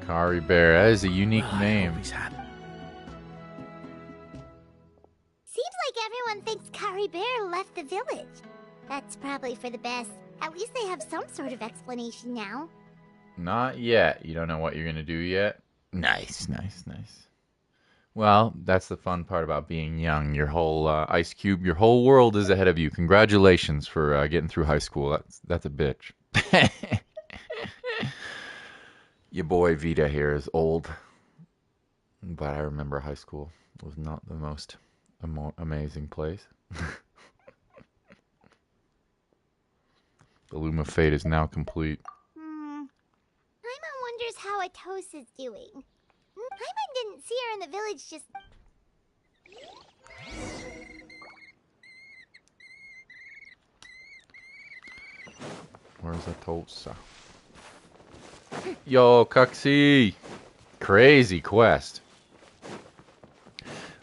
Curry Bear, that is a unique name. Seems like everyone thinks Curry Bear left the village. That's probably for the best. At least they have some sort of explanation now. Not yet. You don't know what you're going to do yet? Nice. Well, that's the fun part about being young. Your whole Ice Cube, your whole world is ahead of you. Congratulations for getting through high school. That's a bitch. Your boy Vita here is old, but I remember high school was not the most amazing place. The Loom of Fate is now complete. Paimon wonders how Atosa's doing. Paimon didn't see her in the village just... Where's Atosa? Yo, Cuxy! Crazy quest.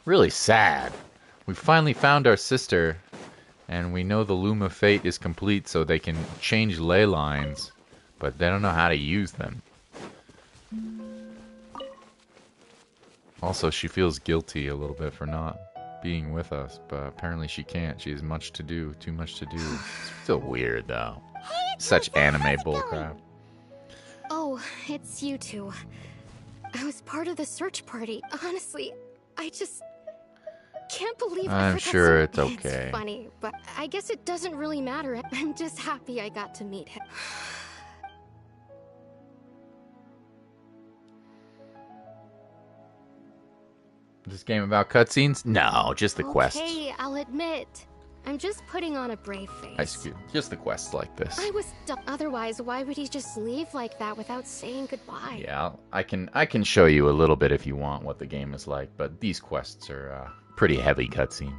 Really sad. We finally found our sister, and we know the Loom of Fate is complete so they can change ley lines, but they don't know how to use them. Also, she feels guilty a little bit for not being with us, but apparently she can't. She has much to do, too much to do. It's still weird, though. Such anime bullcrap. Oh, it's you two. I was part of the search party. Honestly, I just can't believe I'm sure it's okay. It's funny, but I guess it doesn't really matter. I'm just happy I got to meet him. This game about cutscenes? No, just the quests. Okay, I'll admit. I'm just putting on a brave face. Ice Cube. Just the quests like this. I was otherwise, why would he just leave like that without saying goodbye? Yeah, I can show you a little bit if you want what the game is like, but these quests are pretty heavy cutscenes.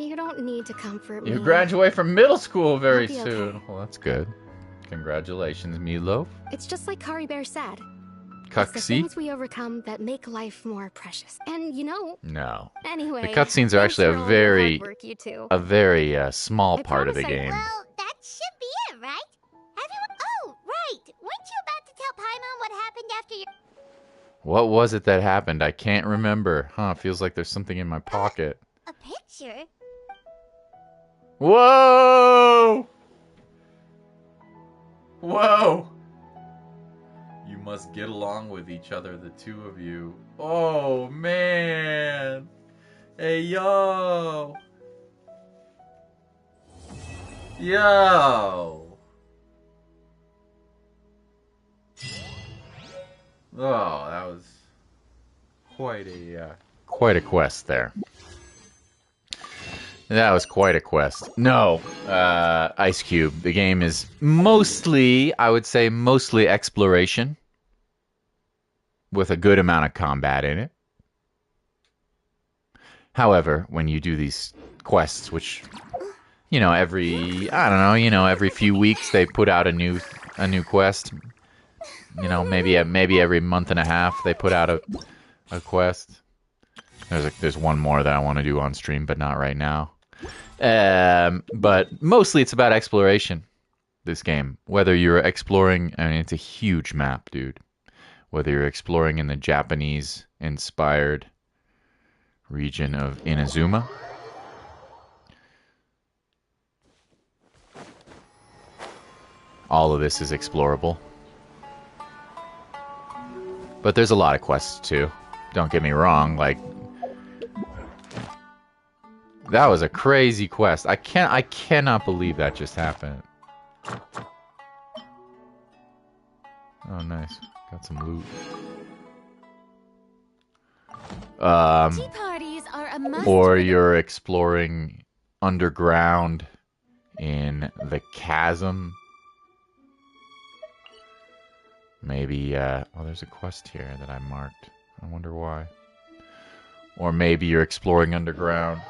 You don't need to comfort me. You graduate from middle school very I'll be soon. okay. Well, that's good. Congratulations, Meatloaf. It's just like Curry Bear said. Cuxy? It's the things we overcome that make life more precious. And you know. No. Anyway. The cutscenes are actually a very, small part of the game. Well, that should be it, right? Everyone... Oh, right! Weren't you about to tell Paimon what happened after your... What was it that happened? I can't remember. Huh, feels like there's something in my pocket. A picture? Whoa! Whoa! You must get along with each other, the two of you. Oh, man! Hey, yo! Yo! Oh, that was quite a quest there. That was quite a quest. No, Ice Cube. The game is mostly, I would say, mostly exploration with a good amount of combat in it. However, when you do these quests, which, every few weeks they put out a new quest. Maybe every month and a half they put out a quest. There's one more that I want to do on stream, but not right now. But mostly it's about exploration, this game. Whether you're exploring, it's a huge map, dude. Whether you're exploring in the Japanese-inspired region of Inazuma, all of this is explorable. But there's a lot of quests too. Don't get me wrong, like that was a crazy quest. I cannot believe that just happened. Oh, nice. Got some loot. Tea parties are a must. Or you're exploring underground in the chasm. Maybe, oh, there's a quest here that I marked. I wonder why. Or maybe you're exploring underground.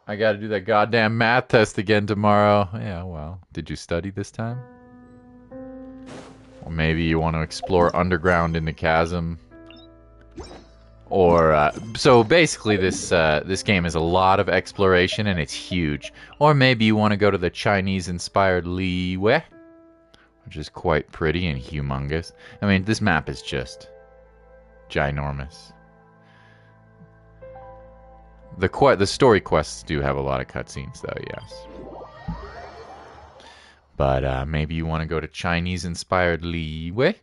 I gotta do that goddamn math test again tomorrow. Yeah, well, did you study this time? Or maybe you want to explore underground in the chasm. Or, so basically this game is a lot of exploration and it's huge. Or maybe you want to go to the Chinese-inspired Liwei, which is quite pretty and humongous. I mean, this map is just ginormous. The story quests do have a lot of cutscenes, though, yes. But maybe you want to go to Chinese-inspired Liwei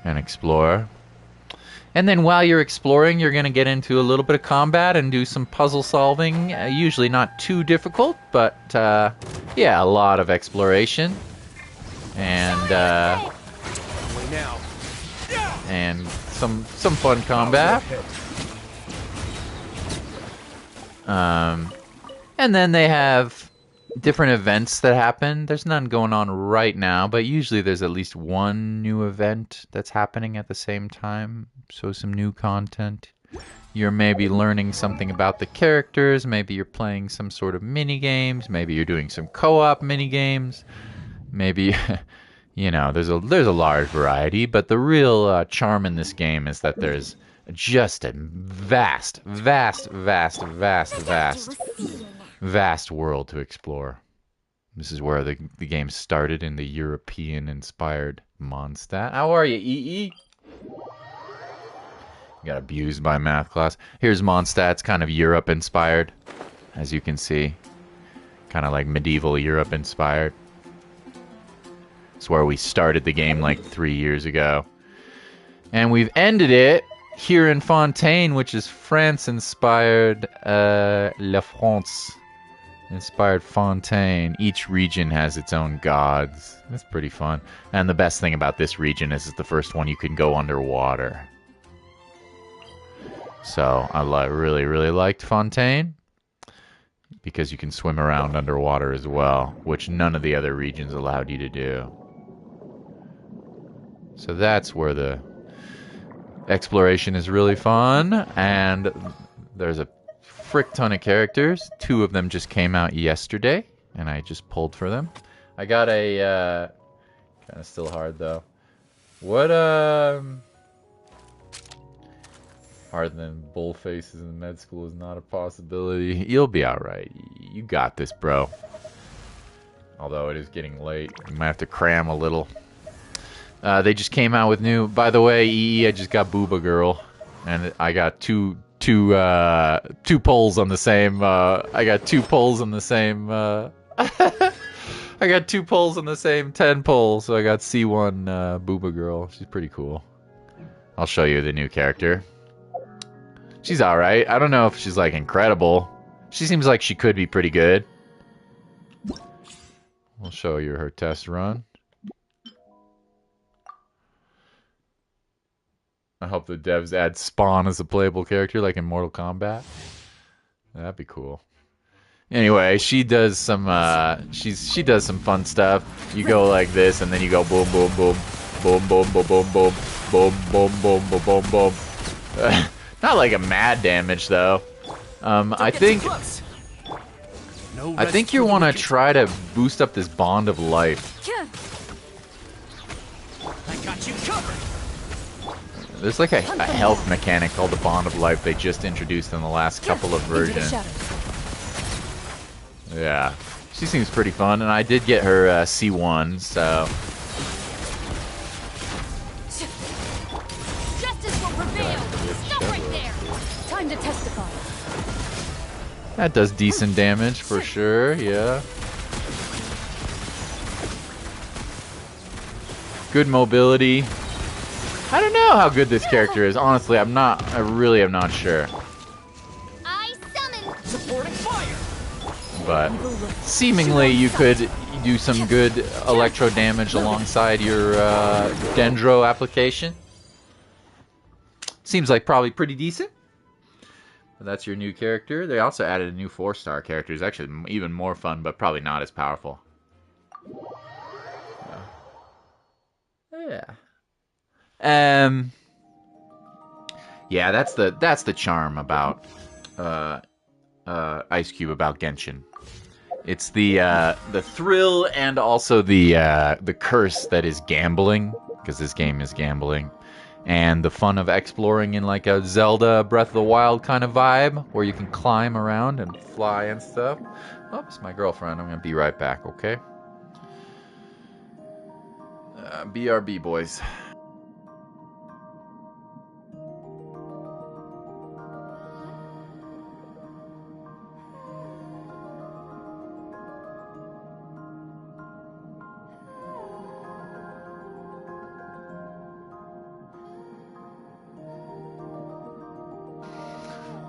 and explore. And then while you're exploring, you're going to get into a little bit of combat and do some puzzle solving. Usually not too difficult, but yeah, a lot of exploration. And some fun combat. And then they have different events that happen. There's none going on right now, but usually there's at least one new event that's happening at the same time. So some new content. You're maybe learning something about the characters. Maybe you're playing some sort of mini games. Maybe you're doing some co-op mini games. Maybe, you know, there's a large variety. But the real charm in this game is that there's just a vast world to explore. This is where the game started, in the European-inspired Mondstadt. How are you, EE? Got abused by math class. Here's Mondstadt. It's kind of Europe-inspired, as you can see. Kind of like medieval Europe-inspired. It's where we started the game like 3 years ago. And we've ended it here in Fontaine, which is France-inspired, La France. Inspired Fontaine. Each region has its own gods. That's pretty fun. And the best thing about this region is it's the first one you can go underwater. So I really liked Fontaine, because you can swim around underwater as well, which none of the other regions allowed you to do. So that's where the exploration is really fun, and there's a frick ton of characters. 2 of them just came out yesterday, and I just pulled for them. I got a kind of still hard though. What harder than bull faces in med school is not a possibility. You'll be alright. You got this, bro. Although it is getting late, you might have to cram a little. They just came out with new. By the way, EE, I just got Booba Girl, and I got two polls on the same. I got 2 polls on the same. I got 2 polls on the same 10 polls, so I got C1 Booba Girl. She's pretty cool. I'll show you the new character. She's alright. I don't know if she's like incredible. She seems like she could be pretty good. We'll show you her test run. I hope the devs add Spawn as a playable character like in Mortal Kombat. That'd be cool. Anyway, she does some she does some fun stuff. You go like this, and then you go boom boom boom boom boom boom boom boom boom boom boom boom boom boom. Not like a mad damage though. I think you want to try to boost up this bond of life. I got you covered. There's like a health mechanic called the Bond of Life they just introduced in the last couple of versions. Yeah, she seems pretty fun, and I did get her C1, so. Justice will prevail. Stop right there. Time to testify. That does decent damage for sure, yeah. Good mobility. I don't know how good this character is. Honestly, I really am not sure. I summon supporting fire. But seemingly you could do some good electro damage alongside your Dendro application. Seems like probably pretty decent. But that's your new character. They also added a new 4-star character. It's actually even more fun, but probably not as powerful. Yeah. Yeah, that's the charm about Ice Cube, about Genshin. It's the thrill and also the curse that is gambling, because this game is gambling, and the fun of exploring in like a Zelda Breath of the Wild kind of vibe, where you can climb around and fly and stuff. Oops, my girlfriend. I'm gonna be right back, okay? BRB, boys.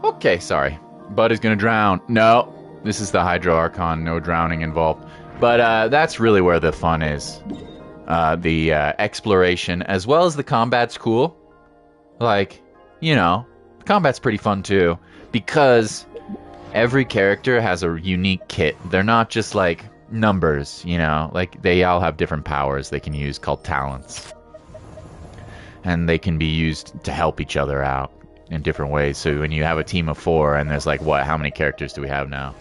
Okay, sorry. Bud is gonna drown. No, this is the Hydro Archon. No drowning involved. But that's really where the fun is. The exploration, as well as the combat's cool. Like, you know, combat's pretty fun too, because every character has a unique kit. They're not just like numbers, you know, like they all have different powers they can use called talents. And they can be used to help each other out in different ways. So when you have a team of 4 and there's like, what, how many characters do we have now?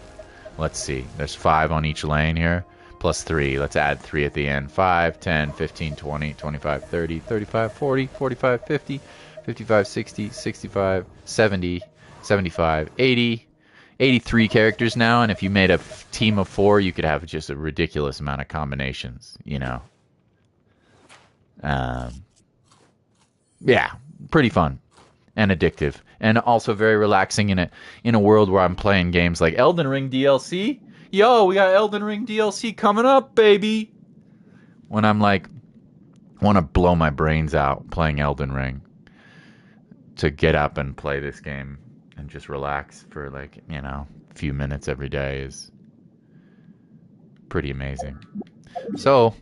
Let's see. There's 5 on each lane here. Plus 3. Let's add 3 at the end. 5, 10, 15, 20, 25, 30, 35, 40, 45, 50, 55, 60, 65, 70, 75, 80, 83 characters now. And if you made a team of 4, you could have just a ridiculous amount of combinations, you know. Yeah, pretty fun and addictive, and also very relaxing in a world where I'm playing games like Elden Ring DLC. Yo, we got Elden Ring DLC coming up, baby. When I'm like, want to blow my brains out playing Elden Ring, to get up and play this game and just relax for like, you know, a few minutes every day is pretty amazing. So,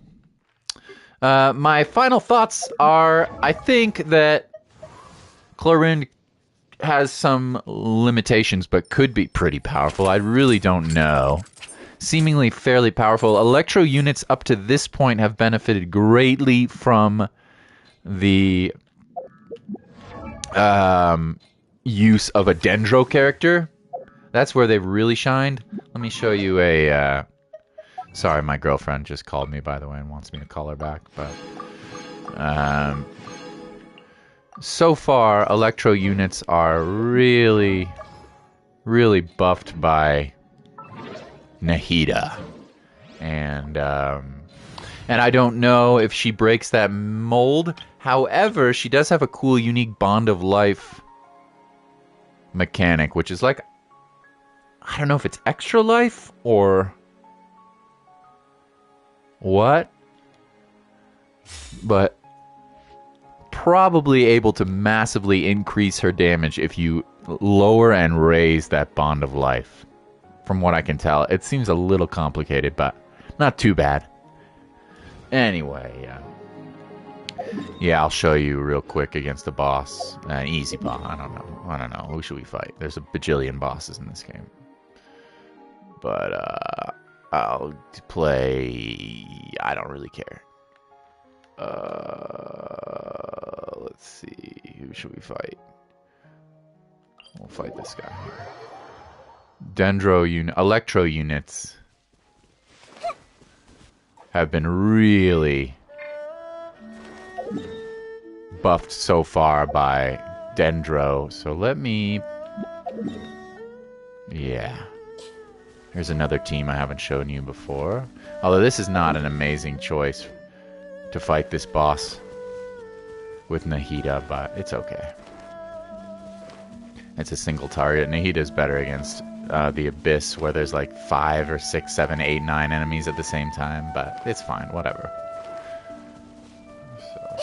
my final thoughts are, I think that Clorinde has some limitations, but could be pretty powerful. I really don't know. Seemingly fairly powerful. Electro units up to this point have benefited greatly from the use of a Dendro character. That's where they've really shined. Let me show you a... Sorry, my girlfriend just called me, by the way, and wants me to call her back. But so far, Electro units are really, really buffed by Nahida. And I don't know if she breaks that mold. However, she does have a cool, unique bond of life mechanic, which is like, I don't know if it's extra life or what, but probably able to massively increase her damage if you lower and raise that bond of life. From what I can tell, it seems a little complicated, but not too bad. Anyway, yeah, I'll show you real quick against the boss. An easy boss. I don't know. Who should we fight? There's a bajillion bosses in this game. But I'll play... I don't really care. Let's see. Who should we fight? We'll fight this guy here. Electro units have been really buffed so far by Dendro. So let me... Yeah. Here's another team I haven't shown you before. Although this is not an amazing choice to fight this boss with Nahida, but it's okay. It's a single target. Nahida's better against the Abyss, where there's like 5 or 6, 7, 8, 9 enemies at the same time, but it's fine, whatever. So,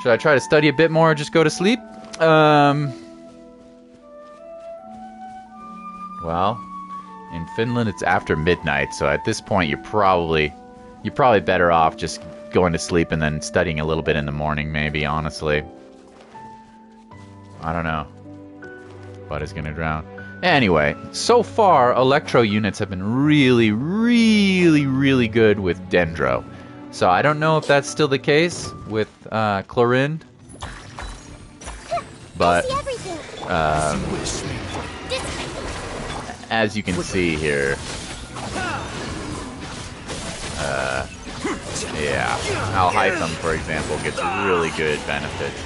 should I try to study a bit more or just go to sleep? Well, in Finland it's after midnight, so at this point you're probably better off just going to sleep and then studying a little bit in the morning, maybe, honestly. I don't know. Bud is gonna drown. Anyway, so far, Electro units have been really, really, really good with Dendro. So I don't know if that's still the case with Clorinde. But, as you can see here, yeah, Alhaitham, for example, gets really good benefits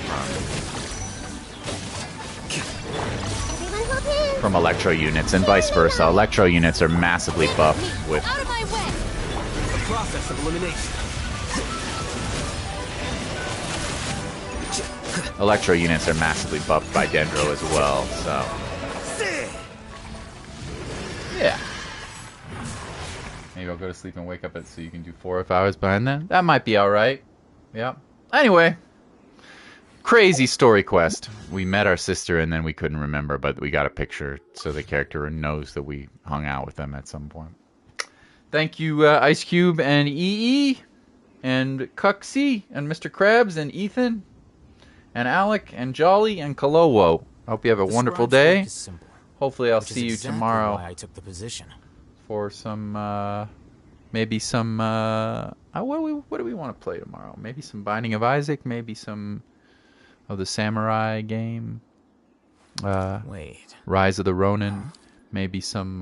from Electro units, and vice versa. Electro units are massively buffed with... Out of my way! The process of elimination. Electro units are massively buffed by Dendro as well, so... Yeah. Maybe I'll go to sleep and wake up so you can do 4 hours behind that. That might be alright. Yeah. Anyway. Crazy story quest. We met our sister and then we couldn't remember, but we got a picture so the character knows that we hung out with them at some point. Thank you, Ice Cube and EE, and Cuxy, and Mr. Krabs, and Ethan, and Alec, and Jolly, and Kalowo. I hope you have a wonderful day. Hopefully I'll see you tomorrow. Why I took the position. For some, maybe some, what do we want to play tomorrow? Maybe some Binding of Isaac, maybe some of the Samurai game. Wait. Rise of the Ronin, maybe some,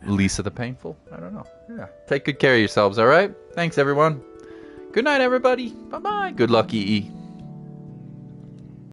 Lisa the Painful. I don't know. Yeah. Take good care of yourselves, alright? Thanks, everyone. Good night, everybody. Bye-bye. Good luck, EE.